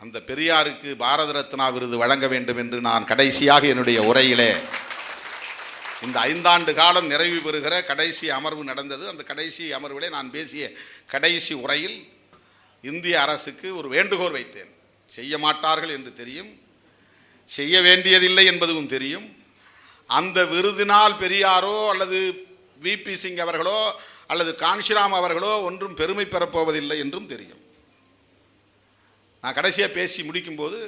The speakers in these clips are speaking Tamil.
அந்த பெரியாருக்கு பாரத ரத்னா விருது வழங்க வேண்டும் என்று நான் கடைசியாக என்னுடைய உரையிலே, இந்த 5 ஆண்டு காலம் நிறைவு பெறுகிற கடைசி அமர்வு நடந்தது. அந்த கடைசி அமர்விலே நான் பேசிய கடைசி உரையில் இந்திய அரசுக்கு ஒரு வேண்டுகோள் வைத்தேன். செய்ய மாட்டார்கள் என்று தெரியும், செய்ய வேண்டியதில்லை என்பதும் தெரியும். அந்த விருதினால் பெரியாரோ அல்லது விபி சிங் அவர்களோ அல்லது காஞ்சிராம் அவர்களோ ஒன்றும் பெருமை பெறப்போவதில்லை என்றும் தெரியும். நான் கடைசியாக பேசி முடிக்கும்போது,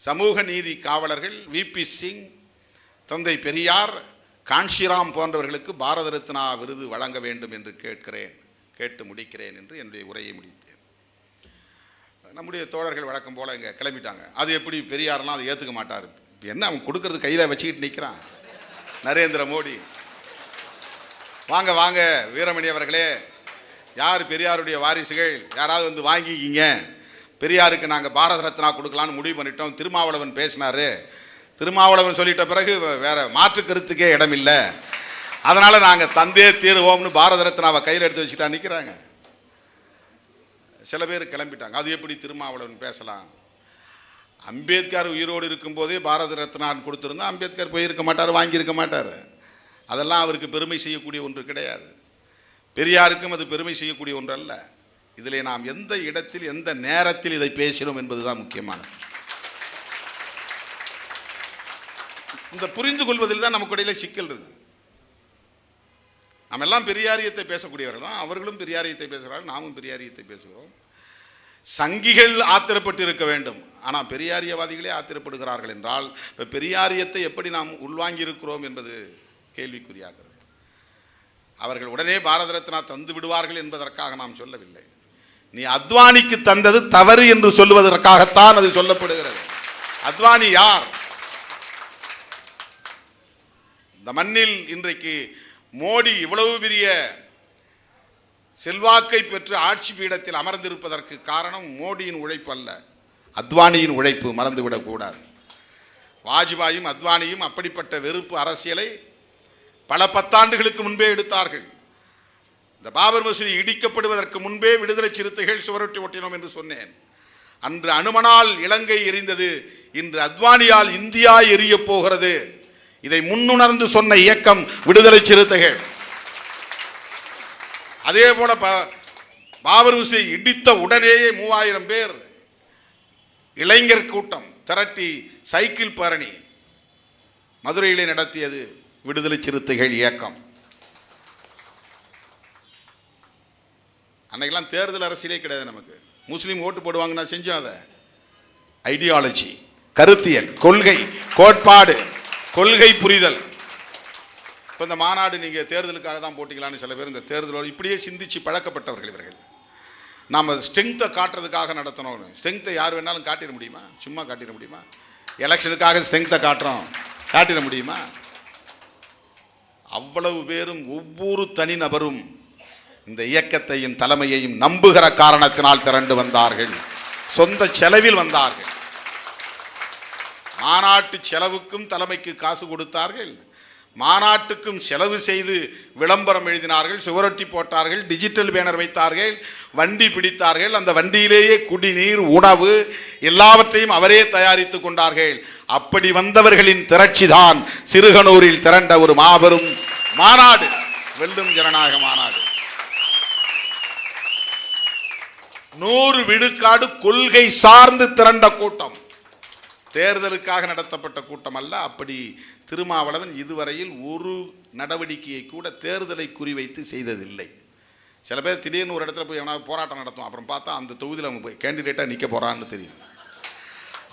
சமூக நீதி காவலர்கள் விபி சிங், தந்தை பெரியார், காஞ்சிராம் போன்றவர்களுக்கு பாரத ரத்னா விருது வழங்க வேண்டும் என்று கேட்டு முடிக்கிறேன் என்று என்னுடைய உரையை முடித்தேன். நம்முடைய தோழர்கள் வழக்கம் போல் இங்கே கிளம்பிட்டாங்க. அது எப்படி பெரியாரெலாம் அதை ஏற்றுக்க மாட்டார். இப்போ என்ன அவன் கொடுக்கறது கையில் வச்சுக்கிட்டு நிற்கிறான் நரேந்திர மோடி. வாங்க வாங்க வீரமணி அவர்களே, யார் பெரியாருடைய வாரிசுகள், யாராவது வந்து வாங்கிக்கிங்க, பெரியாருக்கு நாங்கள் பாரத ரத்னா கொடுக்கலான்னு முடிவு பண்ணிட்டோம். திருமாவளவன் பேசினார். திருமாவளவன் சொல்லிட்ட பிறகு வேற மாற்று கருத்துக்கே இடமில்லை, அதனால் நாங்கள் தந்தே தீருவோம்னு பாரத ரத்னாவை கையில் எடுத்து வச்சுட்டா நிற்கிறாங்க. சில பேர் கிளம்பிட்டாங்க. அது எப்படி திருமாவளவன் பேசலாம்? அம்பேத்கர் உயிரோடு இருக்கும்போதே பாரத ரத்னான்னு கொடுத்துருந்தா அம்பேத்கர் போயிருக்க மாட்டார், வாங்கியிருக்க மாட்டார். அதெல்லாம் அவருக்கு பெருமை செய்யக்கூடிய ஒன்று கிடையாது. பெரியாருக்கும் அது பெருமை செய்யக்கூடிய ஒன்று அல்ல. இதிலே நாம் எந்த இடத்தில் எந்த நேரத்தில் இதை பேசினோம் என்பதுதான் முக்கியமானது. இந்த புரிந்து கொள்வதில் தான் நமக்கு இடையில சிக்கல் இருக்கு. நம்ம எல்லாம் பெரியாரியத்தை பேசக்கூடியவர்கள் தான், அவர்களும் பெரியாரியத்தை பேசுகிறார்கள், நாமும் பெரியாரியத்தை பேசுகிறோம். சங்கிகள் ஆத்திரப்பட்டு இருக்க வேண்டும், ஆனால் பெரியாரியவாதிகளே ஆத்திரப்படுகிறார்கள் என்றால் இப்போ பெரியாரியத்தை எப்படி நாம் உள்வாங்கி இருக்கிறோம் என்பது கேள்விக்குறியாகிறது. அவர்கள் உடனே பாரத ரத்னா தந்து விடுவார்கள் என்பதற்காக நாம் சொல்லவில்லை. நீ அத்வானிக்கு தந்தது தவறு என்று சொல்லுவதற்காகத்தான் அது சொல்லப்படுகிறது. அத்வானி யார்? இந்த மண்ணில் இன்றைக்கு மோடி இவ்வளவு பெரிய செல்வாக்கை பெற்று ஆட்சி பீடத்தில் அமர்ந்திருப்பதற்கு காரணம் மோடியின் உழைப்பு அல்ல, அத்வானியின் உழைப்பு. மறந்துவிடக்கூடாது. வாஜ்பாயும் அத்வானியும் அப்படிப்பட்ட வெறுப்பு அரசியலை பல 10 ஆண்டுகளுக்கு முன்பே எடுத்தார்கள். இந்த பாபர் மசூதி இடிக்கப்படுவதற்கு முன்பே விடுதலை சிறுத்தைகள் சுவரொட்டி ஒட்டினோம் என்று சொன்னேன். அன்று அனுமனால் இலங்கை எரிந்தது, இன்று அத்வானியால் இந்தியா எரிய போகிறது. இதை முன்னுணர்ந்து சொன்ன இயக்கம் விடுதலை சிறுத்தைகள். அதே போல பாபர் மசூதி இடித்த உடனேயே 3000 பேர் இளைஞர் கூட்டம் திரட்டி சைக்கிள் பேரணி மதுரையிலே நடத்தியது விடுதலை சிறுத்தைகள் இயக்கம். அன்னைக்கெல்லாம் தேர்தல் அரசியலே கிடையாது. நமக்கு முஸ்லீம் ஓட்டு போடுவாங்க, நான் செஞ்சோம். அதை ஐடியாலஜி, கருத்தியல், கொள்கை, கோட்பாடு, கொள்கை புரிதல். இப்போ இந்த மாநாடு நீங்கள் தேர்தலுக்காக தான் போட்டிங்களான்னு சில பேர் இந்த தேர்தலோடு இப்படியே சிந்திச்சு பழக்கப்பட்டவர்கள் இவர்கள். நாம் ஸ்ட்ரென்த்தை காட்டுறதுக்காக நடத்தணும். ஸ்ட்ரென்த்தை யார் வேணாலும் காட்டிட முடியுமா? சும்மா காட்டிட முடியுமா? எலெக்ஷனுக்காக ஸ்ட்ரென்த்தை காட்டிட முடியுமா? அவ்வளவு பேரும் ஒவ்வொரு தனிநபரும் இந்த இயக்கத்தையும் தலைமையையும் நம்புகிற காரணத்தினால் திரண்டு வந்தார்கள். சொந்த செலவில் வந்தார்கள். மாநாட்டு செலவுக்கும் தலைமைக்கு காசு கொடுத்தார்கள். மாநாட்டுக்கும் செலவு செய்து விளம்பரம் எழுதினார்கள், சுவரொட்டி போட்டார்கள், டிஜிட்டல் பேனர் வைத்தார்கள், வண்டி பிடித்தார்கள். அந்த வண்டியிலேயே குடிநீர், உணவு எல்லாவற்றையும் அவரே தயாரித்து கொண்டார்கள். அப்படி வந்தவர்களின் திரட்சி தான் சிறுகனூரில் திரண்ட ஒரு மாபெரும் மாநாடு, வெல்லும் ஜனநாயக மாநாடு. 100 விழுக்காடு கொள்கை சார்ந்து திரண்ட கூட்டம், தேர்தலுக்காக நடத்தப்பட்ட கூட்டம் அல்ல. அப்படி திருமாவளவன் இதுவரையில் ஒரு நடவடிக்கையை கூட தேர்தலை குறிவைத்து செய்ததில்லை. சில பேர் திடீர்னு ஒரு இடத்துல போய் எவனா போராட்டம் நடத்தும், அப்புறம் பார்த்தா அந்த தொகுதியில் அவன் போய் கேண்டிடேட்டாக நிற்க போகிறான்னு தெரியும்.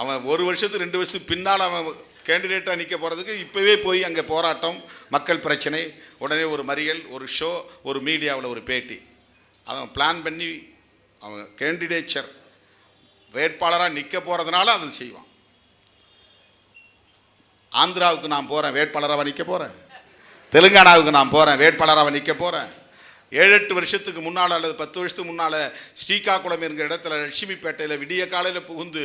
அவன் 1 வருஷத்துக்கு 2 வருஷத்துக்கு பின்னால் அவன் கேண்டிடேட்டாக நிற்க போகிறதுக்கு இப்போவே போய் அங்கே போராட்டம், மக்கள் பிரச்சனை, உடனே ஒரு மறியல், ஒரு ஷோ, ஒரு மீடியாவில் ஒரு பேட்டி, அவன் பிளான் பண்ணி அவன் கேண்டிடேச்சர் வேட்பாளராக நிற்க போகிறதுனால அதை செய்வான். ஆந்திராவுக்கு நான் போகிறேன், வேட்பாளராக நிற்க போகிறேன். தெலுங்கானாவுக்கு நான் போகிறேன், வேட்பாளராக நிற்க போகிறேன். 7-8 வருஷத்துக்கு முன்னால் அல்லது 10 வருஷத்துக்கு முன்னால் ஸ்ரீகாக்குளம் என்கிற இடத்துல லட்சுமிப்பேட்டையில் விடிய காலையில் புகுந்து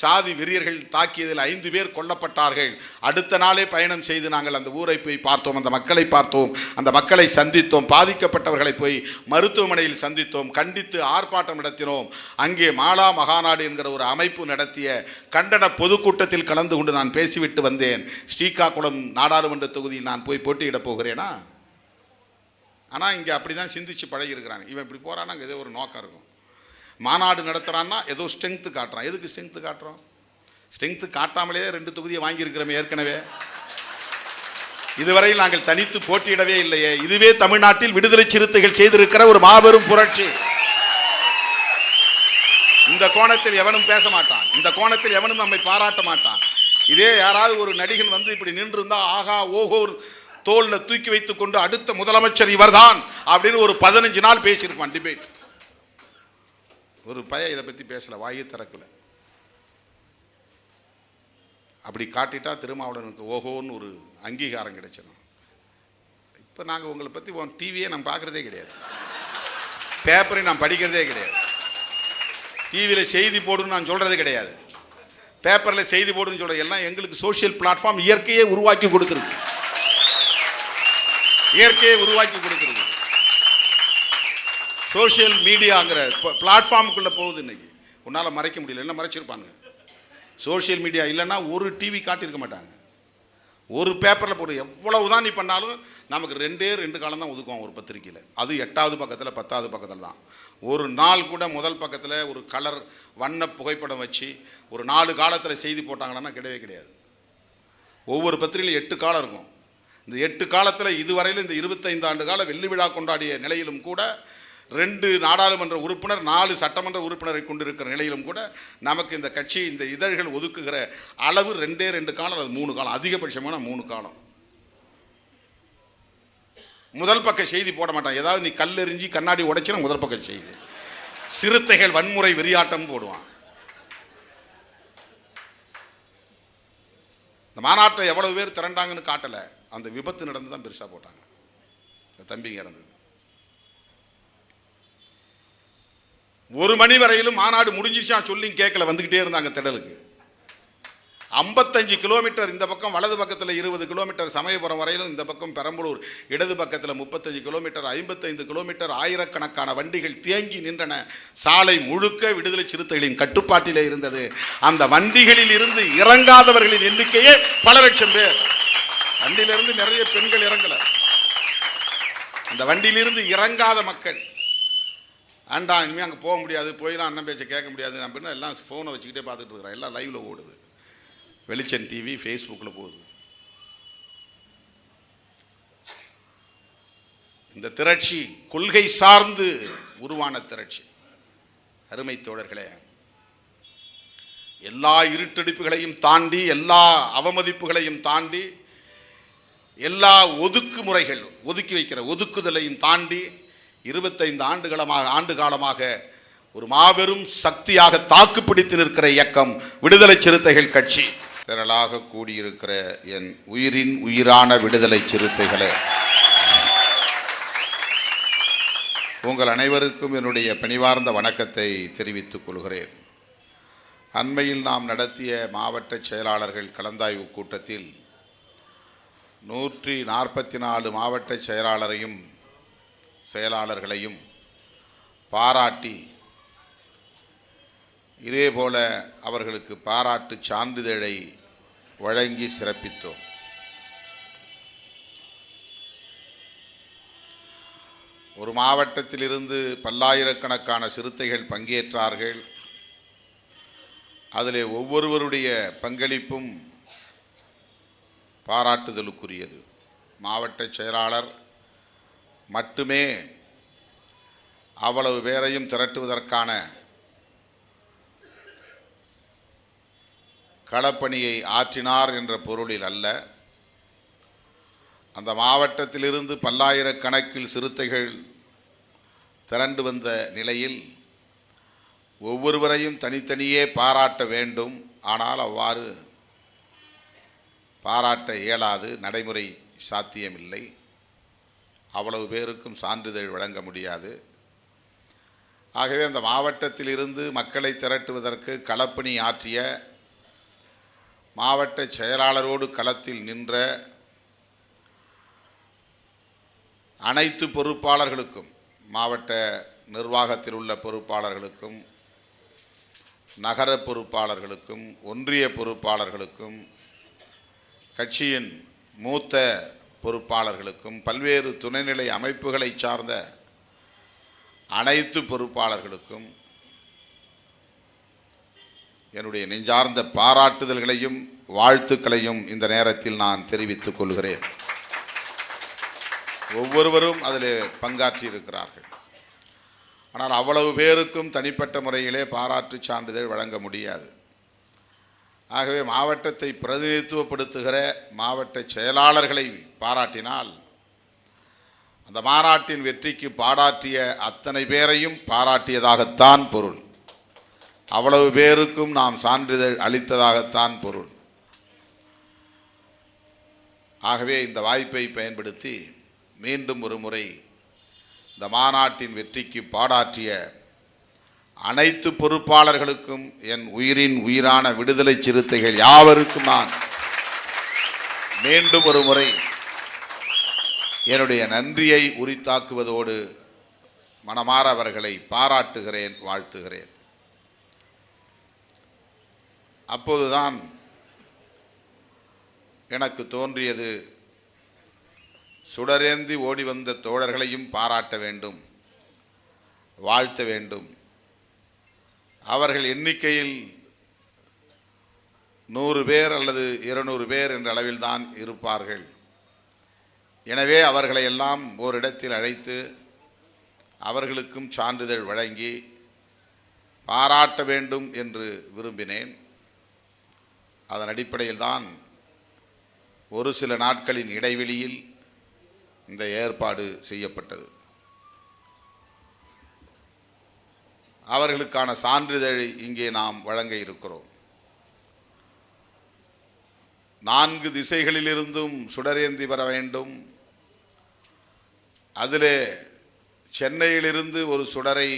சாதி வெறியர்கள் தாக்கியதில் 5 பேர் கொல்லப்பட்டார்கள். அடுத்த நாளே பயணம் செய்து நாங்கள் அந்த ஊரை போய் பார்த்தோம், அந்த மக்களை பார்த்தோம், அந்த மக்களை சந்தித்தோம், பாதிக்கப்பட்டவர்களை போய் மருத்துவமனையில் சந்தித்தோம், கண்டித்து ஆர்ப்பாட்டம் நடத்தினோம். அங்கே மாலா மகாநாடு என்கிற ஒரு அமைப்பு நடத்திய கண்டன பொதுக்கூட்டத்தில் கலந்து கொண்டு நான் பேசிவிட்டு வந்தேன். ஸ்ரீகாக்குளம் நாடாளுமன்ற தொகுதியில் நான் போய் போட்டியிடப் போகிறேனா? ஆனால் இங்கே அப்படி தான் சிந்திச்சு பழகிருக்கிறாங்க. இவன் இப்படி போகிறான்னா அங்கே ஏதோ ஒரு நோக்கம் இருக்கும். மாநாடு நடத்துகிறான்னா ஏதோ ஸ்ட்ரென்த்து காட்டுறான். எதுக்கு ஸ்ட்ரென்த்து காட்டுறோம்? ஸ்ட்ரென்த்து காட்டாமலே 2 தொகுதியை வாங்கியிருக்கிறோமே ஏற்கனவே. இதுவரையில் நாங்கள் தனித்து போட்டியிடவே இல்லையே. இதுவே தமிழ்நாட்டில் விடுதலை சிறுத்தைகள் செய்திருக்கிற ஒரு மாபெரும் புரட்சி. இந்த கோணத்தில் எவனும் பேச மாட்டான், இந்த கோணத்தில் எவனும் நம்மை பாராட்ட மாட்டான். இதே யாராவது ஒரு நடிகன் வந்து இப்படி நின்றுருந்தா ஆகா ஓஹோ தோல்ல தூக்கி வைத்துக் கொண்டு அடுத்த முதலமைச்சர் இவர்தான் அப்படின்னு ஒரு 15 நாள் பேசியிருப்பான் டிபேட். ஒரு பையன் இதை பற்றி பேசல, வாயை திறக்கல. அப்படி காட்டிட்டா திருமாவளவனுக்கு ஓஹோன்னு ஒரு அங்கீகாரம் கிடைச்சிடும். இப்போ நாங்கள் உங்களை பற்றி டிவியே நான் பார்க்குறதே கிடையாது, பேப்பரை நான் படிக்கிறதே கிடையாது, டிவியில் செய்தி போடுன்னு நான் சொல்கிறதே கிடையாது, பேப்பரில் செய்தி போடுன்னு சொல்கிற எல்லாம் எங்களுக்கு சோஷியல் பிளாட்ஃபார்ம் இயற்கையே உருவாக்கி கொடுத்துருக்கு. இயற்கையை உருவாக்கி கொடுக்கிறது. சோஷியல் மீடியாங்கிற பிளாட்ஃபார்முக்குள்ளே போகுது. இன்னைக்கு உன்னால் மறைக்க முடியல, என்ன மறைச்சிருப்பாங்க. சோஷியல் மீடியா இல்லைன்னா ஒரு டிவி காட்டியிருக்க மாட்டாங்க, ஒரு பேப்பரில் போடு. எவ்வளவு தான் நீ பண்ணாலும் நமக்கு 2 காலம் தான் ஒதுக்குவோம் ஒரு பத்திரிக்கையில். அது 8வது பக்கத்தில் 10வது பக்கத்தில் தான். ஒரு நாள் கூட முதல் பக்கத்தில் ஒரு கலர் வண்ண புகைப்படம் வச்சு ஒரு 4 காலத்தில் செய்தி போட்டாங்கன்னா கிடையவே கிடையாது. ஒவ்வொரு பத்திரிகையில் 8 காலம் இருக்கும். இந்த 8 காலத்தில் இதுவரையில் இந்த 25 ஆண்டு கால வெள்ளி விழா கொண்டாடிய நிலையிலும் கூட 2 நாடாளுமன்ற உறுப்பினர் 4 சட்டமன்ற உறுப்பினரை கொண்டிருக்கிற நிலையிலும் கூட நமக்கு இந்த கட்சி இந்த இதழ்கள் ஒதுக்குகிற அளவு 2 காலம் அல்லது 3 காலம், அதிகபட்சமான 3 காலம். முதல் பக்க செய்தி போட மாட்டான். ஏதாவது நீ கல்லெறிஞ்சி கண்ணாடி உடைச்சினா முதல் பக்க செய்தி. சிறுத்தைகள் வன்முறை வெறியாட்டம் போடுவான். இந்த மாநாட்டை எவ்வளவு பேர் திரண்டாங்கன்னு காட்டலை, அந்த விபத்து நடந்து தான் பெருசாக போட்டாங்க. இந்த தம்பிங்க இறந்தது. 1 மணி வரையிலும் மாநாடு முடிஞ்சிச்சா சொல்லி கேட்கல, வந்துக்கிட்டே இருந்தாங்க திடலுக்கு. 55 கிலோமீட்டர் இந்த பக்கம் வலது பக்கத்தில் 20 கிலோமீட்டர் சமயபுரம் வரையிலும், இந்த பக்கம் பெரம்பலூர் இடது பக்கத்தில் 35 கிலோமீட்டர் 55 கிலோமீட்டர் ஆயிரக்கணக்கான வண்டிகள் தேங்கி நின்றன. சாலை முழுக்க விடுதலை சிறுத்தைகளின் கட்டுப்பாட்டிலே இருந்தது. அந்த வண்டிகளில் இருந்து இறங்காதவர்களின் எண்ணிக்கையே பல லட்சம் பேர். வண்டியிலிருந்து நிறைய பெண்கள் இறங்கல. அந்த வண்டியிலிருந்து இறங்காத மக்கள் ஆண்டா இனிமேல் அங்கே போக முடியாது, போயிலாம் அண்ணன் பேச்சை கேட்க முடியாது அப்படின்னா எல்லாம் ஃபோனை வச்சுக்கிட்டே பார்த்துட்டு இருக்கிறான். எல்லாம் லைவில் ஓடுது, வெளிச்சம் டிவி ஃபேஸ்புக்கில் போகுது. இந்த திரட்சி கொள்கை சார்ந்து உருவான திரட்சி. அருமை தோழர்களே, எல்லா இருட்டடிப்புகளையும் தாண்டி, எல்லா அவமதிப்புகளையும் தாண்டி, எல்லா ஒதுக்குமுறைகள் ஒதுக்கி வைக்கிற ஒதுக்குதலையும் தாண்டி 25 ஆண்டு காலமாக ஒரு மாபெரும் சக்தியாக தாக்குப்பிடித்து நிற்கிற இயக்கம் விடுதலை சிறுத்தைகள் கட்சி. திரளாக கூடியிருக்கிற என் உயிரின் உயிரான விடுதலை சிறுத்தைகளே, உங்கள் அனைவருக்கும் என்னுடைய பணிவார்ந்த வணக்கத்தை தெரிவித்துக் கொள்கிறேன். அண்மையில் நாம் நடத்திய மாவட்ட செயலாளர்கள் கலந்தாய்வு கூட்டத்தில் 144 மாவட்ட செயலாளர்களையும் பாராட்டி, இதேபோல அவர்களுக்கு பாராட்டு சான்றிதழை வழங்கி சிறப்பித்தோம். ஒரு மாவட்டத்திலிருந்து பல்லாயிரக்கணக்கான சிறுத்தைகள் பங்கேற்றார்கள். அதிலே ஒவ்வொருவருடைய பங்களிப்பும் பாராட்டுதலுக்குரியது. மாவட்ட செயலாளர் மட்டுமே அவ்வளவு பேரையும் திரட்டுவதற்கான களப்பணியை ஆற்றினார் என்ற பொருளில் அல்ல. அந்த மாவட்டத்திலிருந்து பல்லாயிரக்கணக்கில் சிறுத்தைகள் திரண்டு வந்த நிலையில் ஒவ்வொருவரையும் தனித்தனியே பாராட்ட வேண்டும். ஆனால் அவ்வாறு பாராட்ட இயலாது, நடைமுறை சாத்தியமில்லை. அவ்வளவு பேருக்கும் சான்றிதழ் வழங்க முடியாது. ஆகவே அந்த மாவட்டத்திலிருந்து மக்களை திரட்டுவதற்கு களப்பணி ஆற்றிய மாவட்ட செயலாளரோடு களத்தில் நின்ற அனைத்து பொறுப்பாளர்களுக்கும், மாவட்ட நிர்வாகத்தில் உள்ள பொறுப்பாளர்களுக்கும், நகர பொறுப்பாளர்களுக்கும், ஒன்றிய பொறுப்பாளர்களுக்கும், கட்சியின் மூத்த பொறுப்பாளர்களுக்கும், பல்வேறு துணைநிலை அமைப்புகளை சார்ந்த அனைத்து பொறுப்பாளர்களுக்கும் என்னுடைய நெஞ்சார்ந்த பாராட்டுதல்களையும் வாழ்த்துக்களையும் இந்த நேரத்தில் நான் தெரிவித்துக் கொள்கிறேன். ஒவ்வொருவரும் அதில் பங்காற்றி இருக்கிறார்கள். ஆனால் அவ்வளவு பேருக்கும் தனிப்பட்ட முறையிலே பாராட்டு சான்றிதழ் வழங்க முடியாது. ஆகவே மாவட்டத்தை பிரதிநிதித்துவப்படுத்துகிற மாவட்ட செயலாளர்களை பாராட்டினால் அந்த மாநாட்டின் வெற்றிக்கு பாடாற்றிய அத்தனை பேரையும் பாராட்டியதாகத்தான் பொருள். அவ்வளவு பேருக்கும் நாம் சான்றிதழ் அளித்ததாகத்தான் பொருள். ஆகவே இந்த வாய்ப்பை பயன்படுத்தி மீண்டும் ஒரு முறை இந்த மாநாட்டின் வெற்றிக்கு பாடாற்றிய அனைத்து பொறுப்பாளர்களுக்கும், என் உயிரின் உயிரான விடுதலை சிறுத்தைகள் யாவருக்கும் நான் மீண்டும் ஒரு முறை என்னுடைய நன்றியை உரித்தாக்குவதோடு மனமாற அவர்களை பாராட்டுகிறேன், வாழ்த்துகிறேன். அப்போதுதான் எனக்கு தோன்றியது, சுடரேந்தி ஓடி வந்த தோழர்களையும் பாராட்ட வேண்டும், வாழ்த்த வேண்டும். அவர்கள் எண்ணிக்கையில் 100 பேர் அல்லது 200 பேர் என்ற அளவில் தான் இருப்பார்கள். எனவே அவர்களை எல்லாம் ஓரிடத்தில் அழைத்து அவர்களுக்கும் சான்றிதழ் வழங்கி பாராட்ட வேண்டும் என்று விரும்பினேன். அதன் அடிப்படையில் தான் ஒரு சில நாட்களின் இடைவெளியில் இந்த ஏற்பாடு செய்யப்பட்டது. அவர்களுக்கான சான்றிதழை இங்கே நாம் வழங்க இருக்கிறோம். 4 திசைகளிலிருந்தும் சுடரேந்தி வர வேண்டும். அதிலே சென்னையிலிருந்து ஒரு சுடரை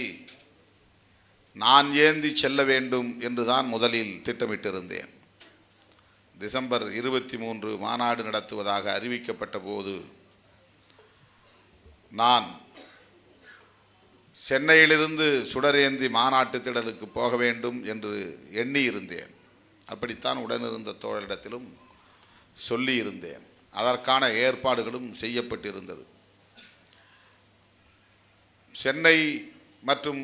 நான் ஏந்தி செல்ல வேண்டும் என்றுதான் முதலில் திட்டமிட்டிருந்தேன். டிசம்பர் 23 மாநாடு நடத்துவதாக அறிவிக்கப்பட்ட போது நான் சென்னையிலிருந்து சுடரேந்தி மாநாட்டு திடலுக்கு போக வேண்டும் என்று எண்ணி இருந்தேன். அப்படித்தான் உடனிருந்த தோழரிடத்திலும் சொல்லியிருந்தேன். அதற்கான ஏற்பாடுகளும் செய்யப்பட்டிருந்தது. சென்னை மற்றும்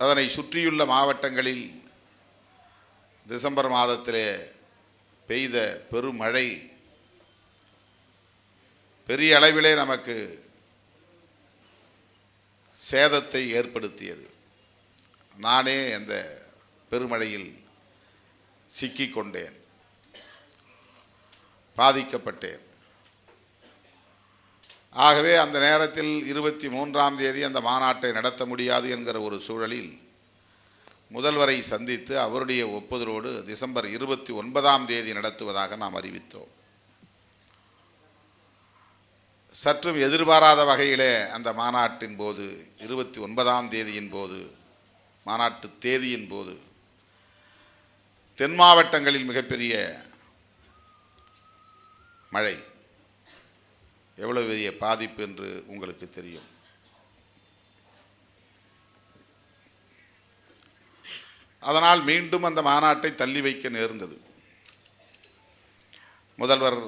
அதனை சுற்றியுள்ள மாவட்டங்களில் டிசம்பர் மாதத்திலே பெய்த பெருமழை பெரிய அளவிலே நமக்கு சேதத்தை ஏற்படுத்தியது. நானே அந்த பெருமழையில் சிக்கிக்கொண்டேன், பாதிக்கப்பட்டேன். ஆகவே அந்த நேரத்தில் 23ஆம் தேதி அந்த மாநாட்டை நடத்த முடியாது என்கிற ஒரு சூழலில் முதல்வரை சந்தித்து அவருடைய ஒப்புதலோடு டிசம்பர் 29ஆம் தேதி நடத்துவதாக நாம் அறிவித்தோம். சற்றும் எதிர்பாராத வகையிலே அந்த மாநாட்டின் போது 29ஆம் தேதியின் போது, மாநாட்டு தேதியின் போது தென் மாவட்டங்களில் மிகப்பெரிய மழை. எவ்வளவு பெரிய பாதிப்பு என்று உங்களுக்கு தெரியும். அதனால் மீண்டும் அந்த மாநாட்டை தள்ளி வைக்க நேர்ந்தது. முதல்வர்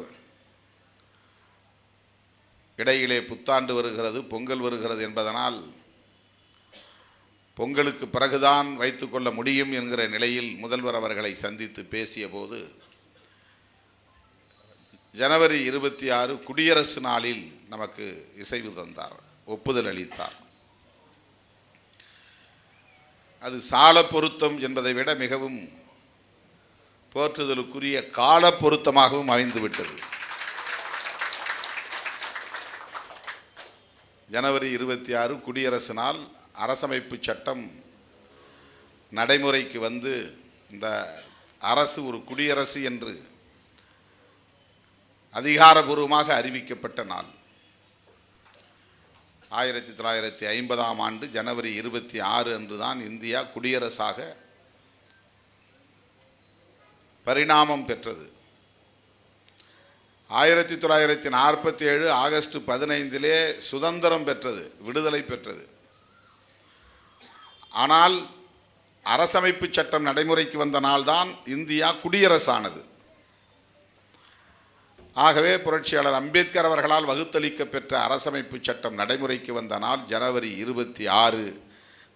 இடையிலே புத்தாண்டு வருகிறது, பொங்கல் வருகிறது என்பதனால் பொங்கலுக்கு பிறகுதான் வைத்துக்கொள்ள முடியும் என்கிற நிலையில் முதல்வர் அவர்களை சந்தித்து பேசிய போது ஜனவரி 26 குடியரசு நாளில் நமக்கு இசைவு தந்தார், ஒப்புதல் அளித்தார். அது சால பொருத்தம் என்பதை விட மிகவும் போற்றுதலுக்குரிய கால பொருத்தமாகவும் அமைந்துவிட்டது. ஜனவரி 26 குடியரசு நாள். அரசமைப்பு சட்டம் நடைமுறைக்கு வந்து இந்த அரசு ஒரு குடியரசு என்று அதிகாரபூர்வமாக அறிவிக்கப்பட்ட நாள். 1950ஆம் ஆண்டு ஜனவரி 26 அன்று தான் இந்தியா குடியரசாக பரிணாமம் பெற்றது. 1947 ஆகஸ்ட் 15 சுதந்திரம் பெற்றது, விடுதலை பெற்றது. ஆனால் அரசமைப்பு சட்டம் நடைமுறைக்கு வந்த நாள்தான் இந்தியா குடியரசானது. ஆகவே புரட்சியாளர் அம்பேத்கர் அவர்களால் வகுத்தளிக்க பெற்ற அரசமைப்பு சட்டம் நடைமுறைக்கு வந்த நாள் ஜனவரி 26.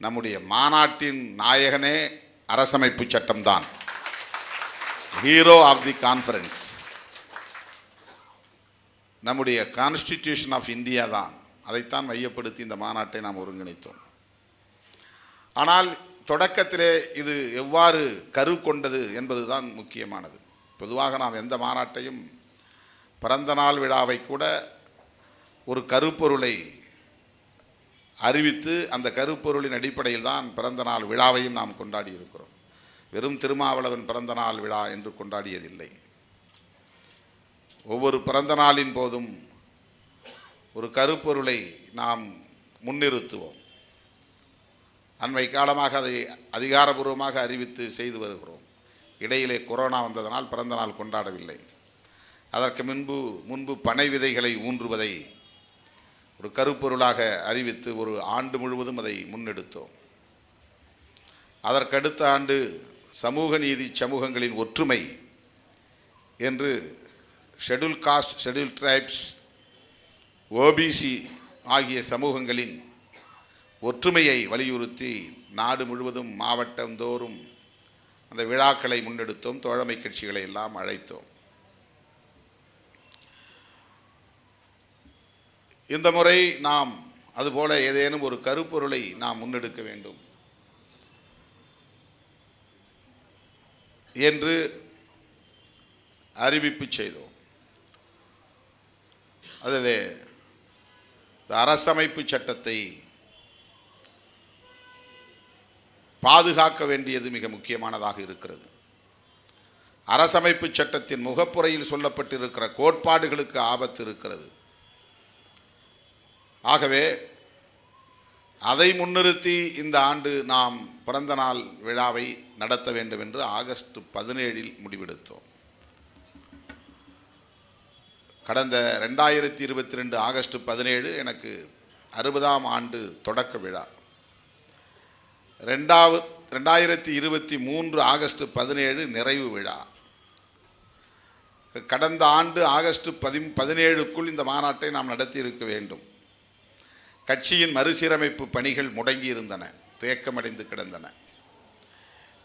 நம்முடைய மாநாட்டின் நாயகனே அரசமைப்பு சட்டம்தான். ஹீரோ ஆஃப் தி கான்ஃபரன்ஸ் நம்முடைய கான்ஸ்டிடியூஷன் ஆஃப் இந்தியா தான். அதைத்தான் மையப்படுத்தி இந்த மாநாட்டை நாம் ஒருங்கிணைத்தோம். ஆனால் தொடக்கத்திலே இது எவ்வாறு கரு கொண்டது என்பதுதான் முக்கியமானது. பொதுவாக நாம் எந்த மாநாட்டையும் பிறந்த நாள் விழாவை கூட ஒரு கருப்பொருளை அறிவித்து அந்த கருப்பொருளின் அடிப்படையில் தான் பிறந்த நாள் விழாவையும் நாம் கொண்டாடி இருக்கிறோம். வெறும் திருமாவளவன் பிறந்த நாள் விழா என்று கொண்டாடியதில்லை. ஒவ்வொரு பிறந்த நாளின் போதும் ஒரு கருப்பொருளை நாம் முன்னிறுத்துவோம். அண்மை காலமாக அதை அதிகாரபூர்வமாக அறிவித்து செய்து வருகிறோம். இடையிலே கொரோனா வந்ததனால் பிறந்த நாள் கொண்டாடவில்லை. அதற்கு முன்பு பனை விதைகளை ஊன்றுவதை ஒரு கருப்பொருளாக அறிவித்து ஒரு ஆண்டு முழுவதும் அதை முன்னெடுத்தோம். அதற்கடுத்த ஆண்டு சமூக நீதி சமூகங்களின் ஒற்றுமை என்று schedule cost, schedule tribes, OBC ஆகிய சமூகங்களின் ஒற்றுமையை வலியுறுத்தி நாடு முழுவதும் மாவட்டந்தோறும் அந்த விழாக்களை முன்னெடுத்தோம். தோழமை கட்சிகளை எல்லாம் அழைத்தோம். இந்த முறை நாம் அதுபோல ஏதேனும் ஒரு கருப்பொருளை நாம் முன்னெடுக்க வேண்டும் என்று அறிவிப்பு செய்தோம். அதிலே அரசமைப்பு சட்டத்தை பாதுகாக்க வேண்டியது மிக முக்கியமானதாக இருக்கிறது. அரசமைப்பு சட்டத்தின் முகப்புரையில் சொல்லப்பட்டிருக்கிற கோட்பாடுகளுக்கு ஆபத்து இருக்கிறது. ஆகவே அதை முன்னிறுத்தி இந்த ஆண்டு நாம் பிறந்த நாள் விழாவை நடத்த வேண்டும் என்று ஆகஸ்ட் 17 முடிவெடுத்தோம். கடந்த 2022 ஆகஸ்ட் 17 எனக்கு 60ஆம் ஆண்டு தொடக்க விழா. 2023 ஆகஸ்ட் 17 நிறைவு விழா. கடந்த ஆண்டு ஆகஸ்ட் 17க்குள் இந்த மாநாட்டை நாம் நடத்தி இருக்க வேண்டும். கட்சியின் மறுசீரமைப்பு பணிகள் முடங்கி இருந்தன, தேக்கமடைந்து கிடந்தன.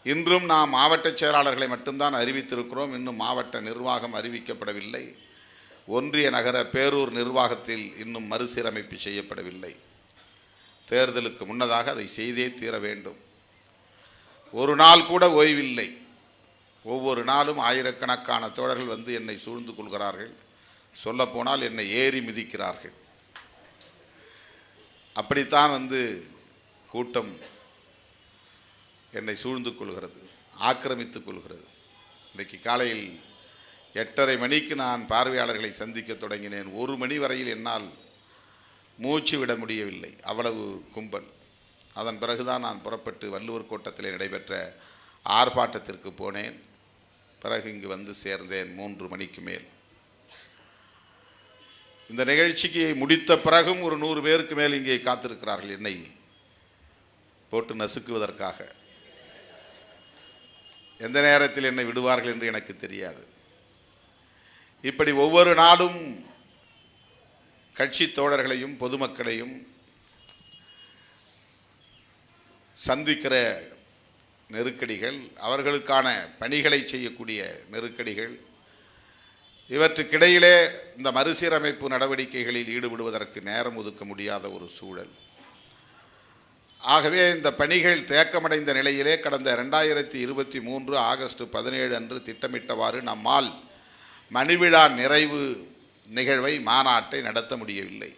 இன்றும் நாம் மாவட்ட செயலாளர்களை மட்டும்தான் அறிவித்திருக்கிறோம். இன்னும் மாவட்ட நிர்வாகம் அறிவிக்கப்படவில்லை. ஒன்றிய நகர பேரூர் நிர்வாகத்தில் இன்னும் மறுசீரமைப்பு செய்யப்படவில்லை. தேர்தலுக்கு முன்னதாக அதை செய்தே தீர வேண்டும். ஒரு நாள் கூட ஓய்வில்லை. ஒவ்வொரு நாளும் ஆயிரக்கணக்கான தோழர்கள் வந்து என்னை சூழ்ந்து கொள்கிறார்கள். சொல்லப்போனால் என்னை ஏறி மிதிக்கிறார்கள். அப்படித்தான் வந்து கூட்டம் என்னை சூழ்ந்து கொள்கிறது, ஆக்கிரமித்துக் கொள்கிறது. இன்றைக்கு காலையில் 8:30 மணிக்கு நான் பார்வையாளர்களை சந்திக்க தொடங்கினேன். 1 மணி வரையில் என்னால் மூச்சு விட முடியவில்லை, அவ்வளவு கும்பல். அதன் பிறகுதான் நான் புறப்பட்டு வள்ளுவர் கோட்டத்தில் நடைபெற்ற ஆர்ப்பாட்டத்திற்கு போனேன். பிறகு இங்கு வந்து சேர்ந்தேன் 3 மணிக்கு மேல். இந்த நிகழ்ச்சிக்கு முடித்த பிறகும் ஒரு 100 பேருக்கு மேல் இங்கே காத்திருக்கிறார்கள் என்னை போட்டு நசுக்குவதற்காக. எந்த நேரத்தில் என்னை விடுவார்கள் என்று எனக்கு தெரியாது. இப்படி ஒவ்வொரு நாளும் கட்சி தோழர்களையும் பொதுமக்களையும் சந்திக்கிற நெருக்கடிகள், அவர்களுக்கான பணிகளை செய்யக்கூடிய நெருக்கடிகள், இவற்றுக்கிடையிலே இந்த மறுசீரமைப்பு நடவடிக்கைகளில் ஈடுபடுவதற்கு நேரம் ஒதுக்க முடியாத ஒரு சூழல். ஆகவே இந்த பணிகள் தேக்கமடைந்த நிலையிலே கடந்த 2023 ஆகஸ்ட் 17 அன்று திட்டமிட்டவாறு நம்மால் மணிவிழா நிறைவு நிகழ்வை, மாநாட்டை நடத்த முடியவில்லை.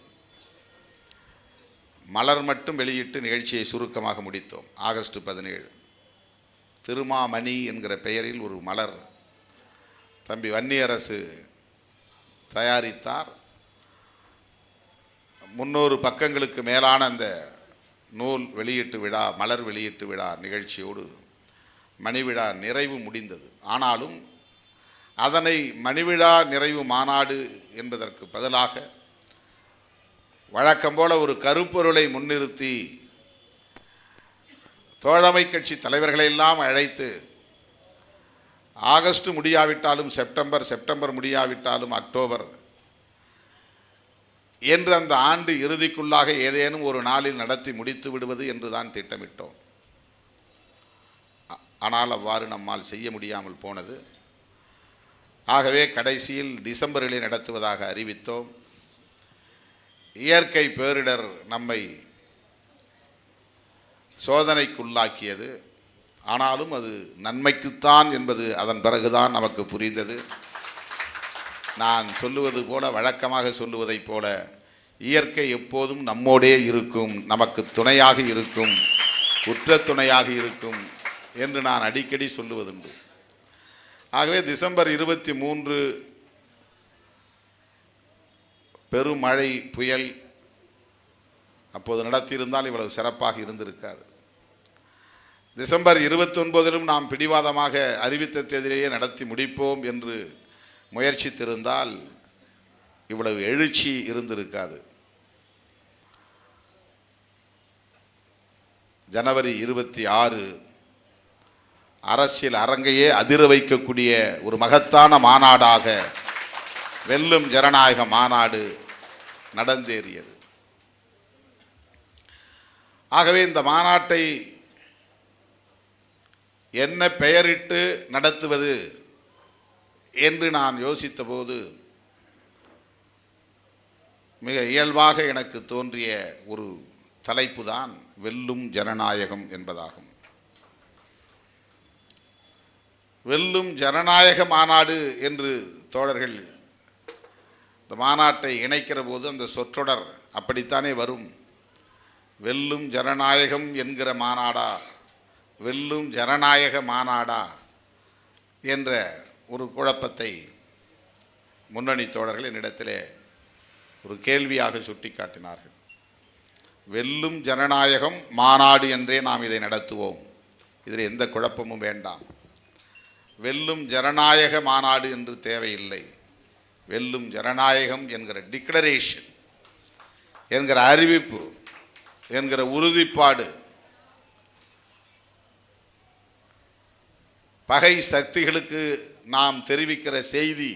மலர் மட்டும் வெளியிட்டு நிகழ்ச்சியை சுருக்கமாக முடித்தோம். ஆகஸ்ட் 17 திருமாமணி என்கிற பெயரில் ஒரு மலர் தம்பி வன்னியரசு தயாரித்தார். 300 பக்கங்களுக்கு மேலான அந்த நூல் வெளியீட்டு விழா, மலர் வெளியீட்டு விழா நிகழ்ச்சியோடு மணிவிழா நிறைவு முடிந்தது. ஆனாலும் அதனை மணிவிழா நிறைவு மாநாடு என்பதற்கு பதிலாக வழக்கம் போல ஒரு கருப்பொருளை முன்னிறுத்தி தோழமை கட்சி தலைவர்களை எல்லாம் அழைத்து ஆகஸ்ட் முடியாவிட்டாலும் செப்டம்பர், செப்டம்பர் முடியாவிட்டாலும் அக்டோபர் என்று அந்த ஆண்டு இறுதிக்குள்ளாக ஏதேனும் ஒரு நாளில் நடத்தி முடித்து விடுவது என்று தான் திட்டமிட்டோம். ஆனால் அவ்வாறு நம்மால் செய்ய முடியாமல் போனது. ஆகவே கடைசியில் டிசம்பரிலே நடத்துவதாக அறிவித்தோம். இயற்கை பேரிடர் நம்மை சோதனைக்குள்ளாக்கியது. ஆனாலும் அது நன்மைக்குத்தான் என்பது அதன் பிறகுதான் நமக்கு புரிந்தது. நான் சொல்லுவது போல, வழக்கமாக சொல்லுவதைப் போல, இயற்கை எப்போதும் நம்மோடே இருக்கும், நமக்கு துணையாக இருக்கும், உற்ற துணையாக இருக்கும் என்று நான் அடிக்கடி சொல்லுவதுண்டு. ஆகவே டிசம்பர் 23 பெருமழை புயல் அப்போது நடத்தியிருந்தால் இவ்வளவு சிறப்பாக இருந்திருக்காது. டிசம்பர் 29 நாம் பிடிவாதமாக அறிவித்த தேதியிலேயே நடத்தி முடிப்போம் என்று முயற்சித்திருந்தால் இவ்வளவு எழுச்சி இருந்திருக்காது. ஜனவரி 26 அரசியல் அரங்கையே அதிர வைக்கக்கூடிய ஒரு மகத்தான மாநாடாக வெல்லும் ஜனநாயக மாநாடு நடந்தேறியது. ஆகவே இந்த மாநாட்டை என்ன பெயரிட்டு நடத்துவது என்று நான் யோசித்த போது மிக இயல்பாக எனக்கு தோன்றிய ஒரு தலைப்பு தான் வெல்லும் ஜனநாயகம் என்பதாகும். வெல்லும் ஜனநாயக மாநாடு என்று தோழர்கள் இந்த மாநாட்டை இணைக்கிற போது அந்த சொற்றொடர் அப்படித்தானே வரும். வெல்லும் ஜனநாயகம் என்கிற மாநாடா, வெல்லும் ஜனநாயக மாநாடா என்ற ஒரு குழப்பத்தை முன்னணி தோழர்கள் என்னிடத்திலே ஒரு கேள்வியாக சுட்டிக்காட்டினார்கள். வெல்லும் ஜனநாயகம் மாநாடு என்றே நாம் இதை நடத்துவோம், இதில் எந்த குழப்பமும் வேண்டாம். வெல்லும் ஜனநாயக மாநாடு என்று தேவையில்லை. வெல்லும் ஜனநாயகம் என்கிற டிக்ளரேஷன், என்கிற அறிவிப்பு, என்கிற உறுதிப்பாடு பகை சக்திகளுக்கு நாம் தெரிவிக்கிற செய்தி.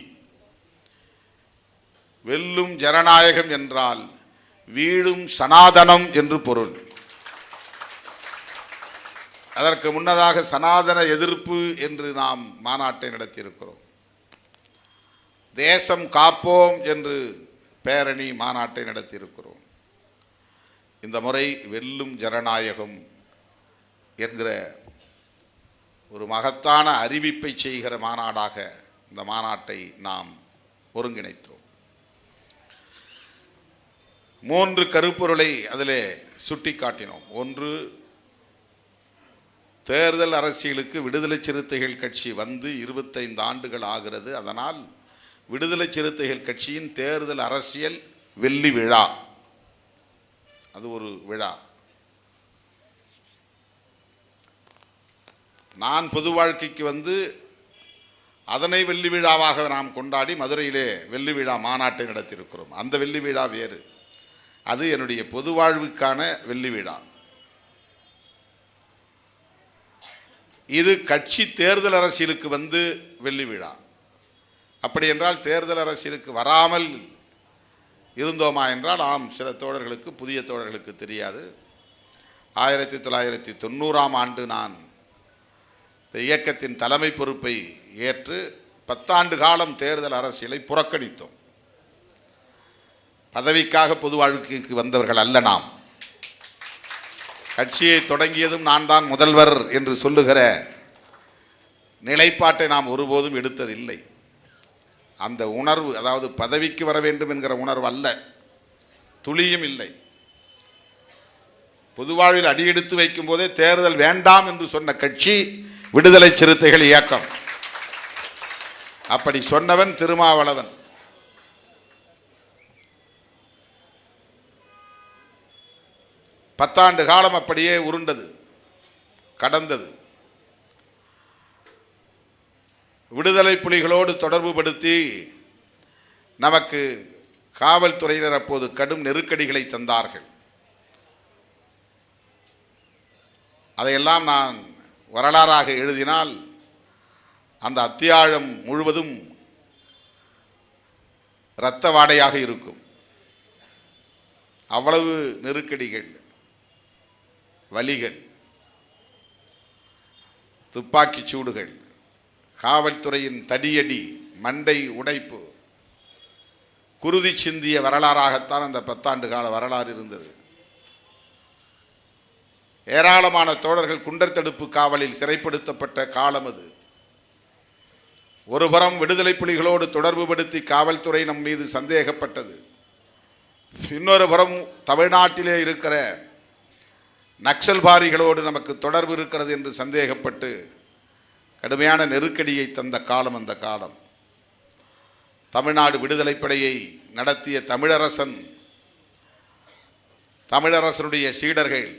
வெல்லும் ஜனநாயகம் என்றால் வீழும் சனாதனம் என்று பொருள். அதற்கு முன்னதாக சனாதன எதிர்ப்பு என்று நாம் மாநாட்டை நடத்தியிருக்கிறோம். தேசம் காப்போம் என்று பேரணி மாநாட்டை நடத்தியிருக்கிறோம். இந்த முறை வெல்லும் ஜனநாயகம் என்கிற ஒரு மகத்தான அறிவிப்பை செய்கிற மாநாடாக இந்த மாநாட்டை நாம் ஒருங்கிணைத்தோம். 3 கருப்பொருளை அதிலே சுட்டிக்காட்டினோம். ஒன்று, தேர்தல் அரசியலுக்கு விடுதலை சிறுத்தைகள் கட்சி வந்து 25 ஆண்டுகள் ஆகிறது. அதனால் விடுதலை சிறுத்தைகள் கட்சியின் தேர்தல் அரசியல் வெள்ளி விழா, அது ஒரு விழா. நான் பொது வாழ்க்கைக்கு வந்து அதனை வெள்ளி விழாவாக நாம் கொண்டாடி மதுரையிலே வெள்ளி விழா மாநாட்டை நடத்தியிருக்கிறோம். அந்த வெள்ளி விழா வேறு, அது என்னுடைய பொது வாழ்வுக்கான வெள்ளி விழா. இது கட்சி தேர்தல் அரசியலுக்கு வந்து வெள்ளி விழா. அப்படி என்றால் தேர்தல் அரசியலுக்கு வராமல் இருந்தோமா என்றால் ஆம், சில தோழர்களுக்கு, புதிய தோழர்களுக்கு தெரியாது. 1990ஆம் ஆண்டு நான் இந்த இயக்கத்தின் தலைமை பொறுப்பை ஏற்று 10 ஆண்டு காலம் தேர்தல் அரசியலை புறக்கணித்தோம். பதவிக்காக பொது வாழ்க்கைக்கு வந்தவர்கள் அல்ல நாம். கட்சியை தொடங்கியதும் நான் தான் முதல்வர் என்று சொல்லுகிற நிலைப்பாட்டை நாம் ஒருபோதும் எடுத்ததில்லை. அந்த உணர்வு, அதாவது பதவிக்கு வர வேண்டும் என்கிற உணர்வு அல்ல, துளியும் இல்லை. பொதுவாழ்வில் அடியெடுத்து வைக்கும் போதே தேர்தல் வேண்டாம் என்று சொன்ன கட்சி விடுதலை சிறுத்தைகள் இயக்கம். அப்படி சொன்னவன் திருமாவளவன். 10 ஆண்டு காலம் அப்படியே உருண்டது, கடந்தது. விடுதலை புலிகளோடு தொடர்பு படுத்தி நமக்கு காவல்துறையினர் அப்போது கடும் நெருக்கடிகளை தந்தார்கள். அதையெல்லாம் நான் வரலாறாக எழுதினால் அந்த அத்தியாயம் முழுவதும் இரத்த வாடையாக இருக்கும். அவ்வளவு நெருக்கடிகள், வலிகள், துப்பாக்கிச் சூடுகள், காவல்துறையின் தடியடி, மண்டை உடைப்பு, குருதி சிந்திய வரலாறாகத்தான் அந்த 10 ஆண்டு கால வரலாறு இருந்தது. ஏராளமான தோழர்கள் குண்டர் தடுப்பு காவலில் சிறைப்படுத்தப்பட்ட காலம் அது. ஒருபுறம் விடுதலை புலிகளோடு தொடர்பு படுத்தி காவல்துறை நம் மீது சந்தேகப்பட்டது, இன்னொரு புறம் தமிழ்நாட்டிலே இருக்கிற நக்சல்பாரிகளோடு நமக்கு தொடர்பு இருக்கிறது என்று சந்தேகப்பட்டு கடுமையான நெருக்கடியை தந்த காலம் அந்த காலம். தமிழ்நாடு விடுதலை படையை நடத்திய தமிழரசனுடைய சீடர்கள்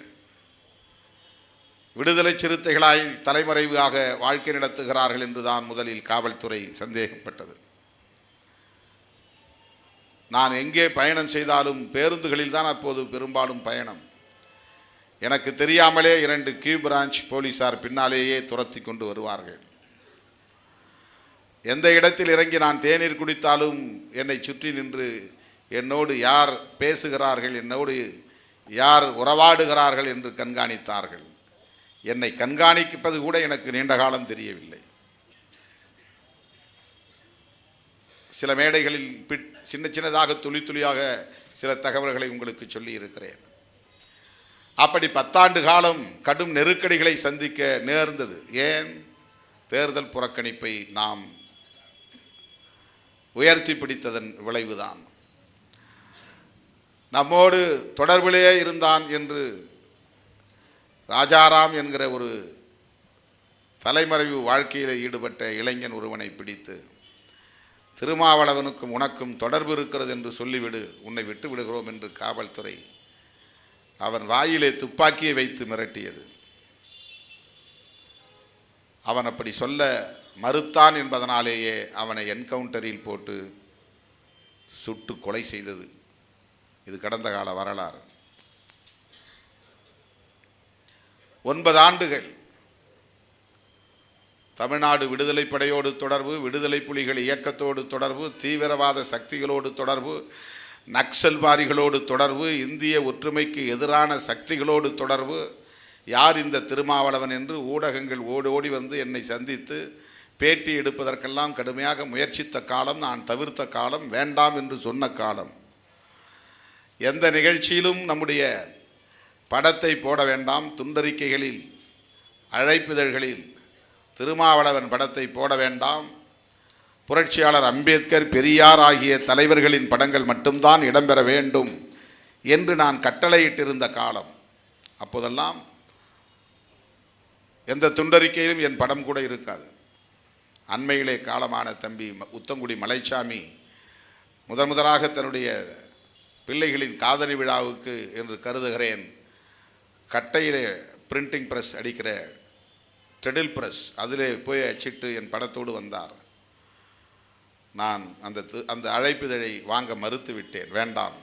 விடுதலை சிறுத்தைகளாய் தலைமறைவாக வாழ்க்கை நடத்துகிறார்கள் என்றுதான் முதலில் காவல்துறை சந்தேகப்பட்டது. நான் எங்கே பயணம் செய்தாலும் பேருந்துகளில் தான் அப்போது பெரும்பாலும் பயணம். எனக்கு தெரியாமலே 2 கியூ பிரான்ச் போலீசார் பின்னாலேயே துரத்தி கொண்டு வருவார்கள். எந்த இடத்தில் இறங்கி நான் தேநீர் குடித்தாலும் என்னை சுற்றி நின்று என்னோடு யார் பேசுகிறார்கள், என்னோடு யார் உறவாடுகிறார்கள் என்று கண்காணித்தார்கள். என்னை கண்காணிப்பது கூட எனக்கு நீண்ட காலம் தெரியவில்லை. சில மேடைகளில் சின்னதாக துளியாக சில தகவல்களை உங்களுக்கு சொல்லி இருக்கிறேன். அப்படி 10 ஆண்டு காலம் கடும் நெருக்கடிகளை சந்திக்க நேர்ந்தது. ஏன்? தேர்தல் புறக்கணிப்பை நாம் உயர்த்தி பிடித்ததன் விளைவுதான். நம்மோடு தொடர்பிலேயே இருந்தான் என்று ராஜாராம் என்கிற ஒரு தலைமறைவு வாழ்க்கையில் ஈடுபட்ட இளைஞன் ஒருவனை பிடித்து, திருமாவளவனுக்கும் உனக்கும் தொடர்பு இருக்கிறது என்று சொல்லிவிடு, உன்னை விட்டு விடுகிறோம் என்று காவல்துறை அவன் வாயிலே துப்பாக்கியை வைத்து மிரட்டியது. அவன் அப்படி சொல்ல மறுத்தான் என்பதனாலேயே அவனை என்கவுண்டரில் போட்டு சுட்டு கொலை செய்தது. இது கடந்த கால வரலாறு. 9 ஆண்டுகள் தமிழ்நாடு விடுதலை படையோடு தொடர்பு, விடுதலை புலிகள் இயக்கத்தோடு தொடர்பு, தீவிரவாத சக்திகளோடு தொடர்பு, நக்சல்வாதிகளோடு தொடர்பு, இந்திய ஒற்றுமைக்கு எதிரான சக்திகளோடு தொடர்பு. யார் இந்த திருமாவளவன் என்று ஊடகங்கள் ஓடி வந்து என்னை சந்தித்து பேட்டி எடுப்பதற்கெல்லாம் கடுமையாக முயற்சித்த காலம், நான் தவிர்த்த காலம், வேண்டாம் என்று சொன்ன காலம். எந்த நிகழ்ச்சியிலும் நம்முடைய படத்தை போட வேண்டாம், துண்டறிக்கைகளில் அழைப்பிதழ்களில் திருமாவளவன் படத்தை போட வேண்டாம், புரட்சியாளர் அம்பேத்கர், பெரியார் ஆகிய தலைவர்களின் படங்கள் மட்டும்தான் இடம்பெற வேண்டும் என்று நான் கட்டளையிட்டிருந்த காலம். அப்போதெல்லாம் எந்த துண்டறிக்கையிலும் என் படம் கூட இருக்காது. அண்மையிலே காலமான தம்பி உத்தங்குடி மலைச்சாமி முதலாக தன்னுடைய பிள்ளைகளின் காதணி விழாவுக்கு என்று கருதுகிறேன் கட்டையிலே பிரிண்டிங் ப்ரெஸ் அடிக்கிற டெடில் ப்ரெஸ் அதிலே போய் அச்சிட்டு என் படத்தோடு வந்தார். நான் அந்த அழைப்பிதழை வாங்க மறுத்து விட்டேன். வேண்டாம்,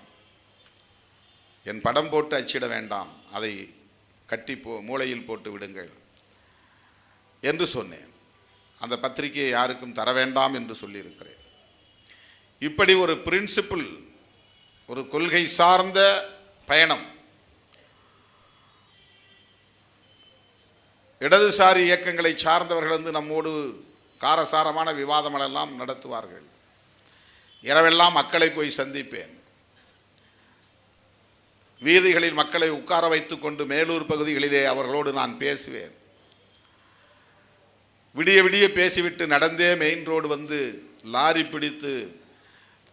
என் படம் போட்டு அச்சிட வேண்டாம், அதை கட்டி மூளையில் போட்டு விடுங்கள் என்று சொன்னேன். அந்த பத்திரிகையை யாருக்கும் தர வேண்டாம் என்று சொல்லியிருக்கிறேன். இப்படி ஒரு பிரின்சிபிள், ஒரு கொள்கை சார்ந்த பயணம். இடதுசாரி இயக்கங்களை சார்ந்தவர்கள் வந்து நம்மோடு காரசாரமான விவாதங்களெல்லாம் நடத்துவார்கள். இரவெல்லாம் மக்களை போய் சந்திப்பேன். வீதிகளில் மக்களை உட்கார வைத்து கொண்டு மேலூர் பகுதிகளிலே அவர்களோடு நான் பேசுவேன். விடிய விடிய பேசிவிட்டு நடந்தே மெயின் ரோடு வந்து லாரி பிடித்து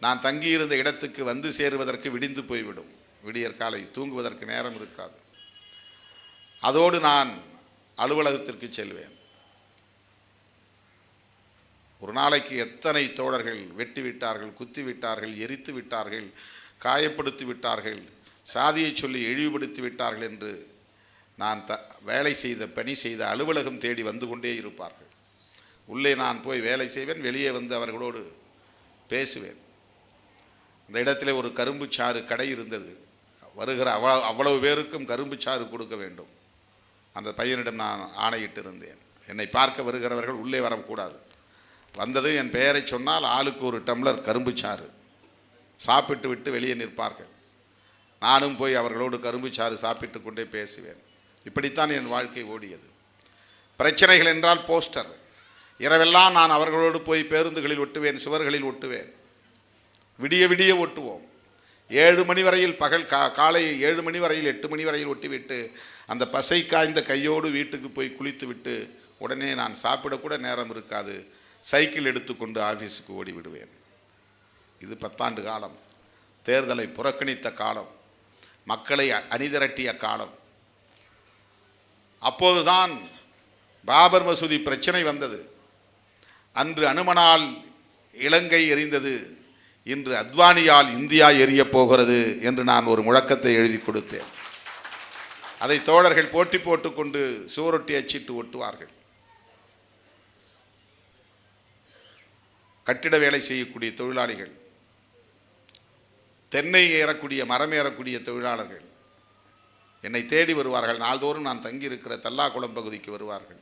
நான் தங்கியிருந்த இடத்துக்கு வந்து சேருவதற்கு விடிந்து போய்விடும். விடியற் காலை தூங்குவதற்கு நேரம் இருக்காது. அதோடு நான் அலுவலகத்திற்கு செல்வேன். ஒரு நாளைக்கு எத்தனை தோழர்கள் வெட்டி விட்டார்கள், குத்தி விட்டார்கள், எரித்து விட்டார்கள், காயப்படுத்தி விட்டார்கள், சாதியை சொல்லி இழிவுபடுத்தி விட்டார்கள் என்று நான் வேலை செய்த பணி செய்த அலுவலகம் தேடி வந்து கொண்டே இருப்பார்கள். உள்ளே நான் போய் வேலை செய்வேன், வெளியே வந்து அவர்களோடு பேசுவேன். அந்த இடத்துல ஒரு கரும்பு சாறு கடை இருந்தது. வருகிற அவ்வளவு பேருக்கும் கரும்பு சாறு கொடுக்க வேண்டும். அந்த பையனிடம் நான் ஆணையிட்டு இருந்தேன், என்னை பார்க்க வருகிறவர்கள் உள்ளே வரக்கூடாது. வந்தது என் பெயரை சொன்னால் ஆளுக்கு ஒரு டம்ளர் கரும்பு சாறு சாப்பிட்டு விட்டு வெளியே நிற்பார்கள். நானும் போய் அவர்களோடு கரும்பு சாறு சாப்பிட்டு கொண்டே பேசுவேன். இப்படித்தான் என் வாழ்க்கை ஓடியது. பிரச்சனைகள் என்றால் போஸ்டர். இரவெல்லாம் நான் அவர்களோடு போய் பேருந்துகளில் ஒட்டுவேன், சுவர்களில் ஒட்டுவேன். விடிய விடிய ஒட்டுவோம். 7 மணி வரையில் காலை 7 மணி வரையில் 8 மணி வரையில் ஒட்டிவிட்டு அந்த பசை காய்ந்த கையோடு வீட்டுக்கு போய் குளித்து விட்டு உடனே நான் சாப்பிடக்கூட நேரம் இருக்காது, சைக்கிள் எடுத்துக்கொண்டு ஆஃபீஸுக்கு ஓடி விடுவேன். இது 10 ஆண்டு காலம். தேர்தலை புறக்கணித்த காலம், மக்களை அணிதிரட்டிய காலம். அப்போதுதான் பாபர் மசூதி பிரச்சனை வந்தது. அன்று அனுமனால் இலங்கை எரிந்தது, இன்று அத்வானியால் இந்தியா எரியப் போகிறது என்று நான் ஒரு முழக்கத்தை எழுதி கொடுத்தேன். அதை தோழர்கள் போட்டி போட்டுக்கொண்டு சுவரொட்டி அச்சிட்டு ஒட்டுவார்கள். கட்டிட வேலை செய்யக்கூடிய தொழிலாளிகள், தென்னை ஏறக்கூடிய மரம் ஏறக்கூடிய தொழிலாளர்கள் என்னை தேடி வருவார்கள். நாள்தோறும் நான் தங்கியிருக்கிற தல்லாக்குளம் பகுதிக்கு வருவார்கள்.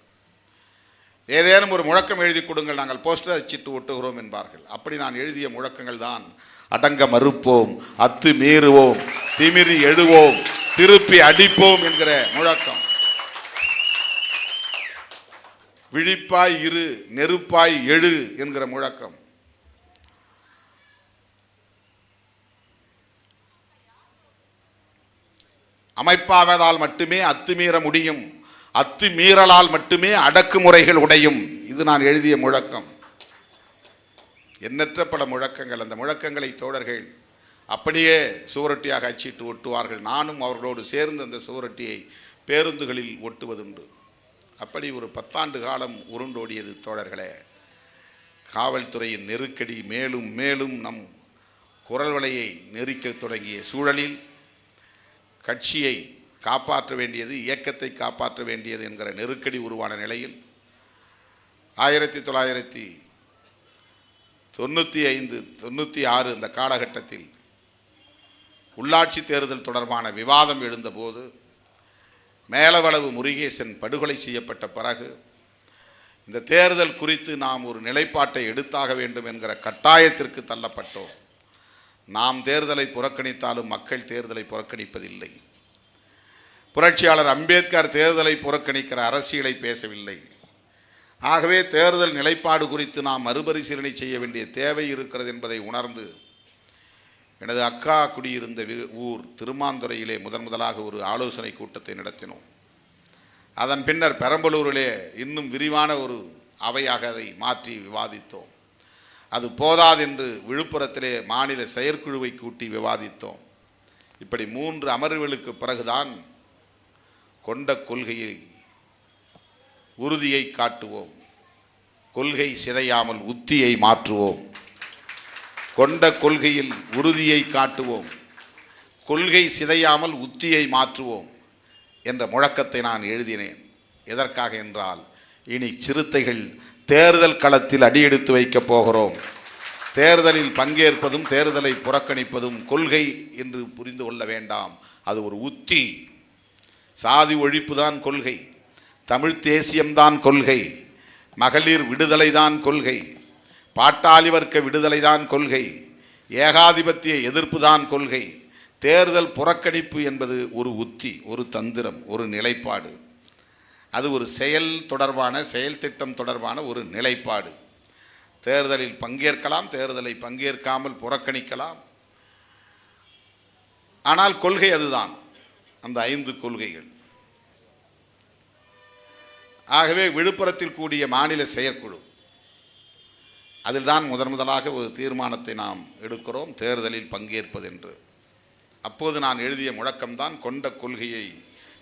ஏதேனும் ஒரு முழக்கம் எழுதி கொடுங்கள், நாங்கள் போஸ்டர் அச்சிட்டு ஒட்டுகிறோம் என்பார்கள். அப்படி நான் எழுதிய முழக்கங்கள் தான் அடங்க மறுப்போம், அத்து மீறுவோம், திமிரி எழுவோம், திருப்பி அடிப்போம் என்கிற முழக்கம். விழிப்பாய் இரு, நெருப்பாய் எழு என்கிற முழக்கம். அமைப்பாவதால் மட்டுமே அத்துமீற முடியும், அத்துமீறலால் மட்டுமே அடக்குமுறைகள் உடையும். இது நான் எழுதிய முழக்கம். எண்ணற்ற பல முழக்கங்கள். அந்த முழக்கங்களை தோழர்கள் அப்படியே சுவரொட்டியாக அச்சிட்டு ஒட்டுவார்கள். நானும் அவர்களோடு சேர்ந்து அந்த சுவரொட்டியை பேருந்துகளில் ஒட்டுவதுண்டு. அப்படி ஒரு 10 ஆண்டு காலம் உருண்டோடியது தோழர்களே. காவல்துறையின் நெருக்கடி மேலும் மேலும் நம் குரல் வலையை நெருக்க தொடங்கிய சூழலில் கட்சியை காப்பாற்ற வேண்டியது, இயக்கத்தை காப்பாற்ற வேண்டியது என்கிற நெருக்கடி உருவான நிலையில் 1995, 96 இந்த காலகட்டத்தில் உள்ளாட்சி தேர்தல் தொடர்பான விவாதம் எழுந்தபோது மேலவளவு முருகேசன் படுகொலை செய்யப்பட்ட பிறகு இந்த தேர்தல் குறித்து நாம் ஒரு நிலைப்பாட்டை எடுத்தாக வேண்டும் என்கிற கட்டாயத்திற்கு தள்ளப்பட்டோம். நாம் தேர்தலை புறக்கணித்தாலும் மக்கள் தேர்தலை புறக்கணிப்பதில்லை. புரட்சியாளர் அம்பேத்கர் தேர்தலை புறக்கணிக்கிற அரசியலை பேசவில்லை. ஆகவே தேர்தல் நிலைப்பாடு குறித்து நாம் மறுபரிசீலனை செய்ய வேண்டிய தேவை இருக்கிறது என்பதை உணர்ந்து எனது அக்கா குடியிருந்த ஊர் திருமாந்துறையிலே முதலாக ஒரு ஆலோசனை கூட்டத்தை நடத்தினோம். அதன் பின்னர் பெரம்பலூரிலே இன்னும் விரிவான ஒரு அவையாக அதை மாற்றி விவாதித்தோம். அது போதாது என்று விழுப்புரத்திலே மாநில செயற்குழுவை கூட்டி விவாதித்தோம். இப்படி 3 அமர்வுகளுக்கு பிறகுதான் கொண்ட கொள்கையை உறுதியை காட்டுவோம், கொள்கை சிதையாமல் உத்தியை மாற்றுவோம், கொண்ட கொள்கையில் உறுதியை காட்டுவோம், கொள்கை சிதையாமல் உத்தியை மாற்றுவோம் என்ற முழக்கத்தை நான் எழுதினேன். எதற்காக என்றால், இனி சிறுத்தைகள் தேர்தல் களத்தில் அடியெடுத்து வைக்கப் போகிறோம். தேர்தலில் பங்கேற்பதும் தேர்தலை புறக்கணிப்பதும் கொள்கை என்று புரிந்து கொள்ள வேண்டாம், அது ஒரு உத்தி. சாதி ஒழிப்பு தான் கொள்கை, தமிழ் தேசியம்தான் கொள்கை, மகளிர் விடுதலை தான் கொள்கை, பாட்டாளி வர்க்க விடுதலை தான் கொள்கை, ஏகாதிபத்திய எதிர்ப்பு தான் கொள்கை. தேர்தல் புறக்கணிப்பு என்பது ஒரு உத்தி, ஒரு தந்திரம், ஒரு நிலைப்பாடு. அது ஒரு செயல் தொடர்பான, செயல் திட்டம் தொடர்பான ஒரு நிலைப்பாடு. தேர்தலில் பங்கேற்கலாம், தேர்தலை பங்கேற்காமல் புறக்கணிக்கலாம். ஆனால் கொள்கை அதுதான், அந்த 5 கொள்கைகள். ஆகவே விழுப்புரத்தில் கூடிய மாநில செயற்குழு, அதில் தான் முதலாக ஒரு தீர்மானத்தை நாம் எடுக்கிறோம், தேர்தலில் பங்கேற்பதென்று. அப்போது நான் எழுதிய முழக்கம்தான் கொண்ட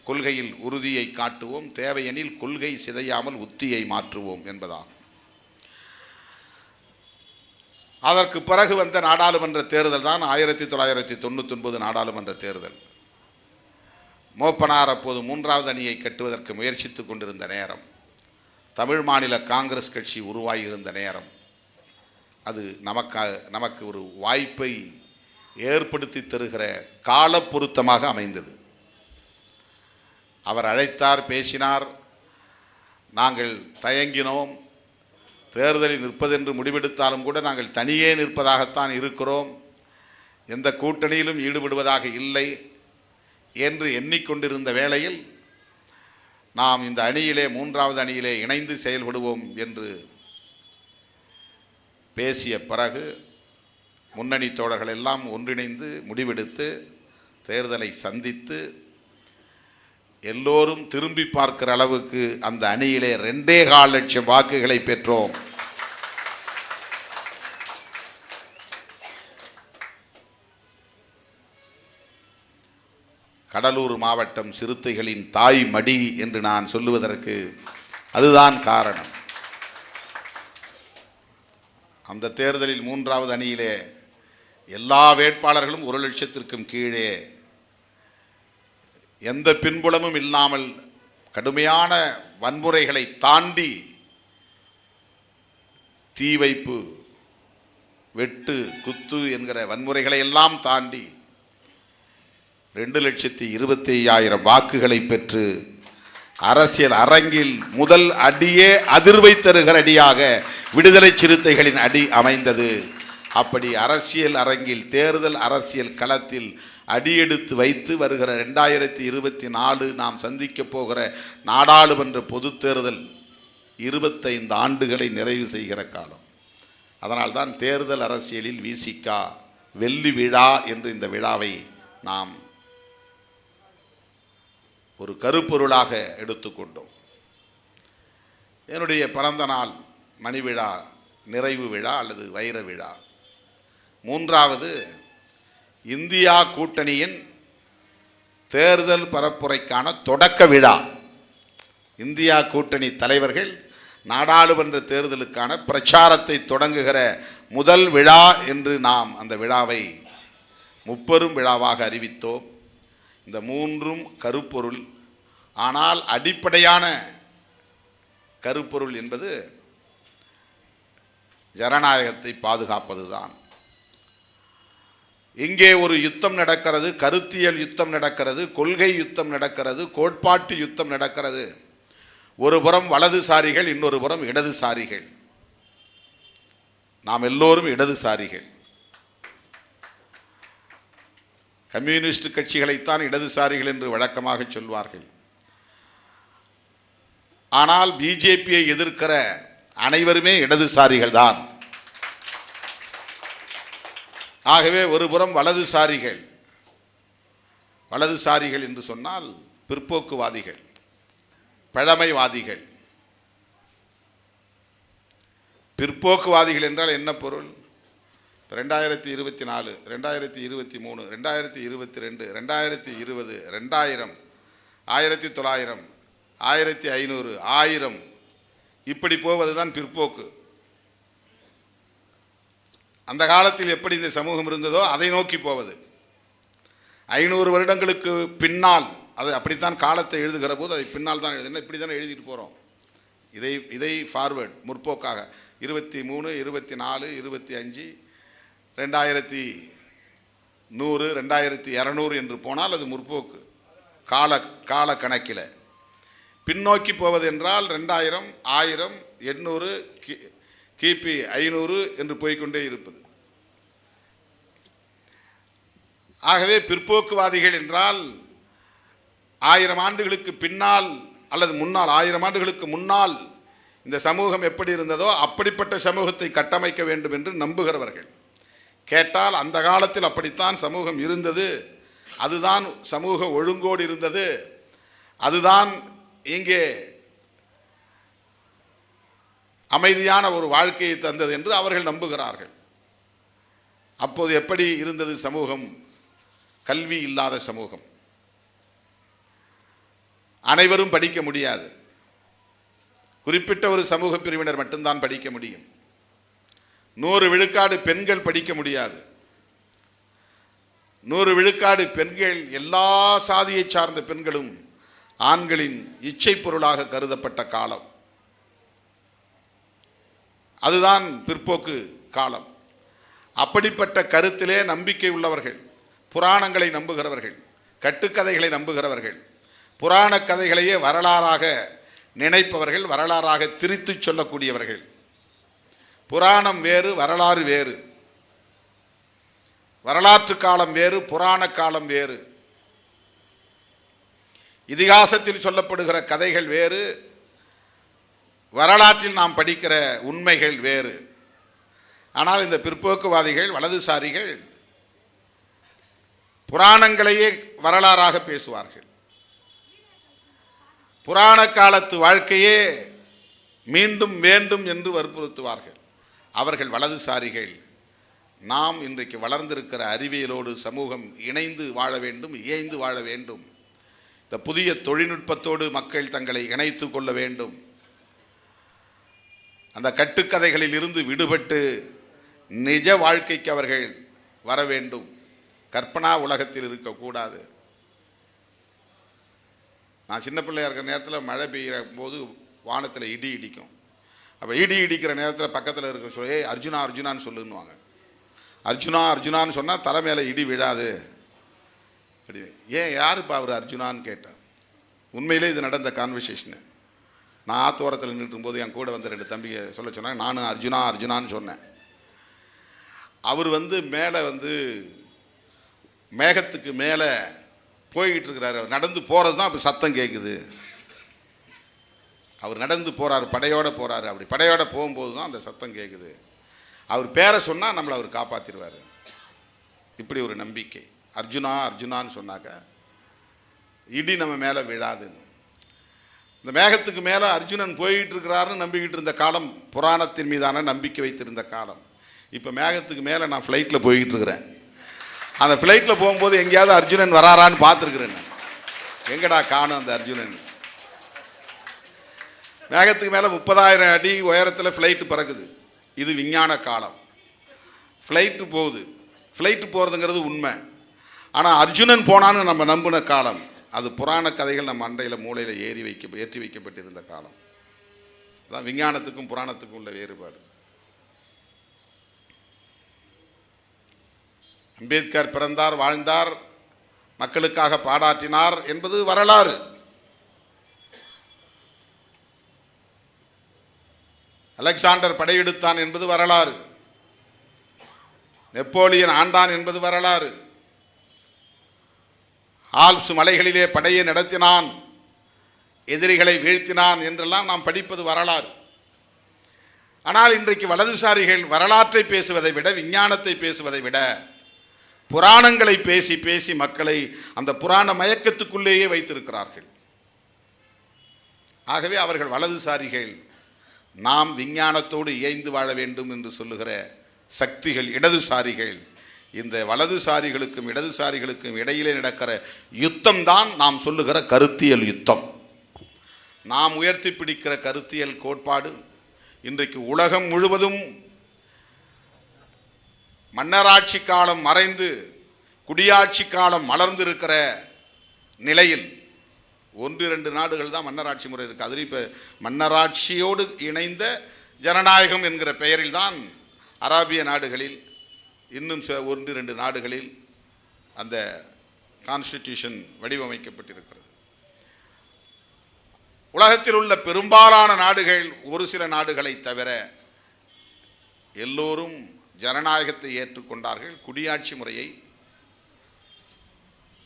கொள்கையில் உறுதியை காட்டுவோம், தேவையெனில் கொள்கை சிதையாமல் உத்தியை மாற்றுவோம் என்பதாகும். அதற்கு பிறகு வந்த நாடாளுமன்ற தேர்தல் தான் 1999 நாடாளுமன்ற தேர்தல். மூப்பனார் அப்போது 3வது அணியை கட்டுவதற்கு முயற்சித்து கொண்டிருந்த நேரம், தமிழ் மாநில காங்கிரஸ் கட்சி உருவாகியிருந்த நேரம், அது நமக்கு ஒரு வாய்ப்பை ஏற்படுத்தி தருகிற கால பொருத்தமாக அமைந்தது. அவர் அழைத்தார், பேசினார். நாங்கள் தயங்கினோம். தேர்தலில் நிற்பதென்று முடிவெடுத்தாலும் கூட நாங்கள் தனியே நிற்பதாகத்தான் இருக்கிறோம், எந்த கூட்டணியிலும் ஈடுபடுவதாக இல்லை என்று எண்ணிக்கொண்டிருந்த வேளையில் நாம் இந்த அணியிலே 3வது அணியிலே இணைந்து செயல்படுவோம் என்று பேசிய பிறகு முன்னணி தோழர்கள் எல்லாம் ஒன்றிணைந்து முடிவெடுத்து தேர்தலை சந்தித்து எல்லோரும் திரும்பி பார்க்கிற அளவுக்கு அந்த அணியிலே 2.25 லட்சம் வாக்குகளை பெற்றோம். கடலூர் மாவட்டம் சிறுத்தைகளின் தாய் மடி என்று நான் சொல்லுவதற்கு அதுதான் காரணம். அந்த தேர்தலில் 3வது அணியிலே எல்லா வேட்பாளர்களும் 1 லட்சத்திற்கும் கீழே, எந்த பின்புலமும் இல்லாமல் கடுமையான வன்முறைகளை தாண்டி, தீ வைப்பு, வெட்டு, குத்து என்கிற வன்முறைகளை எல்லாம் தாண்டி 2,25,000 வாக்குகளை பெற்று அரசியல் அரங்கில் முதல் அடியே அதிர்வை தருகிற அடியாக விடுதலை சிறுத்தைகளின் அடி அமைந்தது. அப்படி அரசியல் அரங்கில், தேர்தல் அரசியல் களத்தில் அடியெடுத்து வைத்து வருகிற 2024 நாம் சந்திக்க போகிற நாடாளுமன்ற பொது தேர்தல் 25 ஆண்டுகளை நிறைவு செய்கிற காலம். அதனால்தான் தேர்தல் அரசியலில் விசிகா வெள்ளி விழா என்று இந்த விழாவை நாம் ஒரு கருப்பொருளாக எடுத்துக்கொண்டோம். என்னுடைய பிறந்த நாள் மணி விழா, நிறைவு விழா அல்லது வைர விழா. 3வது இந்தியா கூட்டணியின் தேர்தல் பரப்புரைக்கான தொடக்க விழா. இந்தியா கூட்டணி தலைவர்கள் நாடாளுமன்ற தேர்தலுக்கான பிரச்சாரத்தை தொடங்குகிற முதல் விழா என்று நாம் அந்த விழாவை முப்பெரும் விழாவாக அறிவித்தோம். இந்த 3ம் கருப்பொருள். ஆனால் அடிப்படையான கருப்பொருள் என்பது ஜனநாயகத்தை பாதுகாப்பதுதான். இங்கே ஒரு யுத்தம் நடக்கிறது, கருத்தியல் யுத்தம் நடக்கிறது, கொள்கை யுத்தம் நடக்கிறது, கோட்பாட்டு யுத்தம் நடக்கிறது. ஒரு புறம் வலதுசாரிகள், இன்னொரு புறம் இடதுசாரிகள். நாம் எல்லோரும் இடதுசாரிகள். கம்யூனிஸ்ட் கட்சிகளைத்தான் இடதுசாரிகள் என்று வழக்கமாக சொல்வார்கள். ஆனால் பிஜேபியை எதிர்க்கிற அனைவருமே இடதுசாரிகள் தான். ஆகவே ஒருபுறம் வலதுசாரிகள், வலதுசாரிகள் என்று சொன்னால் பிற்போக்குவாதிகள், பழமைவாதிகள். பிற்போக்குவாதிகள் என்றால் என்ன பொருள்? 2024, 2023, 2022, 2020, 2000, 1900, 1500, 1000 இப்படி போவதுதான் பிற்போக்கு. அந்த காலத்தில் எப்படி இந்த சமூகம் இருந்ததோ அதை நோக்கி போவது. 500 வருடங்களுக்கு பின்னால், அது அப்படித்தான் காலத்தை எழுதுகிற போது அதை பின்னால் தான் எழுதுனா, இப்படி தானே எழுதிட்டு போகிறோம். இதை ஃபார்வேர்ட், முற்போக்காக 23, 24, 25, 2100, 2200 என்று போனால் அது முற்போக்கு கால கணக்கில். பின்னோக்கி போவது என்றால் 2000, 1000, 800, கிபி 500 என்று போய்கொண்டே இருப்பது. ஆகவே பிற்போக்குவாதிகள் என்றால் 1000 ஆண்டுகளுக்கு பின்னால் அல்லது முன்னால், 1000 ஆண்டுகளுக்கு முன்னால் இந்த சமூகம் எப்படி இருந்ததோ அப்படிப்பட்ட சமூகத்தை கட்டமைக்க வேண்டும் என்று நம்புகிறவர்கள். கேட்டால் அந்த காலத்தில் அப்படித்தான் சமூகம் இருந்தது, அதுதான் சமூக ஒழுங்கோடு இருந்தது, அதுதான் இங்கே அமைதியான ஒரு வாழ்க்கையை தந்தது என்று அவர்கள் நம்புகிறார்கள். அப்போது எப்படி இருந்தது சமூகம்? கல்வி இல்லாத சமூகம். அனைவரும் படிக்க முடியாது, குறிப்பிட்ட ஒரு சமூக பிரிவினர் மட்டும்தான் படிக்க முடியும். 100 விழுக்காடு பெண்கள் படிக்க முடியாது. 100 விழுக்காடு பெண்கள், எல்லா சாதியை சார்ந்த பெண்களும் ஆண்களின் இச்சை பொருளாக கருதப்பட்ட காலம். அதுதான் பிற்போக்கு காலம். அப்படிப்பட்ட கருத்திலே நம்பிக்கை உள்ளவர்கள், புராணங்களை நம்புகிறவர்கள், கட்டுக்கதைகளை நம்புகிறவர்கள், புராண கதைகளையே வரலாறாக நினைப்பவர்கள், வரலாறாக திரித்து சொல்லக்கூடியவர்கள். புராணம் வேறு, வரலாறு வேறு. வரலாற்று காலம் வேறு, புராண காலம் வேறு. இதிகாசத்தில் சொல்லப்படுகிற கதைகள் வேறு, வரலாற்றில் நாம் படிக்கிற உண்மைகள் வேறு. ஆனால் இந்த பிற்போக்குவாதிகள், வலதுசாரிகள் புராணங்களையே வரலாறாக பேசுவார்கள். புராண காலத்து வாழ்க்கையே மீண்டும் வேண்டும் என்று வற்புறுத்துவார்கள். அவர்கள் வலதுசாரிகள். நாம் இன்றைக்கு வளர்ந்திருக்கிற அறிவியலோடு சமூகம் இணைந்து வாழ வேண்டும், இயைந்து வாழ வேண்டும். இந்த புதிய தொழில்நுட்பத்தோடு மக்கள் தங்களை இணைத்து கொள்ள வேண்டும். அந்த கட்டுக்கதைகளில் இருந்து விடுபட்டு நிஜ வாழ்க்கைக்கு அவர்கள் வர வேண்டும். கற்பனா உலகத்தில் இருக்கக்கூடாது. நான் சின்ன பிள்ளையா இருக்கிற நேரத்தில் மழை பெய்கிற போது வானத்தில் இடி இடிக்கும். அப்போ இடி இடிக்கிற நேரத்தில் பக்கத்தில் இருக்க சொல்லி அர்ஜுனா அர்ஜுனான்னு சொல்லுன்னுவாங்க. அர்ஜுனா அர்ஜுனான்னு சொன்னால் தலை மேலே இடி விழாது அப்படி. ஏன் யாருப்பா அவர் அர்ஜுனான்னு கேட்டேன். உண்மையிலே இது நடந்த கான்வர்சேஷனு. நான் ஆத்தோரத்தில் நின்றுக்கும் போது என் கூட வந்து 2 தம்பிங்க சொல்ல சொன்னாங்க. நானும் அர்ஜுனா அர்ஜுனான்னு சொன்னேன். அவர் மேலே மேகத்துக்கு மேலே போய்கிட்டு இருக்கிறாரு. அவர் நடந்து போகிறது தான் அப்போ சத்தம் கேட்குது. அவர் நடந்து போகிறாரு, படையோடு போகிறாரு. அப்படி படையோடு போகும்போது தான் அந்த சத்தம் கேட்குது. அவர் பேரை சொன்னால் நம்மளை அவர் காப்பாற்றிடுவார். இப்படி ஒரு நம்பிக்கை. அர்ஜுனா அர்ஜுனான்னு சொன்னாக்க இடி நம்ம மேலே விழாதுன்னு. இந்த மேகத்துக்கு மேலே அர்ஜுனன் போய்கிட்டு இருக்கிறாருன்னு நம்பிக்கிட்டு இருந்த காலம், புராணத்தின் மீதான நம்பிக்கை வைத்திருந்த காலம். இப்போ மேகத்துக்கு மேலே நான் ஃப்ளைட்டில் போய்கிட்டு இருக்கிறேன். அந்த ஃப்ளைட்டில் போகும்போது எங்கேயாவது அர்ஜுனன் வராரான்னு பார்த்துருக்குறேன். எங்கடா காணும் அந்த அர்ஜுனன். மேகத்துக்கு மேலே 30,000 அடி உயரத்தில் ஃப்ளைட்டு பறக்குது. இது விஞ்ஞான காலம். ஃப்ளைட்டு போகுது. ஃப்ளைட்டு போகிறதுங்கிறது உண்மை. ஆனால் அர்ஜுனன் போனான்னு நம்ம நம்பின காலம், அது புராண கதைகள் நம்ம அண்டையில் மூளையில் ஏற்றி வைக்கப்பட்டிருந்த காலம். அதான் விஞ்ஞானத்துக்கும் புராணத்துக்கும் உள்ள வேறுபாடு. அம்பேத்கர் பிறந்தார், வாழ்ந்தார், மக்களுக்காக பாடாற்றினார் என்பது வரலாறு. அலெக்சாண்டர் படையெடுத்தான் என்பது வரலாறு. நெப்போலியன் ஆண்டான் என்பது வரலாறு. ஆல்ப்ஸ் மலைகளிலே படையை நடத்தினான், எதிரிகளை வீழ்த்தினான் என்றெல்லாம் நாம் படிப்பது வரலாறு. ஆனால் இன்றைக்கு வலதுசாரிகள் வரலாற்றை பேசுவதை விட, விஞ்ஞானத்தை பேசுவதை விட, புராணங்களை பேசி பேசி மக்களை அந்த புராண மயக்கத்துக்குள்ளேயே வைத்திருக்கிறார்கள். ஆகவே அவர்கள் வலதுசாரிகள். நாம் விஞ்ஞானத்தோடு இயைந்து வாழ வேண்டும் என்று சொல்லுகிற சக்திகள் இடதுசாரிகள். இந்த வலதுசாரிகளுக்கும் இடதுசாரிகளுக்கும் இடையிலே நடக்கிற யுத்தம் தான் நாம் சொல்லுகிற கருத்தியல் யுத்தம். நாம் உயர்த்தி பிடிக்கிற கருத்தியல் கோட்பாடு இன்றைக்கு உலகம் முழுவதும் மன்னராட்சி காலம் மறைந்து குடியாட்சி காலம் மலர்ந்திருக்கிற நிலையில் 1-2 நாடுகள் தான் மன்னராட்சி முறை இருக்குது. அதில் இப்போ மன்னராட்சியோடு இணைந்த ஜனநாயகம் என்கிற பெயரில் தான் அராபிய நாடுகளில், இன்னும் 1-2 நாடுகளில் அந்த கான்ஸ்டிடியூஷன் வடிவமைக்கப்பட்டிருக்கிறது. உலகத்தில் உள்ள பெரும்பாலான நாடுகள், ஒரு சில நாடுகளை தவிர எல்லோரும் ஜனநாயகத்தை ஏற்றுக்கொண்டார்கள், குடியாட்சி முறையை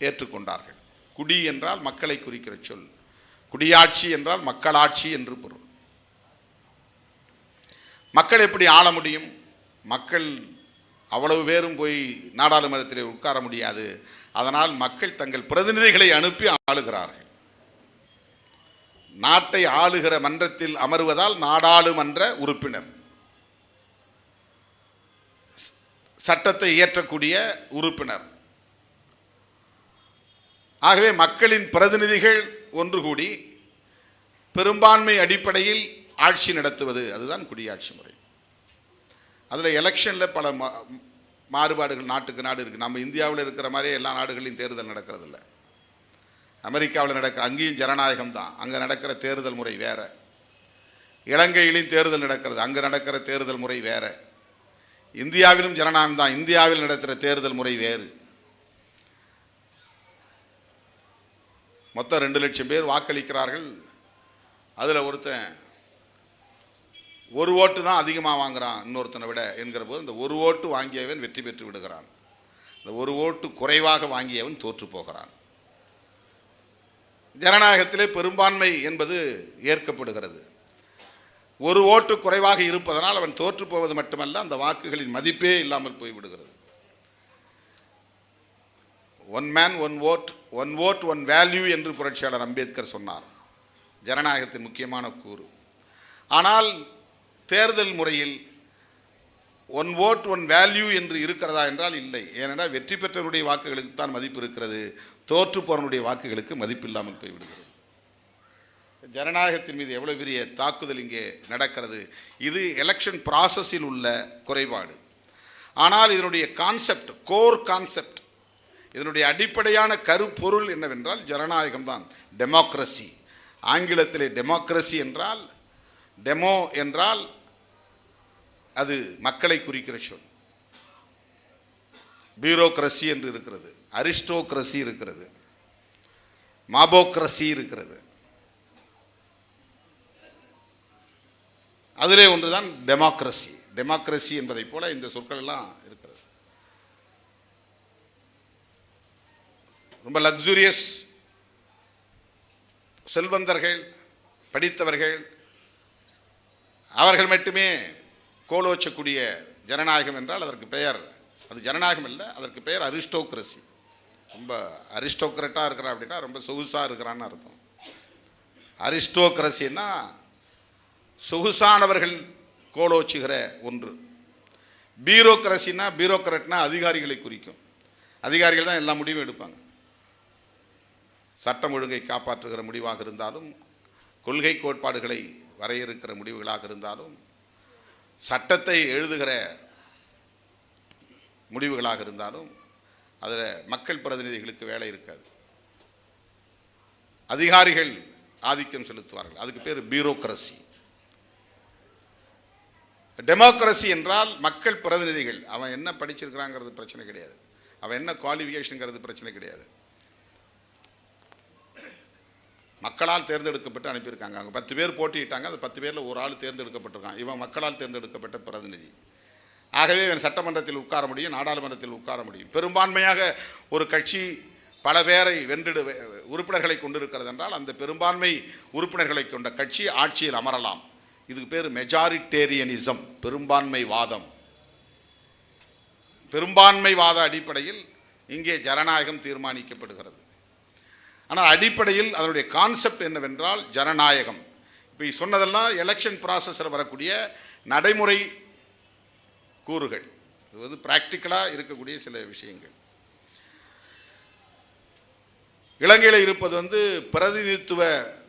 ஏற்றுக்கொண்டார்கள். குடி என்றால் மக்களை குறிக்கிற சொல், குடியாட்சி என்றால் மக்களாட்சி என்று பொருள். மக்கள் எப்படி ஆள முடியும்? மக்கள் அவ்வளவு பேரும் போய் நாடாளுமன்றத்தில் உட்கார முடியாது. அதனால் மக்கள் தங்கள் பிரதிநிதிகளை அனுப்பி ஆளுகிறார்கள். நாட்டை ஆளுகிற மன்றத்தில் அமர்வதால் நாடாளுமன்ற உறுப்பினர், சட்டத்தை இயற்றக்கூடிய உறுப்பினர். ஆகவே மக்களின் பிரதிநிதிகள் ஒன்று கூடி பெரும்பான்மை அடிப்படையில் ஆட்சி நடத்துவது, அதுதான் குடியாட்சி முறை. அதில் எலெக்ஷனில் பல மாறுபாடுகள் நாட்டுக்கு நாடு இருக்குது. நம்ம இந்தியாவில் இருக்கிற மாதிரியே எல்லா நாடுகளையும் தேர்தல் நடக்கிறதில்ல. அமெரிக்காவில் நடக்கிற அங்கேயும் ஜனநாயகம் தான், அங்கே நடக்கிற தேர்தல் முறை வேறு. இலங்கையிலையும் தேர்தல் நடக்கிறது, அங்கே நடக்கிற தேர்தல் முறை வேறு. இந்தியாவிலும் ஜனநாயகம் தான், இந்தியாவில் நடத்துகிற தேர்தல் முறை வேறு. மொத்தம் 2 லட்சம் பேர் வாக்களிக்கிறார்கள். அதில் ஒருத்தன் ஒரு ஓட்டு தான் அதிகமாக வாங்குகிறான் இன்னொருத்தனை விட என்கிற போது இந்த ஒரு ஓட்டு வாங்கியவன் வெற்றி பெற்று விடுகிறான், இந்த ஒரு ஓட்டு குறைவாக வாங்கியவன் தோற்று போகிறான். ஜனநாயகத்திலே பெரும்பான்மை என்பது ஏற்கப்படுகிறது. ஒரு ஓட்டு குறைவாக இருப்பதனால் அவன் தோற்று போவது மட்டுமல்ல, அந்த வாக்குகளின் மதிப்பே இல்லாமல் போய்விடுகிறது. One man one vote, one vote one value என்று புரட்சியாளர் அம்பேத்கர் சொன்னார். ஜனநாயகத்தின் முக்கியமான கூறு. ஆனால் தேர்தல் முறையில் ஒன் ஓட் ஒன் வேல்யூ என்று இருக்கிறதா என்றால் இல்லை. ஏனென்றால் வெற்றி பெற்றவனுடைய வாக்குகளுக்கு தான் மதிப்பு இருக்கிறது, தோற்று போனவனுடைய வாக்குகளுக்கு மதிப்பு இல்லாமல் போய்விடுகிறது. ஜனநாயகத்தின் மீது எவ்வளவு பெரிய தாக்குதல் இங்கே நடக்கிறது. இது எலெக்ஷன் ப்ராசஸில் உள்ள குறைபாடு. ஆனால் இதனுடைய கான்செப்ட், கோர் கான்செப்ட், இதனுடைய அடிப்படையான கருப்பொருள் என்னவென்றால் ஜனநாயகம் தான், டெமோக்ரஸி. ஆங்கிலத்திலே டெமோக்ரஸி என்றால், டெமோ என்றால் அது மக்களை குறிக்கிற சொல். பியூரோக்ரசி என்று இருக்கிறது, அரிஸ்டோக்ரசி இருக்கிறது, மாபோக்ரசி இருக்கிறது. அதிலே ஒன்றுதான் டெமோக்ரசி. டெமோக்ரசி என்பதை போல இந்த சொற்கள் எல்லாம் இருக்கிறது. ரொம்ப லக்ஸூரியஸ், செல்வந்தர்கள், படித்தவர்கள், அவர்கள் மட்டுமே கோலோச்சக்கூடிய ஜனநாயகம் என்றால் அதற்கு பெயர், அது ஜனநாயகம் இல்லை, அதற்கு பெயர் அரிஸ்டோக்ரசி. ரொம்ப அரிஸ்டோக்ரட்டாக இருக்கிறான் அப்படின்னா ரொம்ப சொகுசாக இருக்கிறான்னு அர்த்தம். அரிஸ்டோக்ரசின்னா சொகுசானவர்கள் கோலோச்சுகிற ஒன்று. பியூரோக்ரசின்னா, பியூரோக்ரட்னா அதிகாரிகளை குறிக்கும். அதிகாரிகள் தான் எல்லா முடிவும் எடுப்பாங்க. சட்டம் ஒழுங்கை காப்பாற்றுகிற முடிவாக இருந்தாலும், கொள்கை கோட்பாடுகளை வரையறுக்கிற முடிவுகளாக இருந்தாலும், சட்டத்தை எழுதுகிற முடிவுகளாக இருந்தாலும் அதில் மக்கள் பிரதிநிதிகளுக்கு வேலை இருக்காது. அதிகாரிகள் ஆதிக்கம் செலுத்துவார்கள். அதுக்கு பேர் பியூரோக்ரசி. டெமோக்ரசி என்றால் மக்கள் பிரதிநிதிகள். அவன் என்ன படிச்சிருக்கிறாங்கிறது பிரச்சனை கிடையாது, அவன் என்ன குவாலிஃபிகேஷனுங்கிறது பிரச்சனை கிடையாது. மக்களால் தேர்ந்தெடுக்கப்பட்டு அனுப்பியிருக்காங்க. அவங்க 10 பேர் போட்டியிட்டாங்க, அந்த 10 பேரில் ஒரு ஆள் தேர்ந்தெடுக்கப்பட்டிருக்கான். இவன் மக்களால் தேர்ந்தெடுக்கப்பட்ட பிரதிநிதி. ஆகவே இவன் சட்டமன்றத்தில் உட்கார முடியும், நாடாளுமன்றத்தில் உட்கார முடியும். பெரும்பான்மையாக ஒரு கட்சி பல பேரை உறுப்பினர்களை கொண்டிருக்கிறது என்றால் அந்த பெரும்பான்மை உறுப்பினர்களை கொண்ட கட்சி ஆட்சியில் அமரலாம். இதுக்கு பேர் மெஜாரிட்டேரியனிசம், பெரும்பான்மை வாதம். பெரும்பான்மை வாத அடிப்படையில் இங்கே ஜனநாயகம் தீர்மானிக்கப்படுகிறது. ஆனால் அடிப்படையில் அதனுடைய கான்செப்ட் என்னவென்றால் ஜனநாயகம். இப்போ சொன்னதெல்லாம் எலெக்ஷன் ப்ராசஸில் வரக்கூடிய நடைமுறை கூறுகள், இது வந்து ப்ராக்டிக்கலாக இருக்கக்கூடிய சில விஷயங்கள். இலங்கையில் இருப்பது வந்து பிரதிநிதித்துவ,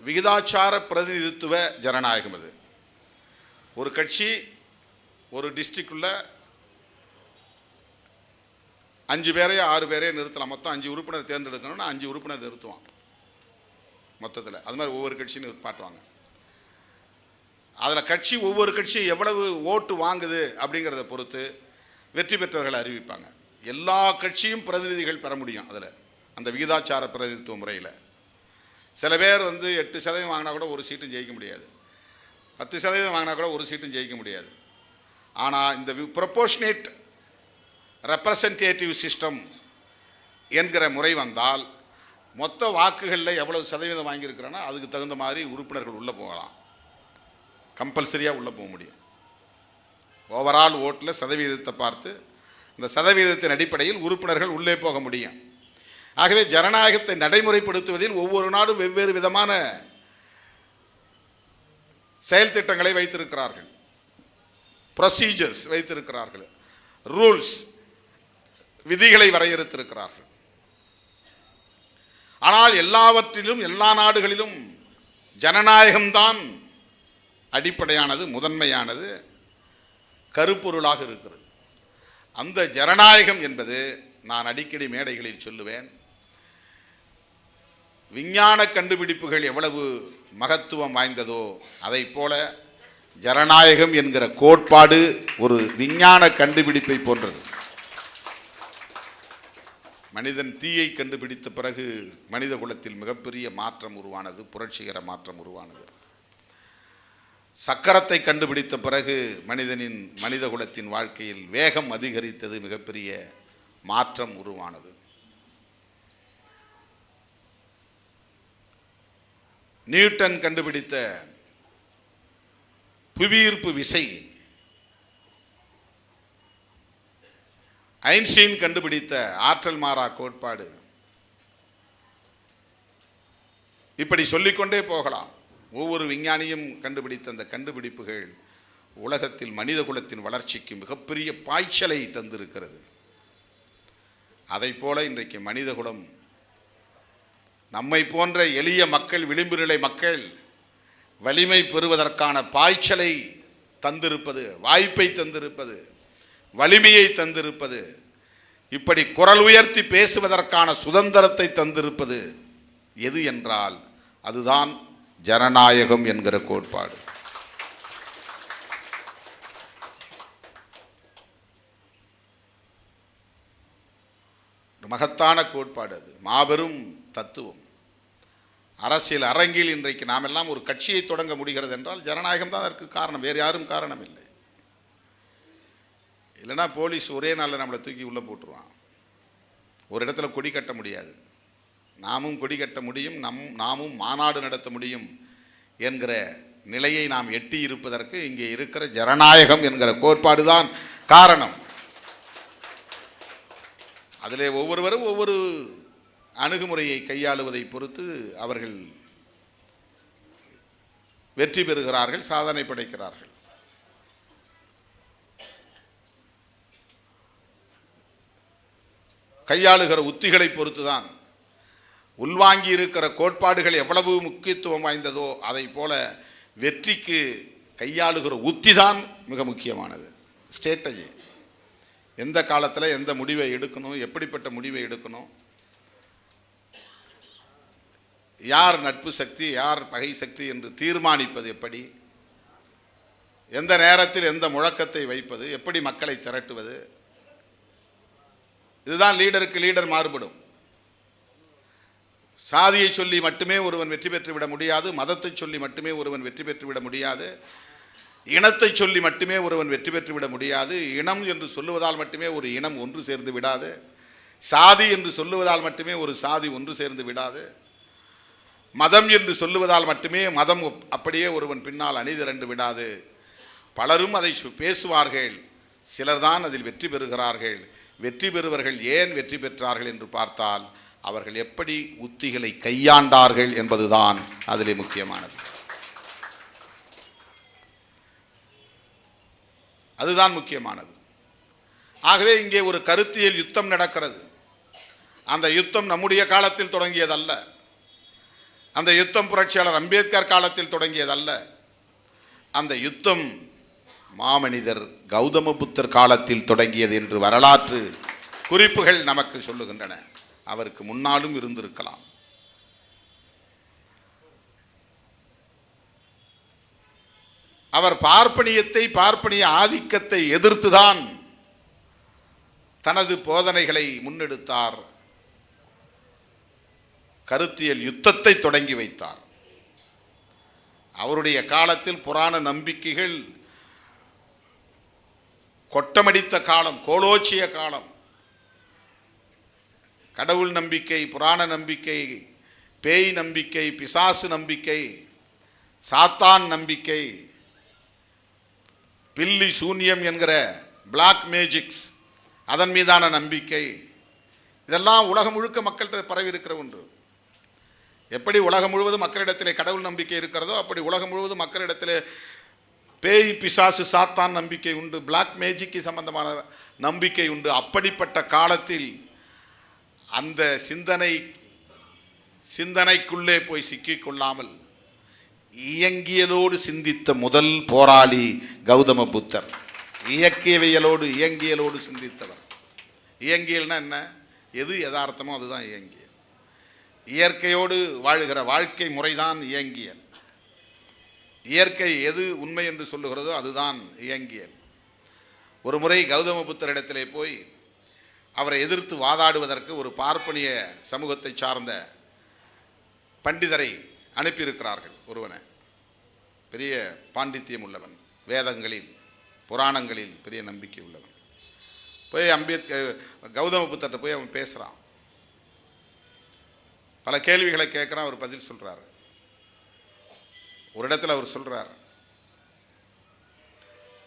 விகிதாச்சார பிரதிநிதித்துவ ஜனநாயகம். அது ஒரு கட்சி ஒரு டிஸ்ட்ரிக்டுள்ள 5 பேரையோ 6 பேரையோ நிறுத்தலாம். மொத்தம் 5 உறுப்பினர் தேர்ந்தெடுக்கணும்னா 5 உறுப்பினர் நிறுத்துவான் மொத்தத்தில். அது மாதிரி ஒவ்வொரு கட்சியும் நிற்பாட்டுவாங்க. அதில் கட்சி, ஒவ்வொரு கட்சியும் எவ்வளவு ஓட்டு வாங்குது அப்படிங்கிறத பொறுத்து வெற்றி பெற்றவர்களை அறிவிப்பாங்க. எல்லா கட்சியும் பிரதிநிதிகள் பெற முடியும் அதில், அந்த விகிதாச்சார பிரதிநிதித்துவ முறையில். சில பேர் வந்து 8% வாங்கினா கூட ஒரு சீட்டும் ஜெயிக்க முடியாது, 10% வாங்கினா கூட ஒரு சீட்டும் ஜெயிக்க முடியாது. ஆனால் இந்த ப்ரொபோர்ஷனேட் ரெப்ரசன்டேட்டிவ் சிஸ்டம் என்கிற முறை வந்தால் மொத்த வாக்குகளில் எவ்வளவு சதவீதம் வாங்கியிருக்கிறோன்னா அதுக்கு தகுந்த மாதிரி உறுப்பினர்கள் உள்ளே போகலாம், கம்பல்சரியாக உள்ளே போக முடியும். ஓவரால் ஓட்டில் சதவீதத்தை பார்த்து அந்த சதவீதத்தின் அடிப்படையில் உறுப்பினர்கள் உள்ளே போக முடியும். ஆகவே ஜனநாயகத்தை நடைமுறைப்படுத்துவதில் ஒவ்வொரு நாடும் வெவ்வேறு விதமான செயல் திட்டங்களை வைத்திருக்கிறார்கள், ப்ரொசீஜர்ஸ் வைத்திருக்கிறார்கள், ரூல்ஸ், விதிகளை வரையறுத்திருக்கிறார்கள். ஆனால் எல்லாவற்றிலும், எல்லா நாடுகளிலும் ஜனநாயகம்தான் அடிப்படையானது, முதன்மையானது, கருப்பொருளாக இருக்கிறது. அந்த ஜனநாயகம் என்பது, நான் அடிக்கடி மேடைகளில் சொல்லுவேன், விஞ்ஞான கண்டுபிடிப்புகள் எவ்வளவு மகத்துவம் வாய்ந்ததோ அதை போல ஜனநாயகம் என்கிற கோட்பாடு ஒரு விஞ்ஞான கண்டுபிடிப்பை போன்றது. மனிதன் தீயை கண்டுபிடித்த பிறகு மனித குலத்தில் மிகப்பெரிய மாற்றம் உருவானது, புரட்சிகர மாற்றம் உருவானது. சக்கரத்தை கண்டுபிடித்த பிறகு மனித குலத்தின் வாழ்க்கையில் வேகம் அதிகரித்தது, மிகப்பெரிய மாற்றம் உருவானது. நியூட்டன் கண்டுபிடித்த புவியீர்ப்பு விசை, ஐன்ஸ்டீன் கண்டுபிடித்த ஆற்றல் மாறா கோட்பாடு, இப்படி சொல்லிக்கொண்டே போகலாம். ஒவ்வொரு விஞ்ஞானியும் கண்டுபிடித்த அந்த கண்டுபிடிப்புகள் உலகத்தில் மனித குலத்தின் வளர்ச்சிக்கு மிகப்பெரிய பாய்ச்சலை தந்திருக்கிறது. அதை போல இன்றைக்கு மனித குலம், நம்மை போன்ற எளிய மக்கள், விளிம்பு நிலை மக்கள் வலிமை பெறுவதற்கான பாய்ச்சலை தந்திருப்பது, வாய்ப்பை தந்திருப்பது, வலிமையை தந்திருப்பது, இப்படி குரல் உயர்த்தி பேசுவதற்கான சுதந்திரத்தை தந்திருப்பது எது என்றால் அதுதான் ஜனநாயகம் என்கிற கோட்பாடு. மகத்தான கோட்பாடு, அது மாபெரும் தத்துவம். அரசியல் அரங்கில் இன்றைக்கு நாம் எல்லாம் ஒரு கட்சியை தொடங்க முடிகிறது என்றால் ஜனநாயகம் தான் அதற்கு காரணம், வேறு யாரும் காரணம் இல்லை. இல்லைன்னா போலீஸ் ஒரே நாளில் நம்மளை தூக்கி உள்ளே போட்டுருவான். ஒரு இடத்துல கொடி கட்ட முடியாது. நாமும் கொடி கட்ட முடியும், நாமும் மாநாடு நடத்த முடியும் என்கிற நிலையை நாம் எட்டி இருப்பதற்கு இங்கே இருக்கிற ஜனநாயகம் என்கிற கோட்பாடு தான் காரணம். அதிலே ஒவ்வொருவரும் ஒவ்வொரு அணுகுமுறையை கையாளுவதை பொறுத்து அவர்கள் வெற்றி பெறுகிறார்கள், சாதனை படைக்கிறார்கள். கையாளுகிற உத்திகளை பொறுத்துதான், உள்வாங்கி இருக்கிற கோட்பாடுகள் எவ்வளவு முக்கியத்துவம் வாய்ந்ததோ அதை போல வெற்றிக்கு கையாளுகிற உத்தி தான் மிக முக்கியமானது. ஸ்ட்ராட்டஜி, எந்த காலத்தில் எந்த முடிவை எடுக்கணும், எப்படிப்பட்ட முடிவை எடுக்கணும், யார் நட்பு சக்தி யார் பகை சக்தி என்று தீர்மானிப்பது எப்படி, எந்த நேரத்தில் எந்த முழக்கத்தை வைப்பது, எப்படி மக்களை திரட்டுவது, இதுதான் லீடருக்கு லீடர் மாறுபடும். சாதியை சொல்லி மட்டுமே ஒருவன் வெற்றி பெற்று விட முடியாது, மதத்தை சொல்லி மட்டுமே ஒருவன் வெற்றி பெற்று விட முடியாது, இனத்தை சொல்லி மட்டுமே ஒருவன் வெற்றி பெற்று விட முடியாது, இனம் என்று சொல்லுவதால் மட்டுமே ஒரு இனம் ஒன்று சேர்ந்து விடாது, சாதி என்று சொல்லுவதால் மட்டுமே ஒரு சாதி ஒன்று சேர்ந்து விடாது, மதம் என்று சொல்லுவதால் மட்டுமே மதம் அப்படியே ஒருவன் பின்னால் அணிதிரண்டு விடாது. பலரும் அதை பேசுவார்கள், சிலர்தான் அதில் வெற்றி பெறுகிறார்கள். வெற்றி பெறுவர்கள் ஏன் வெற்றி பெற்றார்கள் என்று பார்த்தால் அவர்கள் எப்படி உத்திகளை கையாண்டார்கள் என்பதுதான் அதிலே முக்கியமானது. அதுதான் முக்கியமானது. ஆகவே இங்கே ஒரு கருத்தியல் யுத்தம் நடக்கிறது. அந்த யுத்தம் நம்முடைய காலத்தில் தொடங்கியதல்ல, அந்த யுத்தம் புரட்சியாளர் அம்பேத்கர் காலத்தில் தொடங்கியதல்ல. அந்த யுத்தம் மாமனிதர் கௌதம புத்தர் காலத்தில் தொடங்கியது என்று வரலாற்று குறிப்புகள் நமக்கு சொல்லுகின்றன. அவருக்கு முன்னாலும் இருந்திருக்கலாம். அவர் பார்ப்பனிய ஆதிக்கத்தை எதிர்த்துதான் தனது போதனைகளை முன்னெடுத்தார், கருத்தியல் யுத்தத்தை தொடங்கி வைத்தார். அவருடைய காலத்தில் புராண நம்பிக்கைகள் கொட்டமடித்த காலம், கோலோச்சிய காலம். கடவுள் நம்பிக்கை, புராண நம்பிக்கை, பேய் நம்பிக்கை, பிசாசு நம்பிக்கை, சாத்தான் நம்பிக்கை, பில்லி சூன்யம் என்கிற பிளாக் மேஜிக்ஸ், அதன் மீதான நம்பிக்கை, இதெல்லாம் உலகம் முழுக்க மக்கள்கிட்ட பரவி இருக்கிற ஒன்று. எப்படி உலகம் முழுவதும் மக்களிடத்திலே கடவுள் நம்பிக்கை இருக்கிறதோ அப்படி உலகம் முழுவதும் மக்களிடத்திலே பேய் பிசாசு சாத்தான் நம்பிக்கை உண்டு, பிளாக் மேஜிக்கு சம்பந்தமான நம்பிக்கை உண்டு. அப்படிப்பட்ட காலத்தில் அந்த சிந்தனைக்குள்ளே போய் சிக்கிக்கொள்ளாமல் இயங்கியலோடு சிந்தித்த முதல் போராளி கௌதம புத்தர். இயக்கியவியலோடு இயங்கியலோடு சிந்தித்தவர். இயங்கியல்னா என்ன? எது யதார்த்தமோ அதுதான் இயங்கியல். இயற்கையோடு வாழுகிற வாழ்க்கை முறைதான் இயங்கியல். இயற்கை எது உண்மை என்று சொல்லுகிறதோ அதுதான் இயங்கியல். ஒரு முறை கௌதம புத்தரிடத்திலே போய் அவரை எதிர்த்து வாதாடுவதற்கு ஒரு பார்ப்பனிய சமூகத்தை சார்ந்த பண்டிதரை அனுப்பியிருக்கிறார்கள். ஒருவனை, பெரிய பாண்டித்தியம் உள்ளவன், வேதங்களில் புராணங்களில் பெரிய நம்பிக்கை உள்ளவன். போய் கௌதம புத்தர்கிட்ட போய் அவன் பேசுகிறான். பல கேள்விகளை கேட்குறான். அவர் பதில் சொல்கிறார். ஒரு இடத்துல அவர் சொல்கிறார்,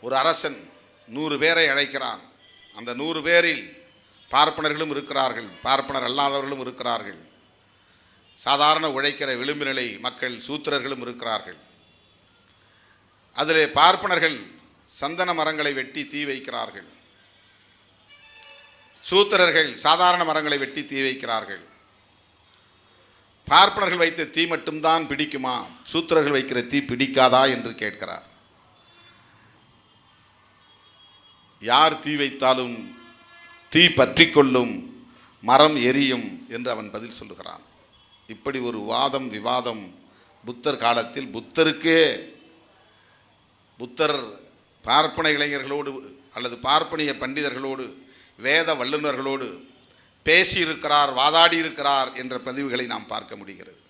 ஒரு அரசன் 100 பேரை அழைக்கிறான். அந்த 100 பேரில் பார்ப்பனர்களும் இருக்கிறார்கள், பார்ப்பனர் அல்லாதவர்களும் இருக்கிறார்கள், சாதாரண உழைக்கிற விளிம்பு நிலை மக்கள் சூத்திரர்களும் இருக்கிறார்கள். அதிலே பார்ப்பனர்கள் சந்தன மரங்களை வெட்டி தீ வைக்கிறார்கள், சூத்திரர்கள் சாதாரண மரங்களை வெட்டி தீ வைக்கிறார்கள். பார்ப்பனர்கள் வைத்த தீ மட்டும்தான் பிடிக்குமா, சூத்திரர்கள் வைக்கிற தீ பிடிக்காதா என்று கேட்கிறார். யார் தீ வைத்தாலும் தீ பற்றி கொள்ளும், மரம் எரியும் என்று அவன் பதில் சொல்லுகிறான். இப்படி ஒரு வாதம் விவாதம் புத்தர் காலத்தில் புத்தர் பார்ப்பன இளைஞர்களோடு அல்லது பார்ப்பனிய பண்டிதர்களோடு வேத வல்லுநர்களோடு பேசியிருக்கிறார், வாதாடி இருக்கிறார் என்ற பதிவுகளை நாம் பார்க்க முடிகிறது.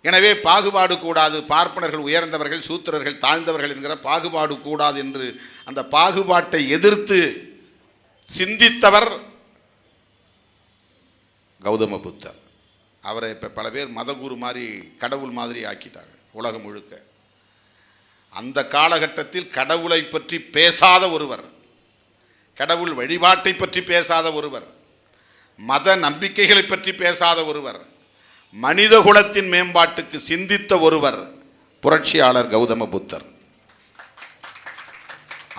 எனவே பாகுபாடு கூடாது, பார்ப்பனர்கள் உயர்ந்தவர்கள் சூத்திரர்கள் தாழ்ந்தவர்கள் என்கிற பாகுபாடு கூடாது என்று அந்த பாகுபாட்டை எதிர்த்து சிந்தித்தவர் கௌதம புத்தர். அவரை இப்போ பல பேர் மதகுரு மாதிரி கடவுள் மாதிரி ஆக்கிட்டாங்க உலகம் முழுக்க. அந்த காலகட்டத்தில் கடவுளை பற்றி பேசாத ஒருவர், கடவுள் வழிபாட்டை பற்றி பேசாத ஒருவர், மத நம்பிக்கைகளை பற்றி பேசாத ஒருவர், மனித குலத்தின் மேம்பாட்டுக்கு சிந்தித்த ஒருவர் புரட்சியாளர் கௌதம புத்தர்.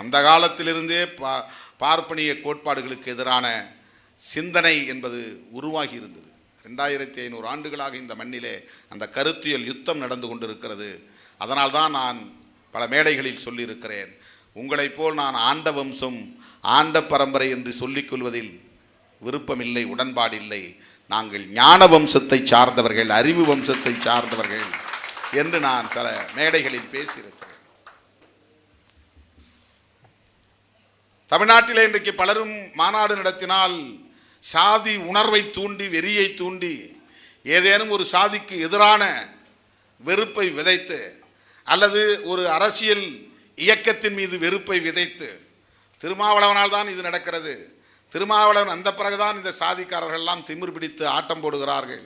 அந்த காலத்திலிருந்தே பார்ப்பனிய கோட்பாடுகளுக்கு எதிரான சிந்தனை என்பது உருவாகி இருந்தது. 2500 ஆண்டுகளாக இந்த மண்ணிலே அந்த கருத்தியல் யுத்தம் நடந்து கொண்டிருக்கிறது. அதனால்தான் நான் பல மேடைகளில் சொல்லியிருக்கிறேன், உங்களைப் போல் நான் ஆண்ட வம்சம் ஆண்ட பரம்பரை என்று சொல்லிக்கொள்வதில் விருப்பமில்லை, உடன்பாடில்லை. நாங்கள் ஞான வம்சத்தை சார்ந்தவர்கள், அறிவு வம்சத்தை சார்ந்தவர்கள் என்று நான் சில மேடைகளில் பேசியிருக்கிறேன். தமிழ்நாட்டில் இன்றைக்கு பலரும் மாநாடு நடத்தினால் சாதி உணர்வை தூண்டி, வெறியை தூண்டி, ஏதேனும் ஒரு சாதிக்கு எதிரான வெறுப்பை விதைத்து அல்லது ஒரு அரசியல் இயக்கத்தின் மீது வெறுப்பை விதைத்து, திருமாவளவனால் தான் இது நடக்கிறது, திருமாவளவன் அந்த பிறகுதான் இந்த சாதிக்காரர்கள் எல்லாம் திமிர் பிடித்து ஆட்டம் போடுகிறார்கள்,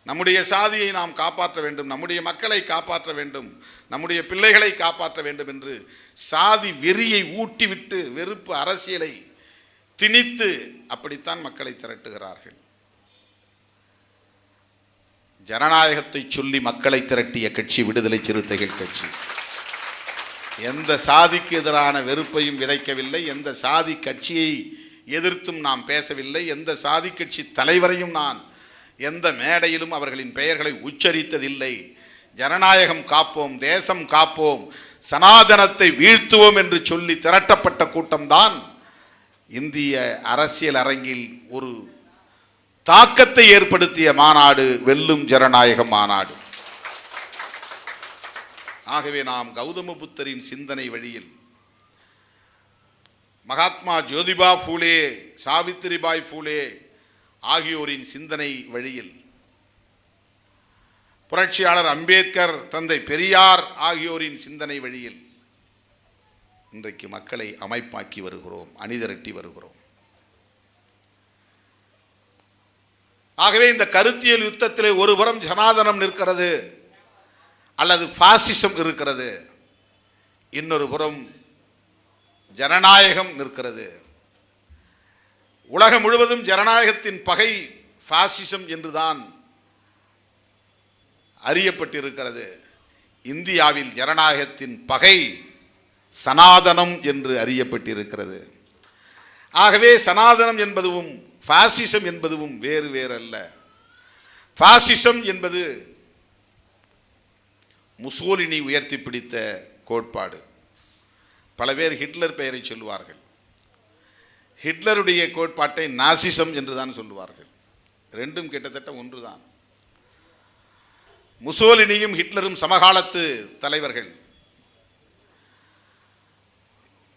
நம்முடைய சாதியை நாம் காப்பாற்ற வேண்டும், நம்முடைய மக்களை காப்பாற்ற வேண்டும், நம்முடைய பிள்ளைகளை காப்பாற்ற வேண்டும் என்று சாதி வெறியை ஊட்டிவிட்டு வெறுப்பு அரசியலை திணித்து அப்படித்தான் மக்களை திரட்டுகிறார்கள். ஜனநாயகத்தை சொல்லி மக்களை திரட்டிய கட்சி விடுதலை சிறுத்தைகள் கட்சி. எந்த சாதிக்கு எதிரான வெறுப்பையும் விதைக்கவில்லை, எந்த சாதி கட்சியை எதிர்த்தும் நாம் பேசவில்லை, எந்த சாதி கட்சி தலைவரையும் நான் எந்த மேடையிலும் அவர்களின் பெயர்களை உச்சரித்ததில்லை. ஜனநாயகம் காப்போம், தேசம் காப்போம், சனாதனத்தை வீழ்த்துவோம் என்று சொல்லி திரட்டப்பட்ட கூட்டம்தான் இந்திய அரசியல் அரங்கில் ஒரு தாக்கத்தை ஏற்படுத்திய மாநாடு வெல்லும் ஜனநாயக மாநாடு. ஆகவே நாம் கௌதம புத்தரின் சிந்தனை வழியில், மகாத்மா ஜோதிபா பூலே, சாவித்திரிபாய் பூலே ஆகியோரின் சிந்தனை வழியில், புரட்சியாளர் அம்பேத்கர், தந்தை பெரியார் ஆகியோரின் சிந்தனை வழியில் இன்றைக்கு மக்களை அமைப்பாக்கி வருகிறோம், அணிதிரட்டி வருகிறோம். ஆகவே இந்த கருத்தியல் யுத்தத்திலே ஒரு புறம் ஜனாதனம் நிற்கிறது அல்லது பாசிசம் இருக்கிறது, இன்னொரு புறம் ஜனநாயகம் நிற்கிறது. உலகம் முழுவதும் ஜனநாயகத்தின் பகை பாசிசம் என்றுதான் அறியப்பட்டிருக்கிறது. இந்தியாவில் ஜனநாயகத்தின் பகை சனாதனம் என்று அறியப்பட்டிருக்கிறது. ஆகவே சனாதனம் என்பதும் பாசிசம் என்பதும் வேறு வேறல்ல. பாசிசம் என்பது முசோலினி உயர்த்தி பிடித்த கோட்பாடு. பல பேர் ஹிட்லர் பெயரை சொல்லுவார்கள். ஹிட்லருடைய கோட்பாட்டை நாசிசம் என்று தான் சொல்லுவார்கள். ரெண்டும் கிட்டத்தட்ட ஒன்றுதான். முசோலினியும் ஹிட்லரும் சமகாலத்து தலைவர்கள்.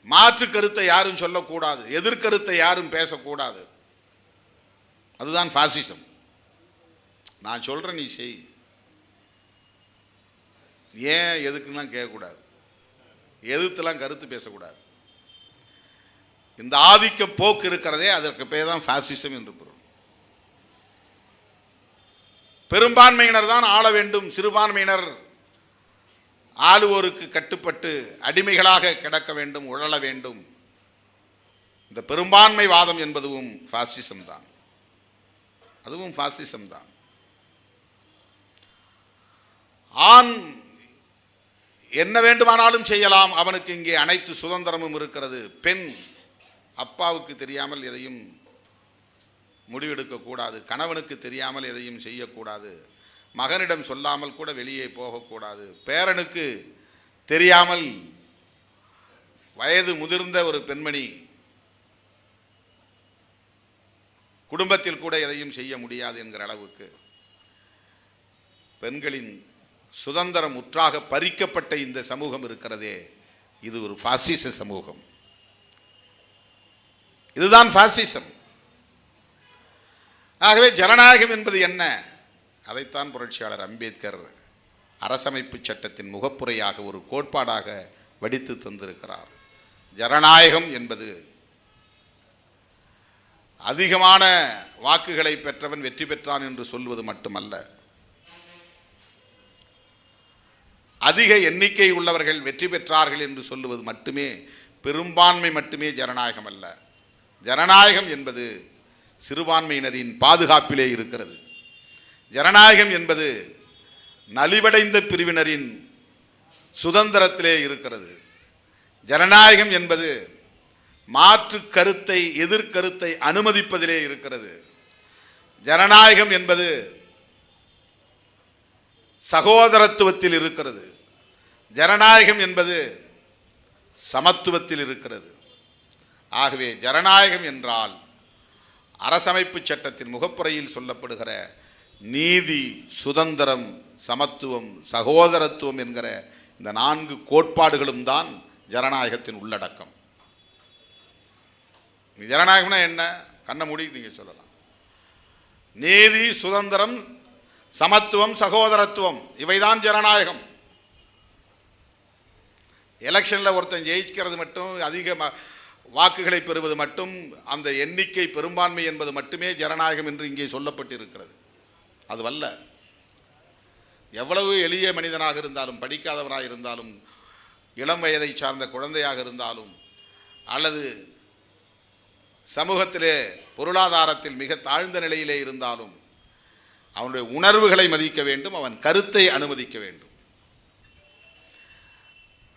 மாற்று கருத்தை யாரும் சொல்லக்கூடாது, எதிர்கருத்தை யாரும் பேசக்கூடாது. அதுதான் பாசிசம். நான் சொல்றேன், நீ செய். ஏன் எதுக்குலாம் கேட்கக்கூடாது, எதிர்த்துலாம் கருத்து பேசக்கூடாது. இந்த ஆதிக்க போக்கு இருக்கிறதே, அதற்கு பேர் தான் பாசிசம் என்று பொருள். பெரும்பான்மையினர் தான் ஆள வேண்டும், சிறுபான்மையினர் ஆளுவோருக்கு கட்டுப்பட்டு அடிமைகளாக கிடக்க வேண்டும், உழல வேண்டும். இந்த பெரும்பான்மை வாதம் என்பதும் பாசிசம் தான், அதுவும் பாசிசம் தான். ஆண் என்ன வேண்டுமானாலும் செய்யலாம், அவனுக்கு இங்கே அனைத்து சுதந்திரமும் இருக்கிறது. பெண் அப்பாவுக்கு தெரியாமல் எதையும் முடிவெடுக்கக்கூடாது, கணவனுக்கு தெரியாமல் எதையும் செய்யக்கூடாது, மகனிடம் சொல்லாமல் கூட வெளியே போகக்கூடாது, பேரனுக்கு தெரியாமல் வயது முதிர்ந்த ஒரு பெண்மணி குடும்பத்தில் கூட எதையும் செய்ய முடியாது என்கிற அளவுக்கு பெண்களின் சுதந்திரம் முற்றாக பறிக்கப்பட்ட இந்த சமூகம் இருக்கிறதே, இது ஒரு பாசிச சமூகம். இதுதான் பாசிசம். ஆகவே ஜனநாயகம் என்பது என்ன? அதைத்தான் புரட்சியாளர் அம்பேத்கர் அரசமைப்பு சட்டத்தின் முகப்புரையாக ஒரு கோட்பாடாக வடித்து தந்திருக்கிறார். ஜனநாயகம் என்பது அதிகமான வாக்குகளை பெற்றவன் வெற்றி பெற்றான் என்று சொல்வது மட்டுமல்ல, அதிக எண்ணிக்கை உள்ளவர்கள் வெற்றி பெற்றார்கள் என்று சொல்லுவது மட்டுமே, பெரும்பான்மை மட்டுமே ஜனநாயகம் அல்ல. ஜனநாயகம் என்பது சிறுபான்மையினரின் பாதுகாப்பிலே இருக்கிறது. ஜனநாயகம் என்பது நலிவடைந்த பிரிவினரின் சுதந்திரத்திலே இருக்கிறது. ஜனநாயகம் என்பது மாற்று கருத்தை, எதிர்கருத்தை அனுமதிப்பதிலே இருக்கிறது. ஜனநாயகம் என்பது சகோதரத்துவத்தில் இருக்கிறது. ஜனநாயகம் என்பது சமத்துவத்தில் இருக்கிறது. ஆகவே ஜனநாயகம் என்றால் அரசமைப்பு சட்டத்தின் முகப்புரையில் சொல்லப்படுகிற நீதி, சுதந்திரம், சமத்துவம், சகோதரத்துவம் என்கிற இந்த 4 கோட்பாடுகளும் தான் ஜனநாயகத்தின் உள்ளடக்கம். ஜனநாயகம்னா என்ன? கண்ணை மூடி நீங்க சொல்லலாம். நீதி, சுதந்திரம், சமத்துவம், சகோதரத்துவம், இவைதான் ஜனநாயகம். எலெக்ஷனில் ஒருத்தன் ஜெயிக்கிறது மட்டும், அதிக வாக்குகளை பெறுவது மட்டும், அந்த எண்ணிக்கை பெரும்பான்மை என்பது மட்டுமே ஜனநாயகம் என்று இங்கே சொல்லப்பட்டிருக்கிறது. அதுவல்ல. எவ்வளவு எளிய மனிதனாக இருந்தாலும், படிக்காதவராக இருந்தாலும், இளம் வயதை சார்ந்த குழந்தையாக இருந்தாலும், அல்லது சமூகத்திலே பொருளாதாரத்தில் மிக தாழ்ந்த நிலையிலே இருந்தாலும், அவனுடைய உணர்வுகளை மதிக்க வேண்டும், அவன் கருத்தை அனுமதிக்க வேண்டும்.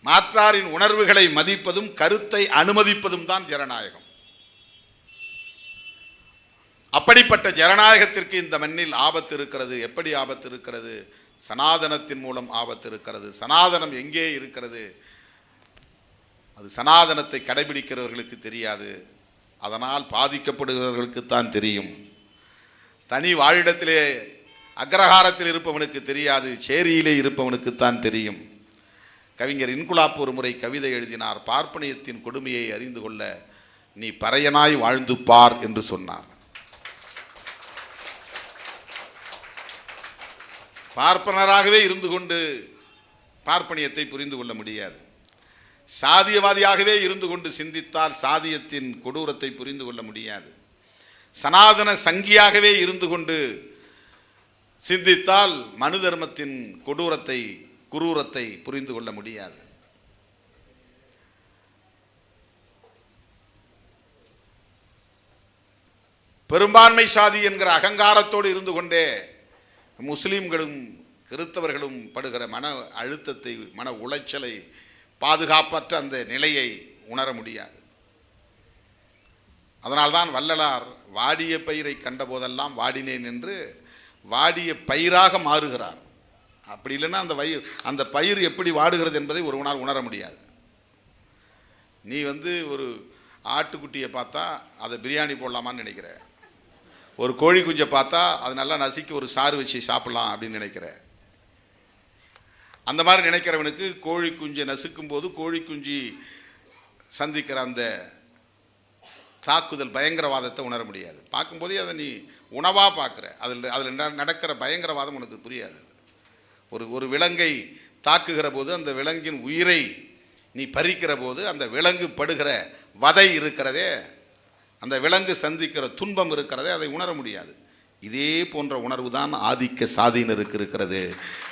மாற்றாரின் உணர்வுகளை மதிப்பதும் கருத்தை அனுமதிப்பதும் தான் ஜனநாயகம். அப்படிப்பட்ட ஜனநாயகத்திற்கு இந்த மண்ணில் ஆபத்து இருக்கிறது. எப்படி ஆபத்து இருக்கிறது? சனாதனத்தின் மூலம் ஆபத்து இருக்கிறது. சனாதனம் எங்கே இருக்கிறது? அது சனாதனத்தை கடைபிடிக்கிறவர்களுக்கு தெரியாது, அதனால் பாதிக்கப்படுகிறவர்களுக்குத்தான் தெரியும். தனி வாழிடத்திலே அக்ரஹாரத்தில் இருப்பவனுக்கு தெரியாது, சேரியிலே இருப்பவனுக்குத்தான் தெரியும். கவிஞர் இன்குலாப் ஒரு முறை கவிதை எழுதினார். பார்ப்பனியத்தின் கொடுமையை அறிந்து கொள்ள நீ பறையனாய் வாழ்ந்து பார் என்று சொன்னார். பார்ப்பனராகவே இருந்து கொண்டு பார்ப்பனியத்தை புரிந்து கொள்ள முடியாது. சாதியவாதியாகவே இருந்து கொண்டு சிந்தித்தால் சாதியத்தின் கொடூரத்தை புரிந்து கொள்ள முடியாது. சனாதன சங்கியாகவே இருந்து கொண்டு சிந்தித்தால் மனு தர்மத்தின் கொடூரத்தை, குரூரத்தை புரிந்து கொள்ள முடியாது. பெரும்பான்மை சாதி என்கிற அகங்காரத்தோடு இருந்து கொண்டே முஸ்லிம்களும் கிறிஸ்தவர்களும் படுகிற மன அழுத்தத்தை, மன உளைச்சலை, பாதுகாப்பற்ற அந்த நிலையை உணர முடியாது. அதனால்தான் வள்ளலார் வாடிய பயிரை கண்டபோதெல்லாம் வாடினேன் என்று வாடிய பயிராக மாறுகிறார். அப்படி இல்லைன்னா அந்த பயிர் எப்படி வாடுகிறது என்பதை ஒருவனால் உணர முடியாது. நீ ஒரு ஆட்டுக்குட்டியை பார்த்தா அதை பிரியாணி போடலாமான்னு நினைக்கிற, ஒரு கோழி குஞ்சை பார்த்தா அது நல்லா நசுக்கி ஒரு சாறு வச்சு சாப்பிடலாம் அப்படின்னு நினைக்கிற. அந்த மாதிரி நினைக்கிறவனுக்கு கோழி குஞ்சை நசுக்கும் போது கோழி குஞ்சு சந்திக்கிற அந்த தாக்குதல் பயங்கரவாதத்தை உணர முடியாது. பார்க்கும்போதே அதை நீ உணவாக பார்க்குற, அதில் நடக்கிற பயங்கரவாதம் உனக்கு புரியாது. ஒரு விலங்கை தாக்குகிற போது அந்த விலங்கின் உயிரை நீ பறிக்கிற போது அந்த விலங்கு படுகிற வதை இருக்கிறதே, அந்த விலங்கு சந்திக்கிற துன்பம் இருக்கிறதே, அதை உணர முடியாது. இதே போன்ற உணர்வு தான் ஆதிக்க சாதியினருக்கு இருக்கிறது.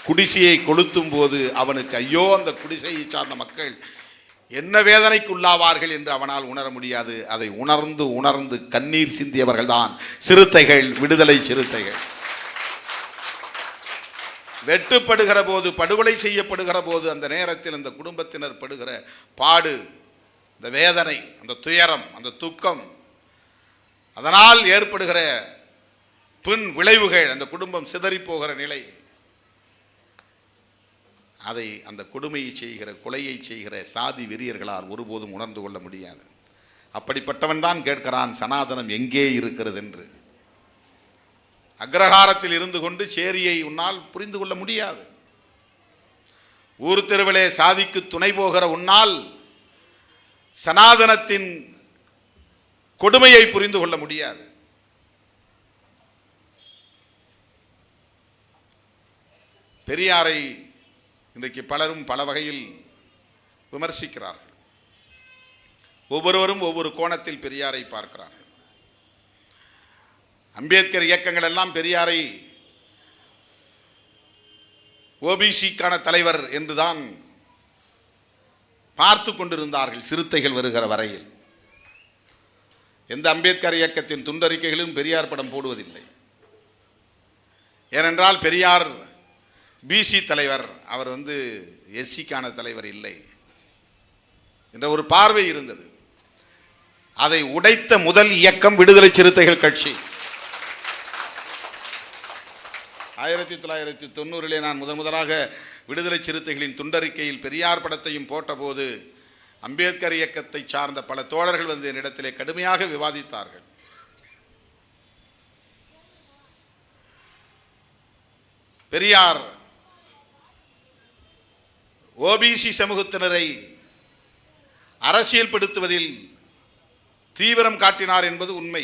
குடிசையை கொளுத்தும் போது அவனுக்கு ஐயோ அந்த குடிசையை சார்ந்த மக்கள் என்ன வேதனைக்கு உள்ளாவார்கள் என்று அவனால் உணர முடியாது. அதை உணர்ந்து உணர்ந்து கண்ணீர் சிந்தியவர்கள் தான் சிறுத்தைகள், விடுதலை சிறுத்தைகள். வெட்டுப்படுகிற போது, படுகொலை செய்யப்படுகிற போது, அந்த நேரத்தில் அந்த குடும்பத்தினர் படுகிற பாடு, அந்த வேதனை, அந்த துயரம், அந்த துக்கம், அதனால் ஏற்படுகிற பின் விளைவுகள், அந்த குடும்பம் சிதறி போகிற நிலை, அதை அந்த கொடுமையை செய்கிற, கொலையை செய்கிற சாதி வெறியர்களால் ஒருபோதும் உணர்ந்து கொள்ள முடியாது. அப்படிப்பட்டவன் தான் கேட்கிறான் சனாதனம் எங்கே இருக்கிறது என்று. அக்ரஹாரத்தில் இருந்து கொண்டு சேரியை உன்னால் புரிந்து கொள்ள முடியாது. ஊர் தெருவிலே சாதிக்கு துணை போகிற உன்னால் சனாதனத்தின் கொடுமையை புரிந்து கொள்ள முடியாது. பெரியாரை இன்றைக்கு பலரும் பல வகையில் விமர்சிக்கிறார்கள். ஒவ்வொருவரும் ஒவ்வொரு கோணத்தில் பெரியாரை பார்க்கிறார்கள். அம்பேத்கர் இயக்கங்கள் எல்லாம் பெரியாரை ஓபிசிக்கான தலைவர் என்றுதான் பார்த்து கொண்டிருந்தார்கள் சிறுத்தைகள் வருகிற வரையில். எந்த அம்பேத்கர் இயக்கத்தின் துண்டறிக்கைகளும் பெரியார் படம் போடுவதில்லை. ஏனென்றால் பெரியார் பிசி தலைவர், அவர் எஸ்சிக்கான தலைவர் இல்லை என்ற ஒரு பார்வை இருந்தது. அதை உடைத்த முதல் இயக்கம் விடுதலை சிறுத்தைகள் கட்சி. 1990 நான் முதலாக விடுதலை சிறுத்தைகளின் துண்டறிக்கையில் பெரியார் படத்தையும் போட்டபோது அம்பேத்கர் இயக்கத்தை சார்ந்த பல தோழர்கள் என்னிடத்திலே கடுமையாக விவாதித்தார்கள். பெரியார் ஓபிசி சமூகத்தினரை அரசியல்படுத்துவதில் தீவிரம் காட்டினார் என்பது உண்மை.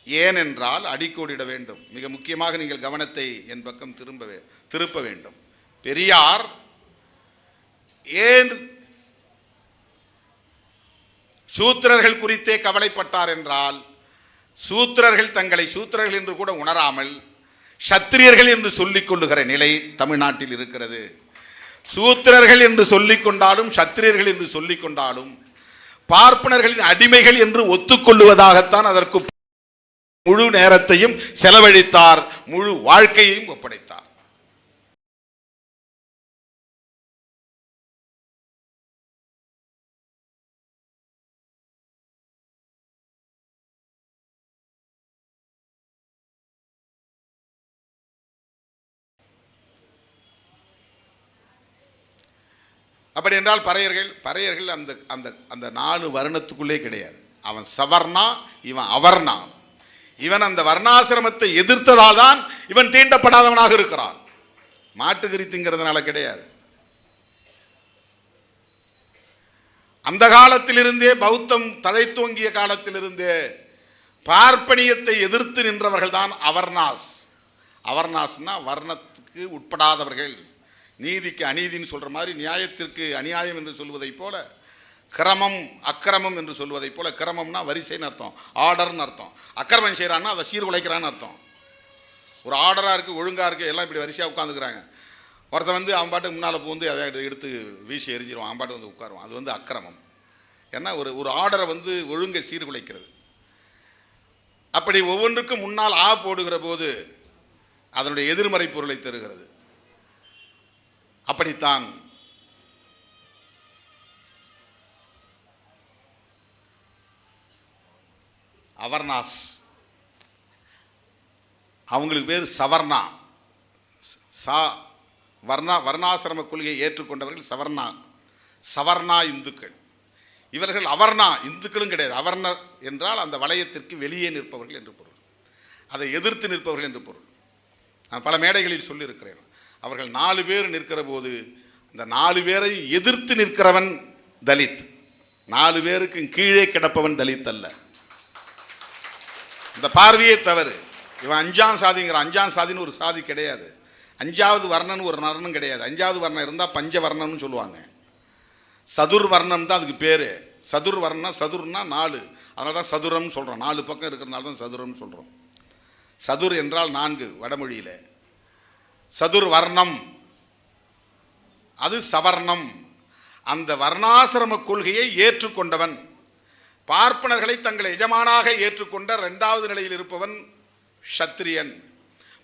ஏனென்றால் அடிக்கோடிட வேண்டும். மிக முக்கியமாக நீங்கள் கவனத்தை என் பக்கம் திருப்ப வேண்டும். பெரியார் ஏன் சூத்திரர்கள் குறித்தே கவலைப்பட்டார் என்றால், சூத்திரர்கள் தங்களை சூத்திரர்கள் என்று கூட உணராமல் சத்திரியர்கள் என்று சொல்லிக் கொள்ளுகிற நிலை தமிழ்நாட்டில் இருக்கிறது. சூத்திரர்கள் என்று சொல்லிக் கொண்டாலும் சத்திரியர்கள் என்று சொல்லிக் கொண்டாலும் பார்ப்பனர்களின் அடிமைகள் என்று ஒத்துக்கொள்ளுவதாகத்தான் அதற்கு முழு நேரத்தையும் செலவழித்தார், முழு வாழ்க்கையையும் ஒப்படைத்தார். அப்படி என்றால் பறையர்கள் அந்த 4 வருணத்துக்குள்ளே கிடையாது. அவன் சவர்ணா, இவன் அவர்ணா. இவன் அந்த வர்ணாசிரமத்தை எதிர்த்ததால் தான் இவன் தீண்டப்படாதவனாக இருக்கிறான். மாட்டுக்கறி திங்கிறதுனால கிடையாது. அந்த காலத்திலிருந்தே, பௌத்தம் தழைத்தோங்கிய காலத்திலிருந்தே பார்ப்பனியத்தை எதிர்த்து நின்றவர்கள் தான் அவர்ணாஸ். அவர்ணாஸ்னா வர்ணத்துக்கு உட்படாதவர்கள். நீதிக்கு அநீதின்னு சொல்கிற மாதிரி நியாயத்திற்கு அநியாயம் என்று சொல்வதை போல, கிரமம் அக்கிரமம் என்று சொல்வதை போல, கிரமம்னா வரிசைன்னு அர்த்தம், ஆர்டர்னு அர்த்தம். அக்கிரமம் செய்கிறான்னா அதை சீர்குலைக்கிறான்னு அர்த்தம். ஒரு ஆர்டராக இருக்குது, ஒழுங்காக இருக்குது, எல்லாம் இப்படி வரிசையாக உட்காந்துக்கிறாங்க. ஒருத்தன் அவன் பாட்டுக்கு முன்னால் பூந்து அதை எடுத்து வீசி எரிஞ்சிருவான், அவன் பாட்டு உட்காருவான். அது அக்கிரமம். ஏன்னா ஒரு ஆர்டரை ஒழுங்கை சீர்குலைக்கிறது. அப்படி ஒவ்வொன்றுக்கும் முன்னால் போடுகிற போது அதனுடைய எதிர்மறை பொருளை தருகிறது. அப்படித்தான் அவர்ணாஸ், அவங்களுக்கு பேர் சவர்ணா. வர்ணாசிரம கொள்கையை ஏற்றுக்கொண்டவர்கள் சவர்ணா இந்துக்கள். இவர்கள் அவர்ணா இந்துக்களும் கிடையாது. அவர்ண என்றால் அந்த வளையத்திற்கு வெளியே நிற்பவர்கள் என்று பொருள், அதை எதிர்த்து நிற்பவர்கள் என்று பொருள். நான் பல மேடைகளில் சொல்லியிருக்கிறேன். அவர்கள் 4 பேர் நிற்கிற போது அந்த 4 பேரை எதிர்த்து நிற்கிறவன் தலித், 4 பேருக்கு கீழே கிடப்பவன் தலித் அல்ல. இந்த பார்வையே தவறு. இவன் 5ஆம் சாதிங்கிற 5ஆம் சாதின்னு ஒரு சாதி கிடையாது. 5வது வர்ணன் ஒரு வர்ணம் கிடையாது. 5வது வர்ணம் இருந்தால் பஞ்ச வர்ணம்னு சொல்லுவாங்க. சதுர் வர்ணம் தான் அதுக்கு பேர். சதுர் வர்ணம், சதுர்னா 4, அதனால தான் சதுரம்னு சொல்கிறோம். 4 பக்கம் இருக்கிறதுனால தான் சதுரம்னு சொல்கிறோம். சதுர் என்றால் 4 வடமொழியில். சதுர் வர்ணம் அது சவர்ணம். அந்த வர்ணாசிரம கொள்கையை ஏற்றுக்கொண்டவன், பார்ப்பனர்களை தங்களை எஜமானாக ஏற்றுக்கொண்ட 2வது நிலையில் இருப்பவன் க்ஷத்திரியன்.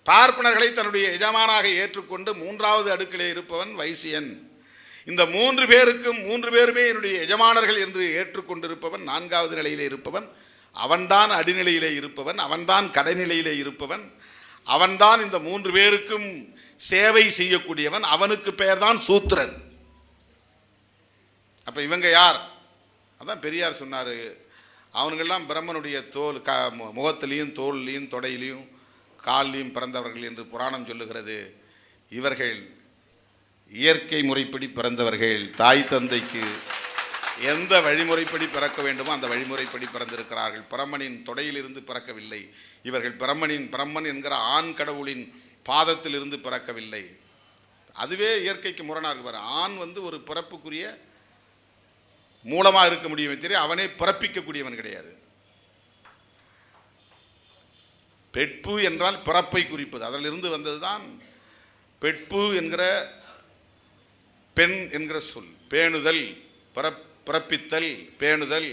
பார்ப்பனர்களை தன்னுடைய எஜமானாக ஏற்றுக்கொண்டு 3வது அடுக்கிலே இருப்பவன் வைசியன். இந்த 3 பேருமே என்னுடைய எஜமானர்கள் என்று ஏற்றுக்கொண்டிருப்பவன் 4வது நிலையிலே இருப்பவன். அவன்தான் அடிநிலையிலே இருப்பவன், அவன்தான் கடைநிலையிலே இருப்பவன், அவன்தான் இந்த 3 பேருக்கும் சேவை செய்யக்கூடியவன். அவனுக்கு பெயர் தான் சூத்திரன். அப்ப இவங்க யார்? அதான் பெரியார் சொன்னார், அவனுங்கெல்லாம் பிரம்மனுடைய முகத்திலையும் தோல்லையும் தொடையிலையும் காலிலையும் பிறந்தவர்கள் என்று புராணம் சொல்லுகிறது. இவர்கள் இயற்கை முறைப்படி பிறந்தவர்கள். தாய் தந்தைக்கு எந்த வழிமுறைப்படி பிறக்க வேண்டுமோ அந்த வழிமுறைப்படி பிறந்திருக்கிறார்கள். பிரம்மனின் தொடையிலிருந்து பிறக்கவில்லை. இவர்கள் பிரம்மன் என்கிற ஆண் கடவுளின் பாதத்திலிருந்து பிறக்கவில்லை. அதுவே இயற்கைக்கு முரணாக இருப்பார். ஆண் ஒரு பிறப்புக்குரிய மூலமாக இருக்க முடியுமே தெரியும், அவனே பிறப்பிக்கக்கூடியவன் கிடையாது. பெட்பு என்றால் பிறப்பை குறிப்பது, அதிலிருந்து வந்தது தான் பெட்பு என்கிற பெண் என்கிற சொல். பேணுதல், பிறப்பித்தல், பேணுதல்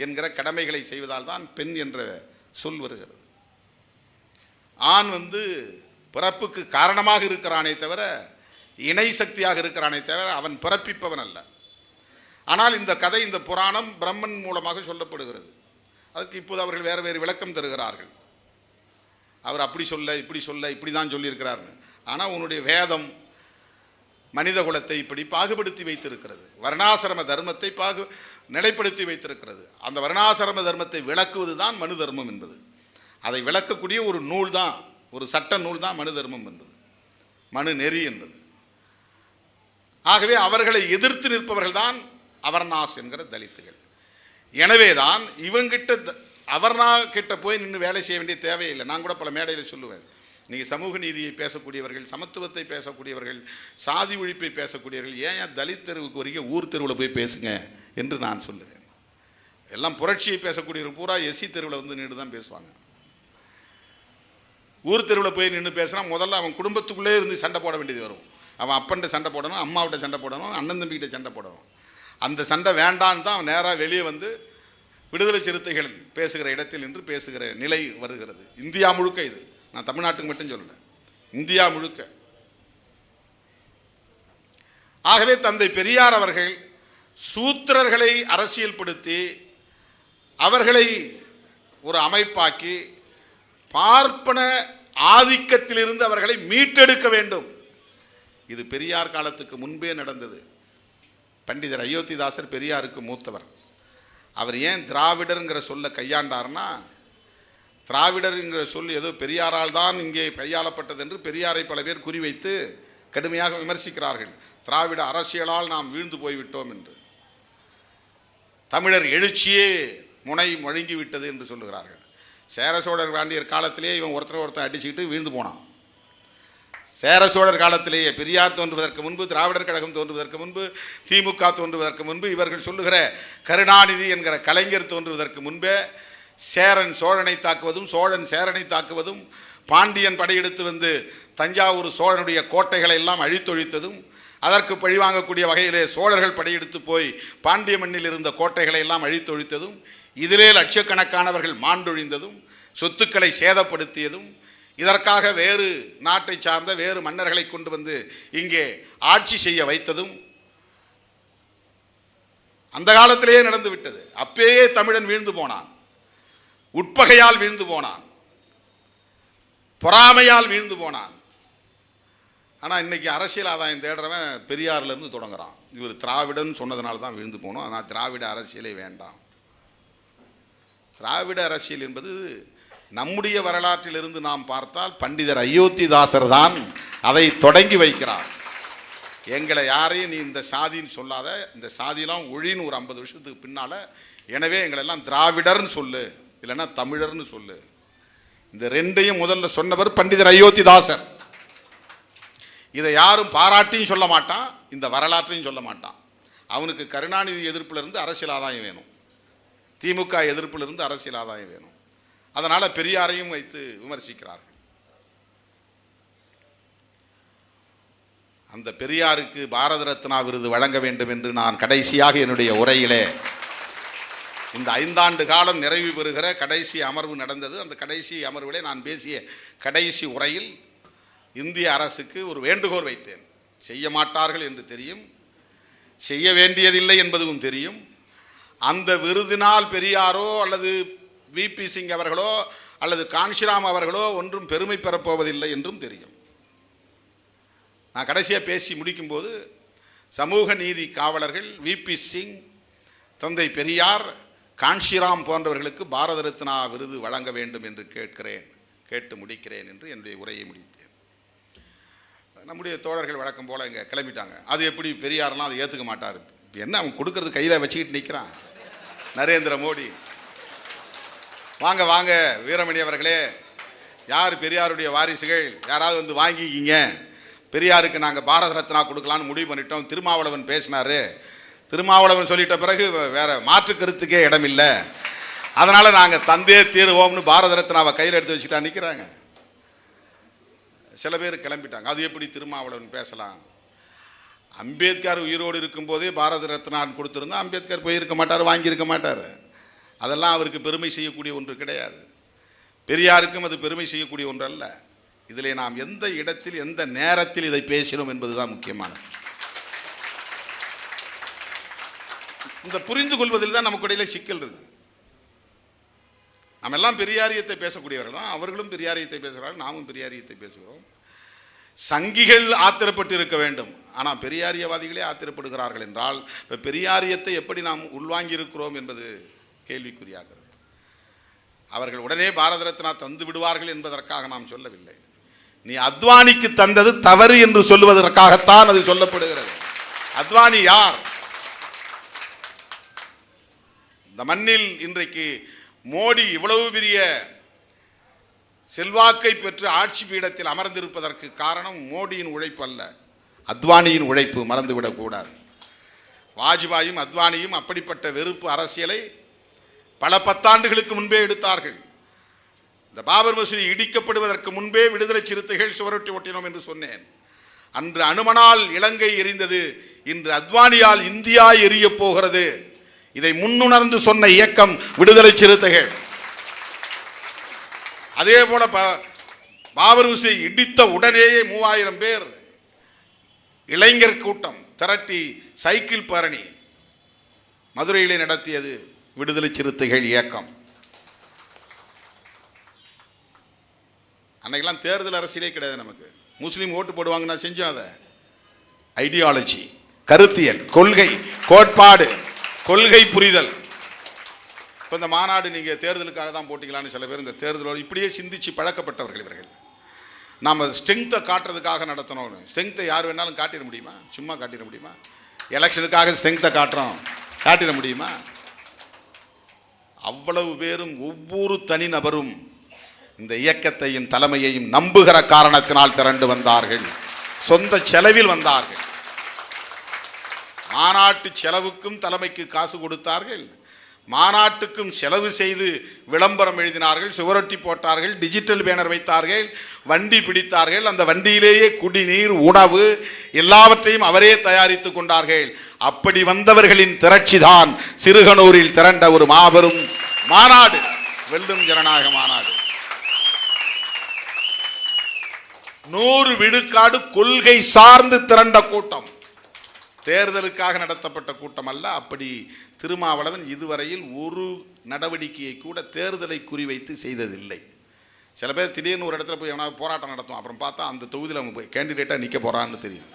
என்கிற கடமைகளை செய்வதால் தான் பெண் என்ற சொல் வருகிறது. ஆண் பிறப்புக்கு காரணமாக இருக்கிறானே தவிர, இணை சக்தியாக இருக்கிறானே தவிர அவன் பிறப்பிப்பவன் அல்ல. ஆனால் இந்த கதை, இந்த புராணம் பிரம்மன் மூலமாக சொல்லப்படுகிறது. அதுக்கு இப்போது அவர்கள் வேறு வேறு விளக்கம் தருகிறார்கள். அவர் அப்படி சொல்ல, இப்படி சொல்ல, இப்படி தான் சொல்லியிருக்கிறார். ஆனால் உன்னுடைய வேதம் மனித குலத்தை இப்படி பாகுபடுத்தி வைத்திருக்கிறது. வர்ணாசிரம தர்மத்தை நிலைப்படுத்தி வைத்திருக்கிறது. அந்த வர்ணாசிரம தர்மத்தை விளக்குவது தான் மனு தர்மம் என்பது. அதை விளக்கக்கூடிய ஒரு நூல் தான், ஒரு சட்ட நூல் தான் மனு தர்மம் என்பது, மனு நெறி என்பது. ஆகவே அவர்களை எதிர்த்து நிற்பவர்கள் தான் அவர்ணாஸ் என்கிற தலித்துகள். எனவே தான் இவங்கிட்ட அவர்ணா கிட்ட போய் நின்று வேலை செய்ய வேண்டிய தேவையில்லை. நான் கூட பல மேடையில் சொல்லுவேன், நீங்கள் சமூக நீதியை பேசக்கூடியவர்கள், சமத்துவத்தை பேசக்கூடியவர்கள், சாதி ஒழிப்பை பேசக்கூடியவர்கள், ஏன் தலித் தெருவுக்கு வரீங்க, ஊர் தெருவில் போய் பேசுங்க என்று நான் சொல்லுவேன். எல்லாம் புரட்சியை பேசக்கூடியவர்கள் பூரா எஸ்சி தெருவில் நின்று தான் பேசுவாங்க. ஊர் தெருவில் போய் நின்று பேசினா முதல்ல அவன் குடும்பத்துக்குள்ளே இருந்து சண்டை போட வேண்டியது வரும். அவன் அப்பன்ட்ட சண்டை போடணும், அம்மாவிட்ட சண்டை போடணும், அண்ணன் தம்பிக்கிட்ட சண்டை போடணும். அந்த சண்டை வேண்டான்னு தான் அவன் நேராக வெளியே விடுதலை சிறுத்தைகள் பேசுகிற இடத்தில் நின்று பேசுகிற நிலை வருகிறது. இந்தியா முழுக்க இது, நான் தமிழ்நாட்டுக்கு மட்டும் சொல்லலை, இந்தியா முழுக்க. ஆகவே தந்தை பெரியார் அவர்கள் சூத்திரர்களை அரசியல்படுத்தி அவர்களை ஒரு அமைப்பாக்கி பார்ப்பன ஆதிக்கத்திலிருந்து அவர்களை மீட்டெடுக்க வேண்டும். இது பெரியார் காலத்துக்கு முன்பே நடந்தது. பண்டிதர் அயோத்திதாசர் பெரியாருக்கு மூத்தவர். அவர் ஏன் திராவிடருங்கிற சொல்ல கையாண்டார்னா, திராவிடருங்கிற சொல் ஏதோ பெரியாரால் தான் இங்கே கையாளப்பட்டது என்று பெரியாரை பல பேர் குறிவைத்து கடுமையாக விமர்சிக்கிறார்கள். திராவிட அரசியலால் நாம் வீழ்ந்து போய்விட்டோம் என்று, தமிழர் எழுச்சியே முழுங்கிவிட்டது என்று சொல்லுகிறார்கள். சேர சோழர் பாண்டியர் காலத்திலே இவன் ஒருத்தர் அடிச்சுக்கிட்டு வீழ்ந்து போனான். சேர சோழர் காலத்திலேயே பெரியார் தோன்றுவதற்கு முன்பு, திராவிடர் கழகம் தோன்றுவதற்கு முன்பு, திமுக தோன்றுவதற்கு முன்பு, இவர்கள் சொல்லுகிற கருணாநிதி என்கிற கலைஞர் தோன்றுவதற்கு முன்பே சேரன் சோழனை தாக்குவதும், சோழன் சேரனை தாக்குவதும், பாண்டியன் படையெடுத்து தஞ்சாவூர் சோழனுடைய கோட்டைகளை எல்லாம் அழித்தொழித்ததும், அதற்கு பழிவாங்கக்கூடிய வகையிலே சோழர்கள் படையெடுத்து போய் பாண்டிய மண்ணில் இருந்த கோட்டைகளை எல்லாம் அழித்தொழித்ததும், இதிலே லட்சக்கணக்கானவர்கள் மாண்டொழிந்ததும், சொத்துக்களை சேதப்படுத்தியதும், இதற்காக வேறு நாட்டை சார்ந்த வேறு மன்னர்களை கொண்டு இங்கே ஆட்சி செய்ய வைத்ததும் அந்த காலத்திலேயே நடந்து விட்டது. அப்பயே தமிழன் வீழ்ந்து போனான், உட்பகையால் வீழ்ந்து போனான், பொறாமையால் வீழ்ந்து போனான். ஆனால் இன்றைக்கி அரசியல் ஆதாயம் தேடுறவன் பெரியார்லேருந்து தொடங்குறான். இவர் திராவிடன்னு சொன்னதுனால தான் விழுந்து போகணும். ஆனால் திராவிட அரசியலே வேண்டாம். திராவிட அரசியல் என்பது நம்முடைய வரலாற்றிலிருந்து நாம் பார்த்தால் பண்டிதர் அயோத்திதாசர் தான் அதை தொடங்கி வைக்கிறார். எங்களை யாரையும் நீ இந்த சாதின்னு சொல்லாத, இந்த சாதியெல்லாம் ஒழின்னு ஒரு 50 வருஷத்துக்கு பின்னால், எனவே எங்களெல்லாம் திராவிடர்னு சொல்லு, இல்லைன்னா தமிழர்னு சொல்லு. இந்த ரெண்டையும் முதல்ல சொன்னவர் பண்டிதர் அயோத்திதாசர். இதை யாரும் பாராட்டியும் சொல்ல மாட்டான், இந்த வரலாற்றையும் சொல்ல மாட்டான். அவனுக்கு கருணாநிதி எதிர்ப்பிலிருந்து அரசியல் ஆதாயம் வேணும், திமுக எதிர்ப்பிலிருந்து அரசியல் ஆதாயம் வேணும். அதனால் பெரியாரையும் வைத்து விமர்சிக்கிறார்கள். அந்த பெரியாருக்கு பாரத ரத்னா விருது வழங்க வேண்டும் என்று நான் கடைசியாக என்னுடைய உரையிலே, இந்த 5 ஆண்டு காலம் நிறைவு பெறுகிற கடைசி அமர்வு நடந்தது. அந்த கடைசி அமர்விலே நான் பேசிய கடைசி உரையில் இந்திய அரசுக்கு ஒரு வேண்டுகோள் வைத்தேன். செய்ய மாட்டார்கள் என்று தெரியும், செய்ய வேண்டியதில்லை என்பதும் தெரியும். அந்த விருதினால் பெரியாரோ அல்லது விபி சிங் அவர்களோ அல்லது காஞ்சிராம் அவர்களோ ஒன்றும் பெருமை பெறப்போவதில்லை என்றும் தெரியும். நான் கடைசியாக பேசி முடிக்கும்போது, சமூக நீதி காவலர்கள் விபி சிங், தந்தை பெரியார், காஞ்சிராம் போன்றவர்களுக்கு பாரத ரத்னா விருது வழங்க வேண்டும் என்று கேட்டு முடிக்கிறேன் என்று என்னுடைய உரையை முடித்தேன். நம்முடைய தோழர்கள் வழக்கம் போல் இங்கே கிளம்பிட்டாங்க. அது எப்படி பெரியாரெலாம் அதை ஏற்றுக்க மாட்டார். இப்போ என்ன அவன் கொடுக்கறது கையில் வச்சுக்கிட்டு நிற்கிறான் நரேந்திர மோடி. வாங்க வாங்க வீரமணி அவர்களே, யார் பெரியாருடைய வாரிசுகள், யாராவது வந்து வாங்கிக்கிங்க, பெரியாருக்கு நாங்கள் பாரத ரத்னா கொடுக்கலான்னு முடிவு பண்ணிட்டோம். திருமாவளவன் பேசினார், திருமாவளவன் சொல்லிட்ட பிறகு வேற மாற்று கருத்துக்கே இடம் இல்லை, அதனால் நாங்கள் தந்தே தீருவோம்னு பாரத ரத்னாவை கையில் எடுத்து வச்சுட்டா நிற்கிறாங்க. சில பேர் கிளம்பிட்டாங்க. அது எப்படி திருமாவளவன் பேசலாம்? அம்பேத்கர் உயிரோடு இருக்கும்போதே பாரத ரத்னான்னு கொடுத்துருந்தா அம்பேத்கர் போயிருக்க மாட்டார், வாங்கியிருக்க மாட்டார். அதெல்லாம் அவருக்கு பெருமை செய்யக்கூடிய ஒன்று கிடையாது. பெரியாருக்கும் அது பெருமை செய்யக்கூடிய ஒன்று அல்ல. இதிலே நாம் எந்த இடத்தில் எந்த நேரத்தில் இதை பேசினோம் என்பதுதான் முக்கியமானது. இந்த புரிந்து கொள்வதில் தான் நமக்கு இடையில சிக்கல் இருக்கு. நம்ம எல்லாம் பெரியாரியத்தை பேசக்கூடியவர்கள் தான், அவர்களும் பெரியாரியத்தை பேசுகிறார்கள், நாமும் பெரியாரியத்தை பேசுகிறோம். சங்கிகள் ஆத்திரப்பட்டு இருக்க வேண்டும், ஆனால் பெரியாரியவாதிகளே ஆத்திரப்படுகிறார்கள் என்றால் இப்போ பெரியாரியத்தை எப்படி நாம் உள்வாங்கி இருக்கிறோம் என்பது கேள்விக்குறியாகிறது. அவர்கள் உடனே பாரத ரத்னா தந்து விடுவார்கள் என்பதற்காக நாம் சொல்லவில்லை. நீ அத்வானிக்கு தந்தது தவறு என்று சொல்லுவதற்காகத்தான் அது சொல்லப்படுகிறது. அத்வானி யார்? இந்த மண்ணில் இன்றைக்கு மோடி இவ்வளவு பெரிய செல்வாக்கை பெற்று ஆட்சி பீடத்தில் அமர்ந்திருப்பதற்கு காரணம் மோடியின் உழைப்பு அல்ல, அத்வானியின் உழைப்பு. மறந்துவிடக்கூடாது. வாஜ்பாயும் அத்வானியும் அப்படிப்பட்ட வெறுப்பு அரசியலை பல 10 ஆண்டுகளுக்கு முன்பே எடுத்தார்கள். இந்த பாபர் மசூதி இடிக்கப்படுவதற்கு முன்பே விடுதலை சிறுத்தைகள் சுவரொட்டி ஒட்டினோம் என்று சொன்னேன். அன்று அனுமனால் இலங்கை எரிந்தது, இன்று அத்வானியால் இந்தியா எரிய போகிறது. இதை முன்னுணர்ந்து சொன்ன இயக்கம் விடுதலை சிறுத்தைகள். அதே போல பாபர் மசூதி இடித்த உடனேயே 3000 பேர் இளைஞர் கூட்டம் திரட்டி சைக்கிள் பேரணி மதுரையிலே நடத்தியது விடுதலை சிறுத்தைகள் இயக்கம். அன்னைக்கெல்லாம் தேர்தல் அரசியலே கிடையாது. நமக்கு முஸ்லீம் ஓட்டு போடுவாங்கன்னா செஞ்சோம். அதை ஐடியாலஜி, கருத்தியல், கொள்கை, கோட்பாடு, கொள்கை புரிதல். இப்போ இந்த மாநாடு நீங்கள் தேர்தலுக்காக தான் போட்டிங்களான்னு சில பேர் இந்த தேர்தலோடு இப்படியே சிந்திச்சு பழக்கப்பட்டவர்கள் இவர்கள். நாம் ஸ்ட்ரென்த்தை காட்டுறதுக்காக நடத்தணும். ஸ்ட்ரென்த்தை யார் வேணாலும் காட்டிட முடியுமா? சும்மா காட்டிட முடியுமா? எலெக்ஷனுக்காக ஸ்ட்ரென்த்தை காட்டிட முடியுமா? அவ்வளவு பேரும் ஒவ்வொரு தனிநபரும் இந்த இயக்கத்தையும் தலைமையையும் நம்புகிற காரணத்தினால் திரண்டு வந்தார்கள். சொந்த செலவில் வந்தார்கள். மாநாட்டு செலவுக்கும் தலைமைக்கு காசு கொடுத்தார்கள். மாநாட்டுக்கும் செலவு செய்து விளம்பரம் எழுதினார்கள், சுவரொட்டி போட்டார்கள், டிஜிட்டல் பேனர் வைத்தார்கள், வண்டி பிடித்தார்கள். அந்த வண்டியிலேயே குடிநீர், உணவு எல்லாவற்றையும் அவரே தயாரித்து கொண்டார்கள். அப்படி வந்தவர்களின் திரட்சி தான் சிறுகனூரில் திரண்ட ஒரு மாபெரும் மாநாடு, வெல்லும் ஜனநாயக மாநாடு. 100 விழுக்காடு கொள்கை சார்ந்து திரண்ட கூட்டம், தேர்தலுக்காக நடத்தப்பட்ட கூட்டம் அல்ல. அப்படி திருமாவளவன் இதுவரையில் ஒரு நடவடிக்கையை கூட தேர்தலை குறிவைத்து செய்ததில்லை. சில பேர் திடீர்னு ஒரு இடத்துல போய் எவனா போராட்டம் நடத்தும், அப்புறம் பார்த்தா அந்த தொகுதியில் அவன் போய் கேண்டிடேட்டாக நிற்க போகிறான்னு தெரியும்.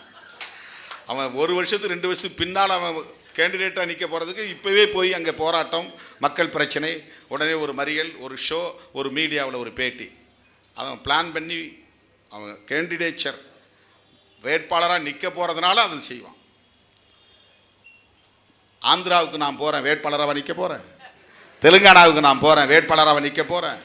அவன் 1 வருஷத்துக்கு 2 வருஷத்துக்கு பின்னால் அவன் கேண்டிடேட்டாக நிற்க போகிறதுக்கு இப்போவே போய் அங்கே போராட்டம், மக்கள் பிரச்சனை, உடனே ஒரு மறியல், ஒரு ஷோ, ஒரு மீடியாவில் ஒரு பேட்டி, அவன் பிளான் பண்ணி அவன் கேண்டிடேச்சர் வேட்பாளராக நிற்க போகிறதுனால அதை செய்வான். ஆந்திராவுக்கு நான் போகிறேன், வேட்பாளராக நிற்க போகிறேன். தெலுங்கானாவுக்கு நான் போகிறேன், வேட்பாளராக நிற்க போகிறேன்.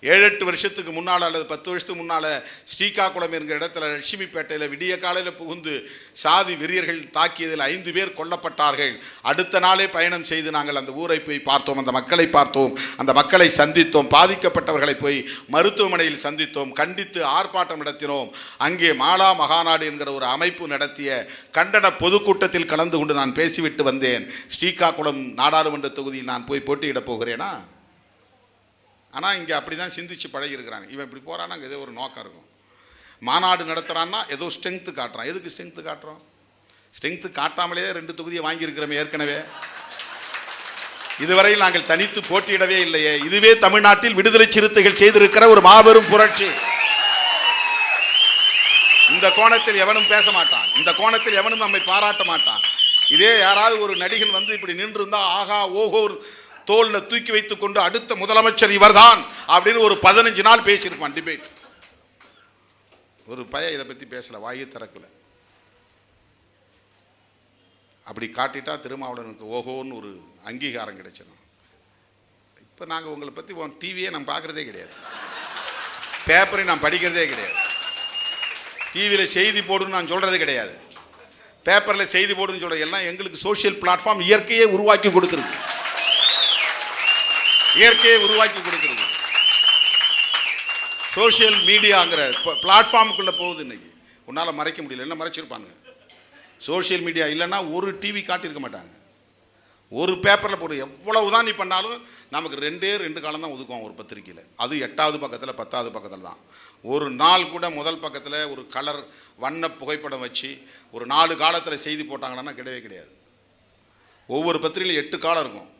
7-8 வருஷத்துக்கு முன்னால் அல்லது 10 வருஷத்துக்கு முன்னால் ஸ்ரீகாக்குளம் என்கிற இடத்துல லட்சுமிப்பேட்டையில் விடிய காலையில் புகுந்து சாதி வெறியர்கள் தாக்கியதில் 5 பேர் கொல்லப்பட்டார்கள். அடுத்த நாளே பயணம் செய்து நாங்கள் அந்த ஊரை போய் பார்த்தோம், அந்த மக்களை பார்த்தோம், அந்த மக்களை சந்தித்தோம், பாதிக்கப்பட்டவர்களை போய் மருத்துவமனையில் சந்தித்தோம், கண்டித்து ஆர்ப்பாட்டம் நடத்தினோம். அங்கே மாலா மகாநாடு என்கிற ஒரு அமைப்பு நடத்திய கண்டன பொதுக்கூட்டத்தில் கலந்து கொண்டு நான் பேசிவிட்டு வந்தேன். ஸ்ரீகாக்குளம் நாடாளுமன்ற தொகுதியில் நான் போய் போட்டியிடப் போகிறேனா? ஆனால் இங்கே அப்படி தான் சிந்திச்சு பழகிருக்கிறாங்க. இவன் இப்படி போகிறான்னா அங்கே ஏதோ ஒரு நோக்கம் இருக்கும். மாநாடு நடத்துகிறான்னா ஏதோ ஸ்ட்ரென்த்து காட்டுறான். எதுக்கு ஸ்ட்ரென்த்து காட்டுறோம்? ஸ்ட்ரென்த்து காட்டாமலே 2 தொகுதியை வாங்கியிருக்கிறோமே ஏற்கனவே. இதுவரையில் நாங்கள் தனித்து போட்டியிடவே இல்லையே. இதுவே தமிழ்நாட்டில் விடுதலை சிறுத்தைகள் செய்திருக்கிற ஒரு மாபெரும் புரட்சி. இந்த கோணத்தில் எவனும் பேச மாட்டான், இந்த கோணத்தில் எவனும் நம்மை பாராட்ட மாட்டான். இதே யாராவது ஒரு நடிகன் வந்து இப்படி நின்றுருந்தா ஆகா ஓஹோ தோல்ல தூக்கி வைத்துக் கொண்டு அடுத்த முதலமைச்சர் இவர்தான் அப்படின்னு ஒரு 15 நாள் பேசியிருப்பான் டிபேட். ஒரு பையன் இதை பற்றி பேசல, வாயை திறக்கல. அப்படி காட்டிட்டா திருமாவளவனுக்கு ஓஹோன்னு ஒரு அங்கீகாரம் கிடைச்சிடும். இப்போ நாங்கள் உங்களை பற்றி டிவியே நான் பார்க்குறதே கிடையாது, பேப்பரை நான் படிக்கிறதே கிடையாது, டிவியில் செய்தி போடுன்னு நான் சொல்கிறதே கிடையாது, பேப்பரில் செய்தி போடுன்னு சொல்கிற எல்லாம் எங்களுக்கு சோஷியல் பிளாட்ஃபார்ம் இயற்கையே உருவாக்கி கொடுத்துருக்கு. இயற்கையை உருவாக்கி கொடுக்கிறது. சோஷியல் மீடியாங்கிற பிளாட்ஃபார்முக்குள்ளே போகுது. இன்னைக்கு உன்னால் மறைக்க முடியல, என்ன மறைச்சிருப்பாங்க. சோஷியல் மீடியா இல்லைன்னா ஒரு டிவி காட்டியிருக்க மாட்டாங்க, ஒரு பேப்பரில் போட்டு எவ்வளவு தான் நீ பண்ணாலும் நமக்கு 2 காலம் தான் ஒதுக்குவோம் ஒரு பத்திரிக்கையில். அது 8வது பக்கத்தில் 10வது பக்கத்தில் தான். ஒரு நாள் கூட முதல் பக்கத்தில் ஒரு கலர் வண்ண புகைப்படம் வச்சு ஒரு 4 காலத்தில் செய்தி போட்டாங்கன்னா கிடையவே கிடையாது. ஒவ்வொரு பத்திரிகையிலும் 8 காலம் இருக்கும்.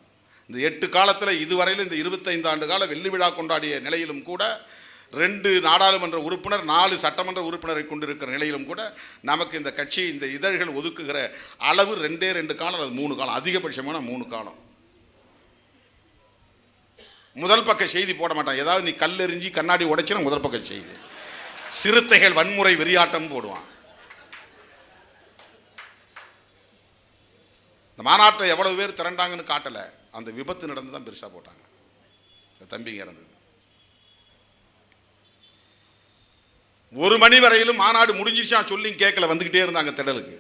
இந்த 8 காலத்தில் இதுவரையில் இந்த 25 ஆண்டு கால வெள்ளி விழா கொண்டாடிய நிலையிலும் கூட 2 நாடாளுமன்ற உறுப்பினர் 4 சட்டமன்ற உறுப்பினரை கொண்டிருக்கிற நிலையிலும் கூட நமக்கு இந்த கட்சி இந்த இதழ்கள் ஒதுக்குகிற அளவு 2 காலம் அல்லது 3 காலம், அதிகபட்சமான 3 காலம். முதல் பக்க செய்தி போட மாட்டான். ஏதாவது நீ கல்லெறிஞ்சி கண்ணாடி உடைச்சினா முதல் பக்க செய்தி. சிறுத்தைகள் வன்முறை வெறியாட்டம் போடுவான். இந்த மாநாட்டை எவ்வளவு பேர் திரண்டாங்கன்னு காட்டலை, அந்த விபத்து நடந்து தான் பெருசாக போட்டாங்க. இந்த தம்பிங்க இறந்தது. 1 மணி வரையிலும் மாநாடு முடிஞ்சிச்சா சொல்லி கேட்கல, வந்துக்கிட்டே இருந்தாங்க திடலுக்கு.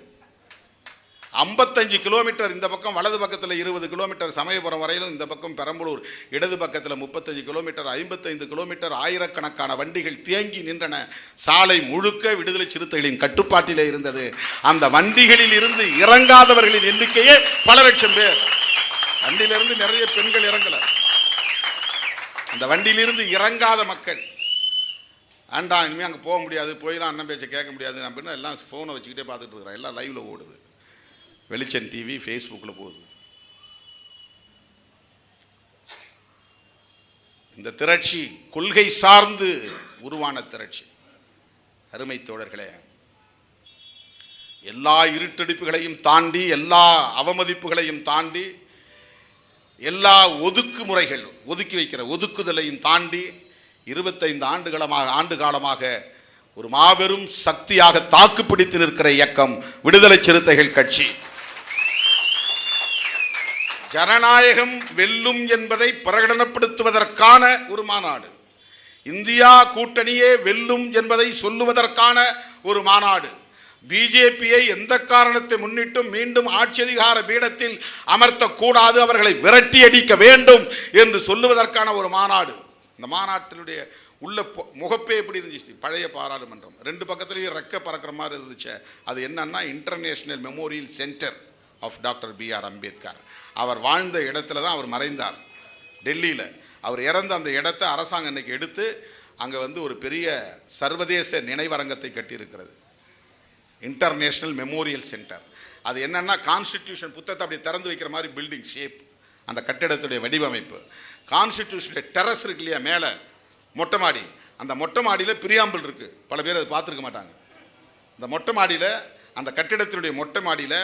55 கிலோமீட்டர் இந்த பக்கம் வலது பக்கத்தில் 20 கிலோமீட்டர் சமயபுரம் வரையிலும், இந்த பக்கம் பெரம்பலூர் இடது பக்கத்தில் 35 கிலோமீட்டர் 55 கிலோமீட்டர் ஆயிரக்கணக்கான வண்டிகள் தேங்கி நின்றன. சாலை முழுக்க விடுதலை சிறுத்தைகளின் கட்டுப்பாட்டிலே இருந்தது. அந்த வண்டிகளில் இருந்து இறங்காதவர்களின் எண்ணிக்கையே பல லட்சம் பேர். வண்டியிலிருந்து நிறைய பெண்கள் இறங்கல. அந்த வண்டியிலிருந்து இறங்காத மக்கள் ஆண்டா இனிமேல் அங்கே போக முடியாது, போயிலாம் அண்ணன் பேச்சை கேட்க முடியாது அப்படின்னா எல்லாம் ஃபோனை வச்சுக்கிட்டே பார்த்துட்டு இருக்கிறான். எல்லாம் லைவில் ஓடுது, வெளிச்சம் டிவி ஃபேஸ்புக்கில் போகுது. இந்த திரட்சி கொள்கை சார்ந்து உருவான திரட்சி. அருமை தோழர்களே, எல்லா இருட்டடிப்புகளையும் தாண்டி, எல்லா அவமதிப்புகளையும் தாண்டி, எல்லா ஒதுக்குமுறைகள் ஒதுக்கி வைக்கிற ஒதுக்குதலையும் தாண்டி 25 ஆண்டு காலமாக ஒரு மாபெரும் சக்தியாக தாக்கு பிடித்து நிற்கிற இயக்கம் விடுதலை சிறுத்தைகள் கட்சி. ஜனநாயகம் வெல்லும் என்பதை பிரகடனப்படுத்துவதற்கான ஒரு மாநாடு, இந்தியா கூட்டணியே வெல்லும் என்பதை சொல்லுவதற்கான ஒரு மாநாடு, பிஜேபியை எந்த காரணத்தை முன்னிட்டும் மீண்டும் ஆட்சி அதிகார பீடத்தில் அமர்த்தக்கூடாது, அவர்களை விரட்டி அடிக்க வேண்டும் என்று சொல்லுவதற்கான ஒரு மாநாடு. இந்த மாநாட்டினுடைய உள்ள முகப்பே எப்படி இருந்துச்சு? பழைய பாராளுமன்றம் 2 பக்கத்துலேயும் ரெக்க பறக்கிற மாதிரி இருந்துச்சு. அது என்னன்னா international memorial centre of doctor B.R. Ambedkar. அவர் வாழ்ந்த இடத்துல தான் அவர் மறைந்தார், டெல்லியில். அவர் இறந்த அந்த இடத்தை அரசாங்கம் இன்னைக்கு எடுத்து அங்கே வந்து ஒரு பெரிய சர்வதேச நினைவரங்கத்தை கட்டியிருக்கிறது, இன்டர்நேஷ்னல் மெமோரியல் சென்டர். அது என்னென்னா கான்ஸ்டிடியூஷன் புத்தகத்தை அப்படி திறந்து வைக்கிற மாதிரி பில்டிங் ஷேப், அந்த கட்டிடத்துடைய வடிவமைப்பு. கான்ஸ்டிடியூஷனுடைய டெரஸ் இருக்கு இல்லையா, மேலே மொட்டை மாடி, அந்த மொட்டை மாடியில் பிரியாம்பிள் இருக்குது. பல பேர் அதை பார்த்துருக்க மாட்டாங்க. அந்த மொட்டை மாடியில், அந்த கட்டிடத்தினுடைய மொட்டை மாடியில்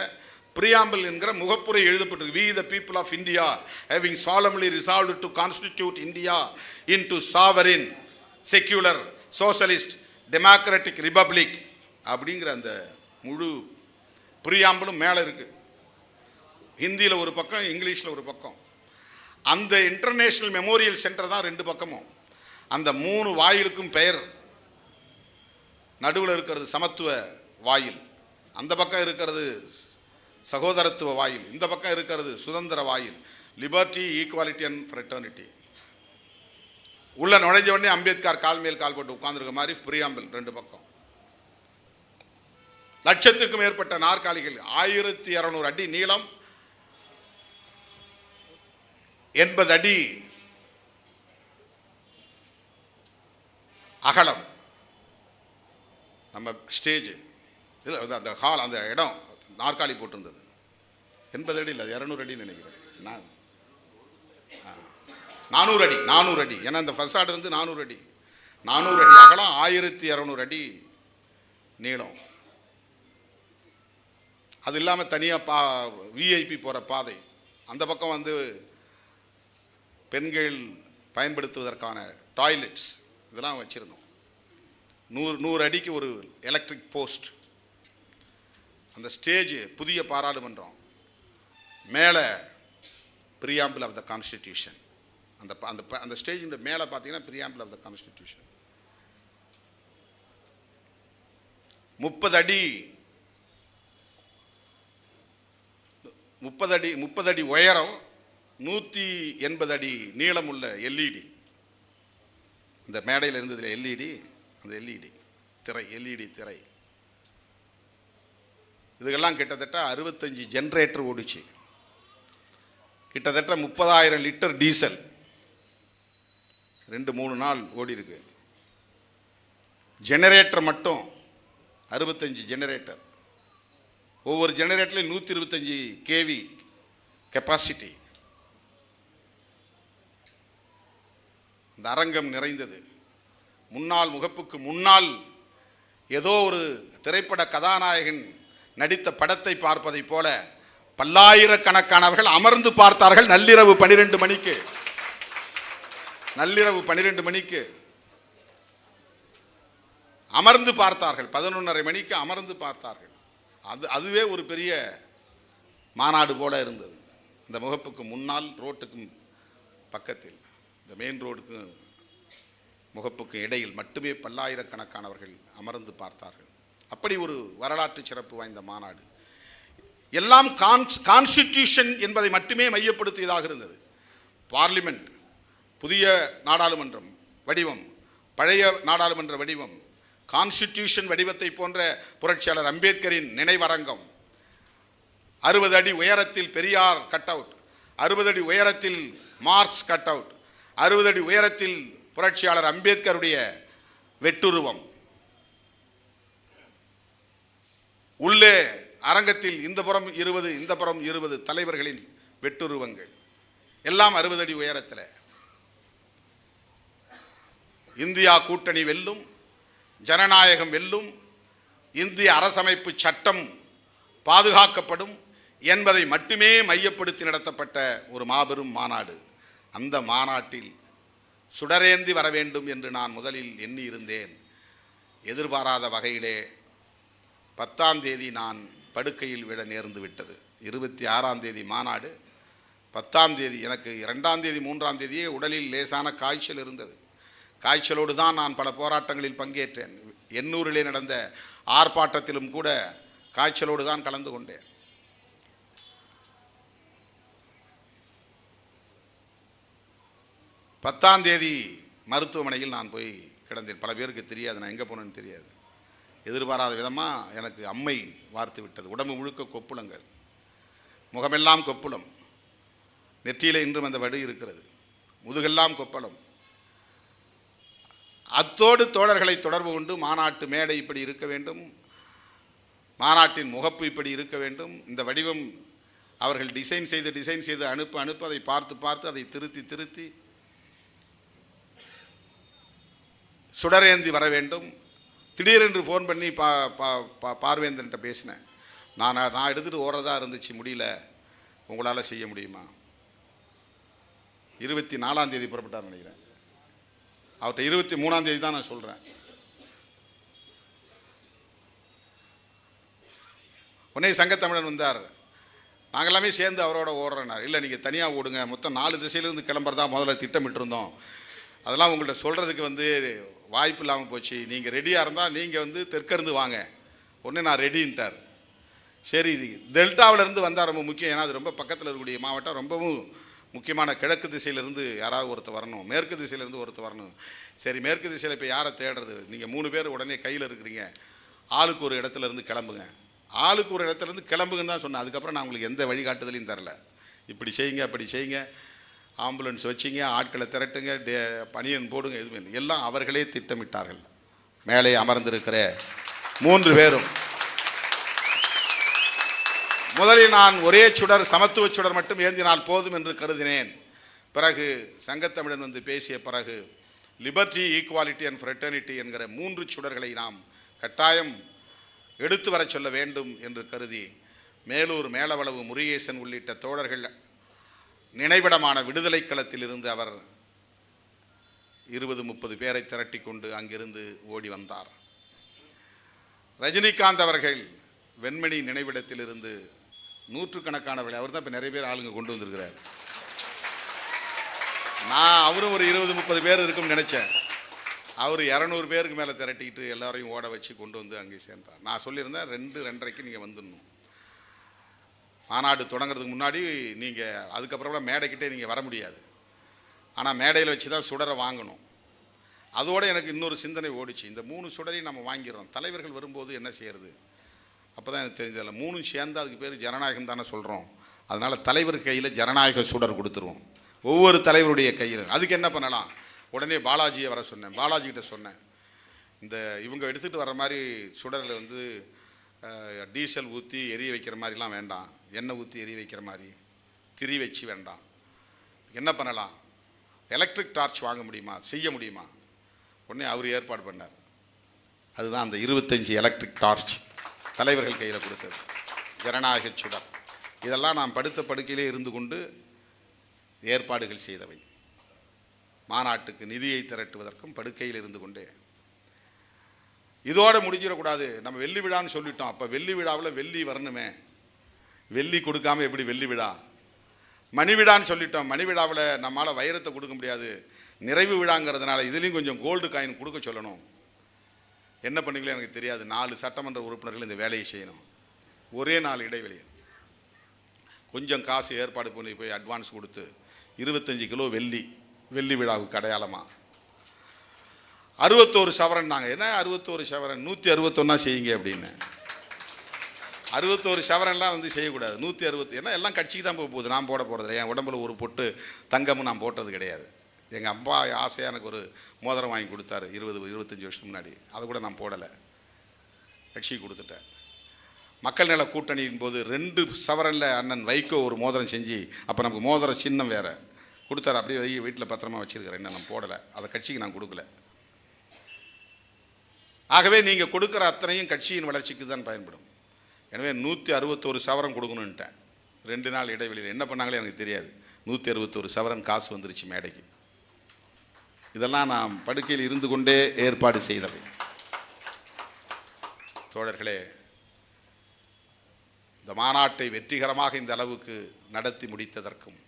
பிரியாம்பிள் என்கிற முகப்புரை எழுதப்பட்டிருக்கு. We the people of India having solemnly resolved to constitute India into sovereign, secular, socialist, democratic republic அப்படிங்கிற அந்த முழு பிரியாம்பிளும் மேலே இருக்குது. ஹிந்தியில் ஒரு பக்கம், இங்கிலீஷில் ஒரு பக்கம். அந்த இன்டர்நேஷ்னல் மெமோரியல் சென்டர் தான் ரெண்டு பக்கமும். அந்த 3 வாயிலுக்கும் பெயர். நடுவில் இருக்கிறது சமத்துவ வாயில், அந்த பக்கம் இருக்கிறது சகோதரத்துவ வாயில், இந்த பக்கம் இருக்கிறது சுதந்திர வாயில், லிபர்ட்டி, ஈக்குவாலிட்டி அண்ட் ஃப்ரெட்டர்னிட்டி. உள்ள நுழைஞ்ச உடனே அம்பேத்கர் கால் மேல் கால் போட்டு உட்கார்ந்துருக்க மாதிரி பிரியாம்பிள் ரெண்டு பக்கம். லட்சத்துக்கும் மேற்பட்ட நாற்காலிகள், 1200 அடி நீளம், 80 அடி அகலம். நம்ம ஸ்டேஜ் அந்த ஹால், அந்த இடம் நாற்காலி போட்டிருந்தது. 80 அடி இல்லை, 200 அடின்னு நினைக்கிறேன். 400 அடி, 400 அடி. ஏன்னா இந்த ஃபசாடு வந்து 400 அடி, 400 அடி அகலம், 1200 அடி நீளம். அது இல்லாமல் தனியாக விஐபி போகிற பாதை, அந்த பக்கம் வந்து பெண்கள் பயன்படுத்துவதற்கான டாய்லெட்ஸ் இதெல்லாம் வச்சுருந்தோம். 100 அடிக்கு ஒரு எலக்ட்ரிக் போஸ்ட். அந்த ஸ்டேஜ் புதிய பாராளுமன்றம், மேலே பிரியாம்பிள் ஆஃப் த கான்ஸ்டிடியூஷன். அந்த அந்த அந்த ஸ்டேஜின் மேலே பார்த்தீங்கன்னா பிரியாம்பிள் ஆஃப் த கான்ஸ்டிடியூஷன். 30 அடி உயரம், 180 அடி நீளம் உள்ள எல்இடி. அந்த மேடையில் இருந்ததில் எல்இடி, அந்த எல்இடி திரை, எல்இடி திரை. இதுக்கெல்லாம் கிட்டத்தட்ட 65 ஜென்ரேட்டர் ஓடிச்சு. கிட்டத்தட்ட 30,000 லிட்டர் டீசல் 2-3 நாள் ஓடி இருக்கு. ஜெனரேட்டர் மட்டும் 65 ஜெனரேட்டர். ஒவ்வொரு ஜெனரேட்டர்லையும் 125 கேவி கெப்பாசிட்டி. இந்த அரங்கம் நிறைந்தது. முன்னாள் முகப்புக்கு முன்னால் ஏதோ ஒரு திரைப்பட கதாநாயகன் நடித்த படத்தை பார்ப்பதை போல பல்லாயிரக்கணக்கானவர்கள் அமர்ந்து பார்த்தார்கள். நள்ளிரவு 12 மணிக்கு, நள்ளிரவு 12 மணிக்கு அமர்ந்து பார்த்தார்கள். 11:30 மணிக்கு அமர்ந்து பார்த்தார்கள். அதுவே ஒரு பெரிய மாநாடு போல இருந்தது. இந்த முகப்புக்கு முன்னால், ரோட்டுக்கும் பக்கத்தில், இந்த மெயின் ரோடுக்கும் முகப்புக்கு இடையில் மட்டுமே பல்லாயிரக்கணக்கானவர்கள் அமர்ந்து பார்த்தார்கள். அப்படி ஒரு வரலாற்று சிறப்பு வாய்ந்த மாநாடு. எல்லாம் கான்ஸ்டிடியூஷன் என்பதை மட்டுமே மையப்படுத்தியதாக இருந்தது. பார்லிமெண்ட், புதிய நாடாளுமன்றம் வடிவம், பழைய நாடாளுமன்ற வடிவம், கான்ஸ்டிடியூஷன் வடிவத்தை போன்ற புரட்சியாளர் அம்பேத்கரின் நினைவரங்கம், 60 அடி உயரத்தில் பெரியார் கட் அவுட், 60 அடி உயரத்தில் மார்க்ஸ் கட் அவுட், 60 அடி உயரத்தில் புரட்சியாளர் அம்பேத்கருடைய வெட்டுருவம். உள்ளே அரங்கத்தில் இந்த புறம் 20, இந்த புறம் 20 தலைவர்களின் வெட்டுருவங்கள், எல்லாம் 60 அடி உயரத்தில். இந்தியா கூட்டணி வெல்லும், ஜனநாயகம் வெல்லும், இந்திய அரசமைப்பு சட்டம் பாதுகாக்கப்படும் என்பதை மட்டுமே மையப்படுத்தி நடத்தப்பட்ட ஒரு மாபெரும் மாநாடு. அந்த மாநாட்டில் சுடரேந்தி வர வேண்டும் என்று நான் முதலில் எண்ணி இருந்தேன். எதிர்பாராத வகையிலே 10ஆம் தேதி நான் படுக்கையில் விட நேர்ந்து விட்டது. 26ஆம் தேதி மாநாடு, 10ஆம் தேதி எனக்கு 2ஆம் தேதி 3ஆம் தேதியே உடலில் லேசான காய்ச்சல் இருந்தது. காய்ச்சலோடு தான் நான் பல போராட்டங்களில் பங்கேற்றேன். எண்ணூரிலே நடந்த ஆர்ப்பாட்டத்திலும் கூட காய்ச்சலோடு தான் கலந்து கொண்டேன். பத்தாம் தேதி மருத்துவமனையில் நான் போய் கிடந்தேன். பல பேருக்கு தெரியாது, நான் எங்கே போனேன்னு தெரியாது. எதிர்பாராத விதமாக எனக்கு அம்மை வார்த்து விட்டது. உடம்பு முழுக்க கொப்புளங்கள், முகமெல்லாம் கொப்புளம், நெற்றியில் இன்றும் அந்த வடு இருக்கிறது, முதுகெல்லாம் கொப்பளம். அத்தோடு தோழர்களை தொடர்பு கொண்டு மாநாட்டு மேடை இப்படி இருக்க வேண்டும், மாநாட்டின் முகப்பு இப்படி இருக்க வேண்டும், இந்த வடிவம் அவர்கள் டிசைன் செய்து அனுப்ப அதை பார்த்து அதை திருத்தி சுடரேந்தி வர வேண்டும். திடீரென்று ஃபோன் பண்ணி பார்வேந்தன்ட்ட பேசினேன். நான் எடுத்துகிட்டு ஓடுறதா இருந்துச்சு, முடியல, உங்களால் செய்ய முடியுமா? 24ஆம் தேதி புறப்பட்டார் நினைக்கிறேன். அவர்கிட்ட 23ஆம் தேதி தான் நான் சொல்கிறேன். உடனே சங்கத்தமிழன் வந்தார். நாங்கள் எல்லாமே சேர்ந்து அவரோட ஓடுறேன்னார். இல்லை, நீங்கள் தனியாக ஓடுங்க, மொத்தம் 4 திசையிலேருந்து கிளம்புறதா முதல்ல திட்டமிட்டிருந்தோம். அதெல்லாம் உங்கள்கிட்ட சொல்கிறதுக்கு வாய்ப்பு இல்லாமல் போச்சு. நீங்கள் ரெடியாக இருந்தால் நீங்கள் தெற்கிருந்து வாங்க. உடனே நான் ரெடின்ட்டார். சரி, டெல்டாவிலேருந்து வந்தால் ரொம்ப முக்கியம். ஏன்னா அது ரொம்ப பக்கத்தில் இருக்கக்கூடிய மாவட்டம், ரொம்பவும் முக்கியமான கிழக்கு திசையிலேருந்து யாராவது ஒருத்தர் வரணும், மேற்கு திசையிலேருந்து ஒருத்தர் வரணும். சரி, மேற்கு திசையில் இப்போ யாரை தேடுறது? நீங்கள் 3 பேர் உடனே கையில் இருக்கிறீங்க, ஆளுக்கு ஒரு இடத்துலேருந்து கிளம்புங்க. ஆளுக்கு ஒரு இடத்துலேருந்து கிளம்புங்கன்னு தான் சொன்னேன். அதுக்கப்புறம் நான் உங்களுக்கு எந்த வழிகாட்டுதலையும் தரல. இப்படி செய்யுங்க, அப்படி செய்யுங்க, ஆம்புலன்ஸ் வச்சிங்க, ஆட்களை திரட்டுங்க, பனியன் போடுங்க, எதுவுமே இல்லை. எல்லாம் அவர்களே திட்டமிட்டார்கள். மேலே அமர்ந்திருக்கிற 3 பேரும். முதலில் நான் ஒரே சுடர், சமத்துவ சுடர் மட்டும் ஏந்தினால் போதும் என்று கருதினேன். பிறகு சங்கத்தமிழன் பேசிய பிறகு லிபர்ட்டி, ஈக்குவாலிட்டி அண்ட் ஃப்ரெட்டர்னிட்டி என்கிற 3 சுடர்களை நாம் கட்டாயம் எடுத்து வர சொல்ல வேண்டும் என்று கருதி மேலூர், மேலவளவு, முருகேசன் உள்ளிட்ட தோழர்கள் நினைவிடமான விடுதலை களத்தில் இருந்து அவர் 20-30 பேரை திரட்டி கொண்டு அங்கிருந்து ஓடி வந்தார். ரஜினிகாந்த் அவர்கள் வெண்மணி நினைவிடத்தில் இருந்து நூற்றுக்கணக்கானவர்கள், அவர் தான் இப்போ நிறைய பேர் ஆளுங்க கொண்டு வந்திருக்கிறார். நான் அவரும் ஒரு 20-30 பேர் இருக்கும்னு நினச்சேன். அவர் 200 பேருக்கு மேலே திரட்டிக்கிட்டு எல்லாரையும் ஓட வச்சு கொண்டு வந்து அங்கே சேர்ந்தார். நான் சொல்லியிருந்தேன் 2-2:30 நீங்கள் வந்துடணும். மாநாடு தொடங்கிறதுக்கு முன்னாடி நீங்கள் அதுக்கப்புறம் கூட மேடைக்கிட்டே நீங்கள் வர முடியாது. ஆனால் மேடையில் வச்சு தான் சுடரை வாங்கணும். அதோடு எனக்கு இன்னொரு சிந்தனை ஓடிச்சு. இந்த 3 சுடரையும் நம்ம வாங்கிடுறோம், தலைவர்கள் வரும்போது என்ன செய்யறது? அப்போ தான் எனக்கு தெரிஞ்சதில்லை. 3 சேர்ந்து அதுக்கு பேர் ஜனநாயகம் தானே சொல்கிறோம். அதனால் தலைவர் கையில் ஜனநாயக சுடர் கொடுத்துருவோம், ஒவ்வொரு தலைவருடைய கையில். அதுக்கு என்ன பண்ணலாம்? உடனே பாலாஜியை வர சொன்னேன். பாலாஜிக்கிட்ட சொன்னேன், இந்த இவங்க எடுத்துகிட்டு வர்ற மாதிரி சுடரில் டீசல் ஊற்றி எரிய வைக்கிற மாதிரிலாம் வேண்டாம், எண்ணெய் ஊற்றி எரிய வைக்கிற மாதிரி திரி வச்சு வேண்டாம். என்ன பண்ணலாம்? எலக்ட்ரிக் டார்ச் வாங்க முடியுமா, செய்ய முடியுமா? உடனே அவர் ஏற்பாடு பண்ணார். அதுதான் அந்த 25 எலக்ட்ரிக் டார்ச் தலைவர்கள் கையில் கொடுத்தது, ஜனநாயக சுடர். இதெல்லாம் நாம் படுத்த படுக்கையிலே இருந்து கொண்டு ஏற்பாடுகள் செய்தவை. மாநாட்டுக்கு நிதியை திரட்டுவதற்கும் படுக்கையில் இருந்து கொண்டே. இதோடு முடிஞ்சிடக்கூடாது. நம்ம வெள்ளி விழான்னு சொல்லிட்டோம். அப்போ வெள்ளி விழாவில் வெள்ளி வரணுமே, வெள்ளி கொடுக்காம எப்படி வெள்ளி விழா? மணி விழான்னு சொல்லிட்டோம். மணி விழாவில் நம்மளால் வைரத்தை கொடுக்க முடியாது, நிறைவு விழாங்கிறதுனால இதுலேயும் கொஞ்சம் கோல்டு காயின் கொடுக்க சொல்லணும். என்ன பண்ணுங்களே எனக்கு தெரியாது. 4 சட்டமன்ற உறுப்பினர்கள் இந்த வேலையை செய்யணும். ஒரே 4 இடைவெளி. கொஞ்சம் காசு ஏற்பாடு பண்ணி போய் அட்வான்ஸ் கொடுத்து 25 கிலோ வெள்ளி, வெள்ளி விழாவுக்கு அடையாளமாக 61 சவரன். நாங்கள் என்ன 61 சவரன், 161 செய்யுங்க அப்படின்னு. 61 சவரன்லாம் செய்யக்கூடாது, 160. ஏன்னா எல்லாம் கட்சிக்கு தான் போக போகுது, நான் போட போகிறது. என் உடம்புல ஒரு பொட்டு தங்கமும் நான் போட்டது கிடையாது. எங்கள் அப்பா ஆசையாக எனக்கு ஒரு மோதிரம் வாங்கி கொடுத்தாரு 20-25 வருஷத்துக்கு முன்னாடி. அதை கூட நான் போடலை, கட்சிக்கு கொடுத்துட்டேன். மக்கள் நல கூட்டணியின் போது 2 சவரனில் அண்ணன் வைகோ ஒரு மோதிரம் செஞ்சு, அப்போ நமக்கு மோதிரம் சின்னம் வேறு கொடுத்தாரு. அப்படியே வீட்டில் பத்திரமா வச்சுருக்கிறேன். என்ன நான் போடலை, அதை கட்சிக்கு நான் கொடுக்கல. ஆகவே நீங்கள் கொடுக்குற அத்தனையும் கட்சியின் வளர்ச்சிக்கு தான் பயன்படும். எனவே 161 சவரன் கொடுக்கணுன்ட்டேன். 2 நாள் இடைவெளியில். என்ன பண்ணாங்களே எனக்கு தெரியாது. 161 சவரன் காசு வந்துருச்சு மேடைக்கு. இதெல்லாம் நாம் படுக்கையில் இருந்து கொண்டே ஏற்பாடு செய்தவை. தோழர்களே, இந்த மாநாட்டை வெற்றிகரமாக இந்த அளவுக்கு நடத்தி முடித்ததற்கும்,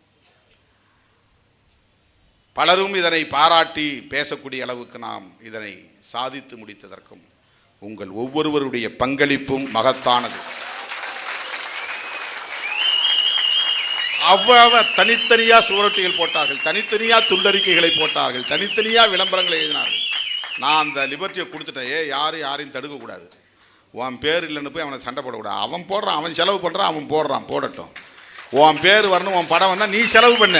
பலரும் இதனை பாராட்டி பேசக்கூடிய அளவுக்கு நாம் இதனை சாதித்து முடித்ததற்கும் உங்கள் ஒவ்வொருவருடைய பங்களிப்பும் மகத்தானது. அவ்வளவு தனித்தனியாக சுவரொட்டிகள் போட்டார்கள், தனித்தனியாக துண்டறிக்கைகளை போட்டார்கள், தனித்தனியாக விளம்பரங்களை எழுதினார்கள். நான் அந்த லிபர்ட்டியை கொடுத்துட்டேன். யாரையும் தடுக்கக்கூடாது. உன் பேர் இல்லைன்னு போய் அவனை சண்டை போடக்கூடாது. அவன் போடுறான், அவன் செலவு பண்ணுறான், அவன் போடுறான், போடட்டும். உன் பேர் வரணும், உன் படம் வந்தால் நீ செலவு பண்ண,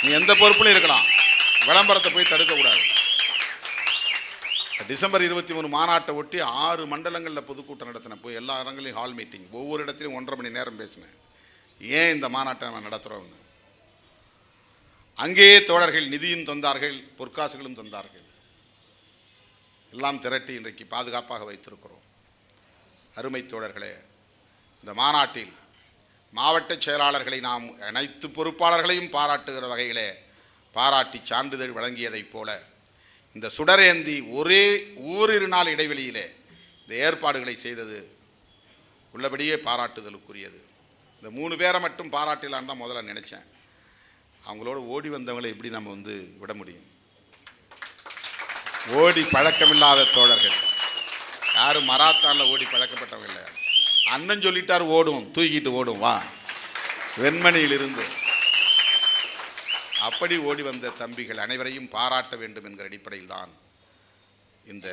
நீ எந்த பொறுப்புலையும் இருக்கலாம். விளம்பரத்தை போய் தடுக்கக்கூடாது. டிசம்பர் 23 மாநாட்டை ஒட்டி 6 மண்டலங்களில் பொதுக்கூட்டம் நடத்தினேன். போய் எல்லா இடங்களையும் ஹால் மீட்டிங், ஒவ்வொரு இடத்துலையும் 1.5 மணி நேரம் பேசினேன். ஏன் இந்த மாநாட்டை நம்ம நடத்துகிறோம்னு. அங்கேயே தோழர்கள் நிதியும் தந்தார்கள், பொற்காசுகளும் தந்தார்கள். எல்லாம் திரட்டி இன்றைக்கு பாதுகாப்பாக வைத்திருக்கிறோம். அருமை தோழர்களே, இந்த மாநாட்டில் மாவட்ட செயலாளர்களை நாம் அனைத்து பொறுப்பாளர்களையும் பாராட்டுகிற வகையிலே பாராட்டி சான்றிதழ் வழங்கியதைப் போல இந்த சுடரேந்தி ஓரிரு நாள் இடைவெளியிலே இந்த ஏற்பாடுகளை செய்தது உள்ளபடியே பாராட்டுதலுக்குரியது. இந்த 3 பேரை மட்டும் பாராட்டலான்னு தான் முதல்ல நினச்சேன். அவங்களோட ஓடி வந்தவங்களை எப்படி நம்ம விட முடியும்? ஓடி பழக்கமில்லாத தோழர்கள் யாரும் மராத்தானில் ஓடி பழக்கப்பட்டவங்க இல்லை. அண்ணன் சொல்லிட்டார் ஓடும், தூக்கிட்டு ஓடும் வா வெண்மணியிலிருந்து. அப்படி ஓடி வந்த தம்பிகள் அனைவரையும் பாராட்ட வேண்டும் என்கிற அடிப்படையில் தான் இந்த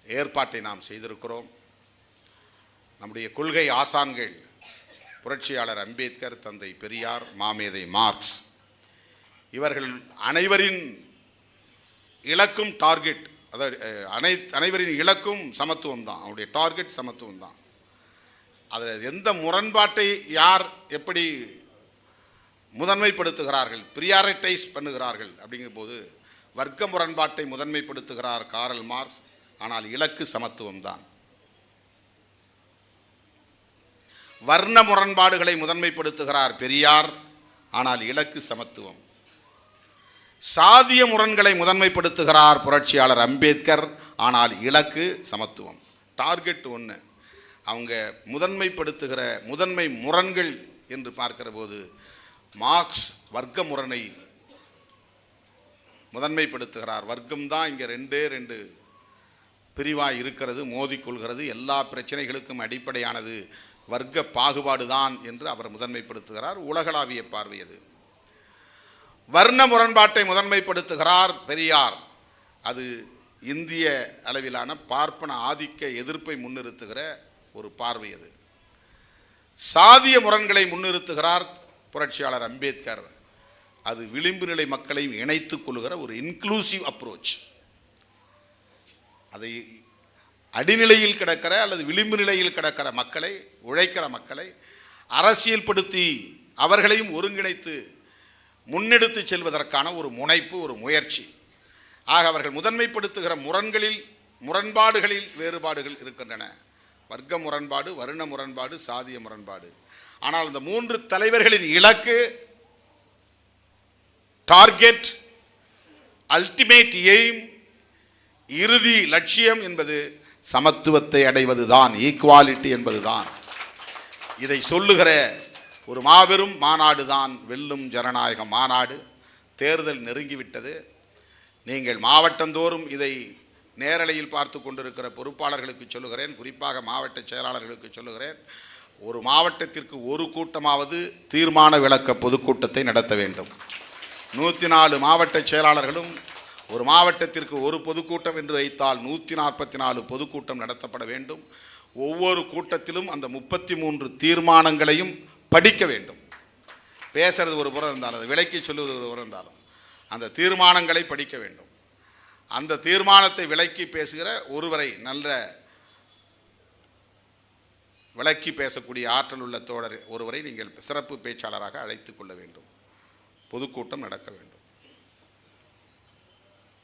ஏற்பாட்டை நாம் செய்திருக்கிறோம். நம்முடைய கொள்கை ஆசான்கள் புரட்சியாளர் அம்பேத்கர், தந்தை பெரியார், மாமேதை மார்க்ஸ் இவர்கள் அனைவரின் இலக்கும் டார்கெட், அதாவது அனைவரின் இலக்கும் சமத்துவம் தான். அவருடைய டார்கெட் சமத்துவம் தான். அதில் எந்த முரண்பாட்டை யார் எப்படி முதன்மைப்படுத்துகிறார்கள், பிரியாரிட்டைஸ் பண்ணுகிறார்கள் அப்படிங்கிற போது வர்க்க முரண்பாட்டை முதன்மைப்படுத்துகிறார் காரல் மார்க்ஸ். ஆனால் இலக்கு சமத்துவம் தான். வர்ண முரண்பாடுகளை முதன்மைப்படுத்துகிறார் பெரியார். ஆனால் இலக்கு சமத்துவம். சாதிய முரண்களை முதன்மைப்படுத்துகிறார் புரட்சியாளர் அம்பேத்கர். ஆனால் இலக்கு சமத்துவம். டார்கெட் ஒன்று. அவங்க முதன்மைப்படுத்துகிற முதன்மை முரண்கள் என்று பார்க்கிற போது மார்க்ஸ் வர்க்க முரணை முதன்மைப்படுத்துகிறார். வர்க்கம்தான் இங்கே ரெண்டு பிரிவாக இருக்கிறது, மோதிக்கொள்கிறது. எல்லா பிரச்சனைகளுக்கும் அடிப்படையானது வர்க்க பாகுபாடு தான் என்று அவர் முதன்மைப்படுத்துகிறார். உலகளாவிய பார்வை அது. வர்ண முரண்பாட்டை முதன்மைப்படுத்துகிறார் பெரியார். அது இந்திய அளவிலான பார்ப்பன ஆதிக்க எதிர்ப்பை முன்னிறுத்துகிற ஒரு பார்வை. அது சாதிய முரண்களை முன்னிறுத்துகிறார் புரட்சியாளர் அம்பேத்கர். அது விளிம்பு நிலை மக்களை இணைத்துக் கொள்ளுகிற ஒரு இன்க்ளூசிவ் அப்ரோச். அதை அடிநிலையில் கிடக்கிற அல்லது விளிம்பு நிலையில் கிடக்கிற மக்களை, உழைக்கிற மக்களை அரசியல்படுத்தி அவர்களையும் ஒருங்கிணைத்து முன்னெடுத்து செல்வதற்கான ஒரு முனைப்பு, ஒரு முயற்சி. ஆக அவர்கள் முதன்மைப்படுத்துகிற முரண்பாடுகளில் வேறுபாடுகள் இருக்கின்றன. வர்க்க முரண்பாடு, வருண முரண்பாடு, சாதிய முரண்பாடு. ஆனால் இந்த 3 தலைவர்களின் இலக்கு, டார்கெட், அல்டிமேட் எய்ம், இறுதி லட்சியம் என்பது சமத்துவத்தை அடைவதுதான், ஈக்குவாலிட்டி என்பதுதான். இதை சொல்லுகிற ஒரு மாபெரும் மாநாடு தான் வெல்லும் ஜனநாயக மாநாடு. தேர்தல் நெருங்கிவிட்டது. நீங்கள் மாவட்டந்தோறும் இதை நேரலையில் பார்த்து கொண்டிருக்கிற பொறுப்பாளர்களுக்கு சொல்லுகிறேன், குறிப்பாக மாவட்ட செயலாளர்களுக்கு சொல்லுகிறேன், ஒரு மாவட்டத்திற்கு ஒரு கூட்டமாவது தீர்மான விளக்க பொதுக்கூட்டத்தை நடத்த வேண்டும். 104 மாவட்ட செயலாளர்களும் ஒரு மாவட்டத்திற்கு ஒரு பொதுக்கூட்டம் என்று வைத்தால் 144 பொதுக்கூட்டம் நடத்தப்பட வேண்டும். ஒவ்வொரு கூட்டத்திலும் அந்த 33 தீர்மானங்களையும் படிக்க வேண்டும். பேசுறது ஒரு புறம் இருந்தாலும், அதை விளக்கி சொல்லுவது ஒரு புறம் இருந்தாலும், அந்த தீர்மானங்களை படிக்க வேண்டும். அந்த தீர்மானத்தை விளக்கி பேசுகிற ஒருவரை, நல்ல விளக்கி பேசக்கூடிய ஆற்றல் உள்ள தோழர் ஒருவரை நீங்கள் சிறப்பு பேச்சாளராக அழைத்து கொள்ள வேண்டும். பொதுக்கூட்டம் நடக்க வேண்டும்.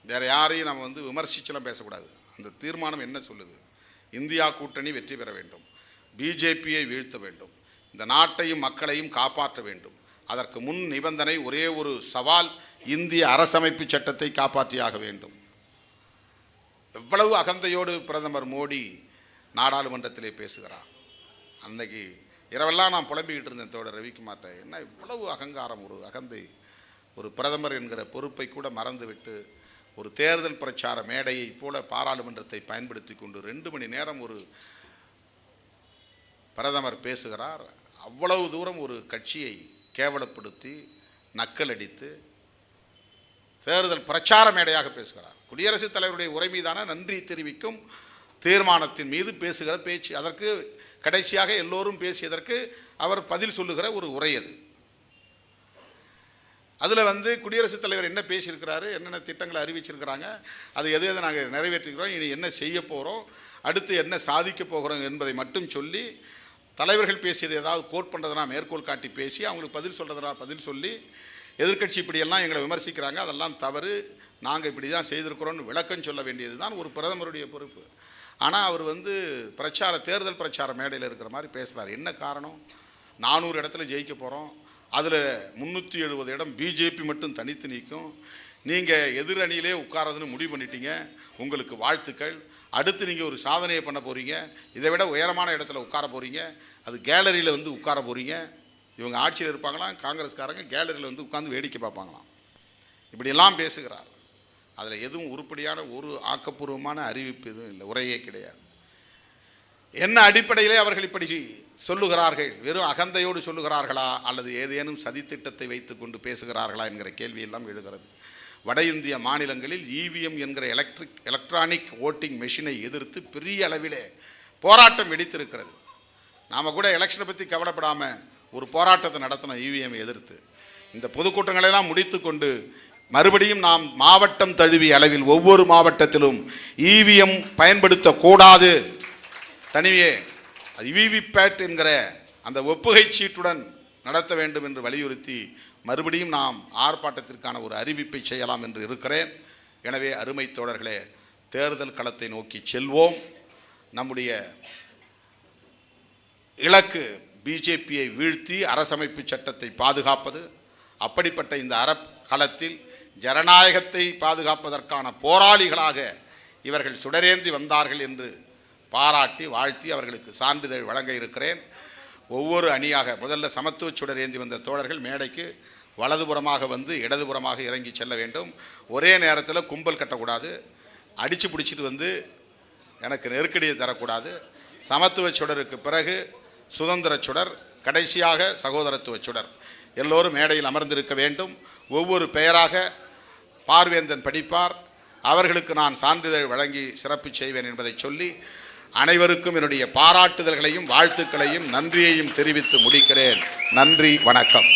வேறு யாரையும் நம்ம விமர்சிச்செல்லாம் பேசக்கூடாது. அந்த தீர்மானம் என்ன சொல்லுது? இந்தியா கூட்டணி வெற்றி பெற வேண்டும், பிஜேபியை வீழ்த்த வேண்டும், இந்த நாட்டையும் மக்களையும் காப்பாற்ற வேண்டும். அதற்கு முன் நிபந்தனை, ஒரே ஒரு சவால், இந்திய அரசமைப்பு சட்டத்தை காப்பாற்றியாக வேண்டும். எவ்வளவு அகந்தையோடு பிரதமர் மோடி நாடாளுமன்றத்திலே பேசுகிறார். அன்னைக்கு இரவெல்லாம் நான் புலம்பிக்கிட்டு இருந்தேன் தோழர் ரவிக்குமார்ட்ட, என்ன இவ்வளவு அகங்காரம், ஒரு அகந்தை, ஒரு பிரதமர் என்கிற பொறுப்பை கூட மறந்துவிட்டு ஒரு தேர்தல் பிரச்சார மேடையை போல பாராளுமன்றத்தை பயன்படுத்தி கொண்டு 2 மணி நேரம் ஒரு பிரதமர் பேசுகிறார். அவ்வளவு தூரம் ஒரு கட்சியை கேவலப்படுத்தி நக்கலடித்து தேர்தல் பிரச்சார மேடையாக பேசுகிறார். குடியரசுத் தலைவருடைய உரை மீதான நன்றி தெரிவிக்கும் தீர்மானத்தின் மீது பேசுகிற பேச்சு, அதற்கு கடைசியாக எல்லோரும் பேசியதற்கு அவர் பதில் சொல்லுகிற ஒரு உரை அது. அதில் குடியரசுத் தலைவர் என்ன பேசியிருக்கிறாரு, என்னென்ன திட்டங்களை அறிவிச்சிருக்கிறாங்க, அது எது எதை நாங்கள் நிறைவேற்றுகிறோம், இனி என்ன செய்ய போகிறோம், அடுத்து என்ன சாதிக்க போகிறோம் என்பதை மட்டும் சொல்லி, தலைவர்கள் பேசியது ஏதாவது கோட் பண்ணுறதுனா மேற்கோள் காட்டி பேசி அவங்களுக்கு பதில் சொல்கிறதுனா பதில் சொல்லி, எதிர்க்கட்சி இப்படியெல்லாம் எங்களை விமர்சிக்கிறாங்க, அதெல்லாம் தவறு, நாங்கள் இப்படி தான் செய்திருக்கிறோன்னு விளக்கம் சொல்ல வேண்டியது தான் ஒரு பிரதமருடைய பொறுப்பு. ஆனால் அவர் தேர்தல் பிரச்சார மேடையில் இருக்கிற மாதிரி பேசுகிறார். என்ன காரணம்? 400 இடத்துல ஜெயிக்க போகிறோம், அதில் 370 இடம் பிஜேபி மட்டும் தனித்து நிற்கும், நீங்கள் எதிரணியிலே உட்காரதுன்னு முடிவு பண்ணிட்டீங்க, உங்களுக்கு வாழ்த்துக்கள், அடுத்து நீங்கள் ஒரு சாதனையை பண்ண போகிறீங்க, இதை விட உயரமான இடத்துல உட்கார போகிறீங்க, அது கேலரியில் உட்கார போகிறீங்க. இவங்க ஆட்சியில் இருப்பாங்களாம், காங்கிரஸ்காரங்க கேலரியில் உட்காந்து வேடிக்கை பார்ப்பாங்களாம். இப்படியெல்லாம் பேசுகிறார். அதில் எதுவும் உருப்படியான ஒரு ஆக்கப்பூர்வமான அறிவிப்பு எதுவும் இல்லை, உரையே கிடையாது. என்ன அடிப்படையிலே அவர்கள் இப்படி சொல்லுகிறார்கள்? வெறும் அகந்தையோடு சொல்லுகிறார்களா அல்லது ஏதேனும் சதித்திட்டத்தை வைத்து கொண்டு பேசுகிறார்களா என்கிற கேள்வியெல்லாம் எழுகிறது. வட இந்திய மாநிலங்களில் இவிஎம் என்கிற எலக்ட்ரானிக் ஓட்டிங் மெஷினை எதிர்த்து பெரிய அளவிலே போராட்டம் வெடித்திருக்கிறது. நாம் கூட எலெக்ஷனை பற்றி கவலைப்படாமல் ஒரு போராட்டத்தை நடத்தினோம் இவிஎம் எதிர்த்து. இந்த பொதுக்கூட்டங்களெல்லாம் முடித்து கொண்டு மறுபடியும் நாம் மாவட்டம் தழுவிய அளவில் ஒவ்வொரு மாவட்டத்திலும் இவிஎம் பயன்படுத்தக்கூடாது, தனியே விவிபேட் என்கிற அந்த ஒப்புகை சீட்டுடன் நடத்த வேண்டும் என்று வலியுறுத்தி மறுபடியும் நாம் ஆர்ப்பாட்டத்திற்கான ஒரு அறிவிப்பை செய்யலாம் என்று இருக்கிறேன். எனவே அருமை தோழர்களே, தேர்தல் களத்தை நோக்கி செல்வோம். நம்முடைய இலக்கு பிஜேபியை வீழ்த்தி அரசமைப்பு சட்டத்தை பாதுகாப்பது. அப்படிப்பட்ட இந்த களத்தில் ஜனநாயகத்தை பாதுகாப்பதற்கான போராளிகளாக இவர்கள் சுடரேந்தி வந்தார்கள் என்று பாராட்டி வாழ்த்தி அவர்களுக்கு சான்றிதழ் வழங்க இருக்கிறேன். ஒவ்வொரு அணியாக முதல்ல சமத்துவ சுடரேந்தி வந்த தோழர்கள் மேடைக்கு வலதுபுறமாக இடதுபுறமாக இறங்கி செல்ல வேண்டும். ஒரே நேரத்தில் கும்பல் கட்டக்கூடாது, அடித்து பிடிச்சிட்டு எனக்கு நெருக்கடியை தரக்கூடாது. சமத்துவ சுடருக்கு பிறகு சுதந்திர சுடர், கடைசியாக சகோதரத்துவ சுடர். எல்லோரும் மேடையில் அமர்ந்திருக்க வேண்டும். ஒவ்வொரு பெயராக பார்வேந்தன் படிப்பார். அவர்களுக்கு நான் சான்றிதழ் வழங்கி சிறப்பு செய்வேன் என்பதை சொல்லி அனைவருக்கும் என்னுடைய பாராட்டுதல்களையும் வாழ்த்துக்களையும் நன்றியையும் தெரிவித்து முடிக்கிறேன். நன்றி, வணக்கம்.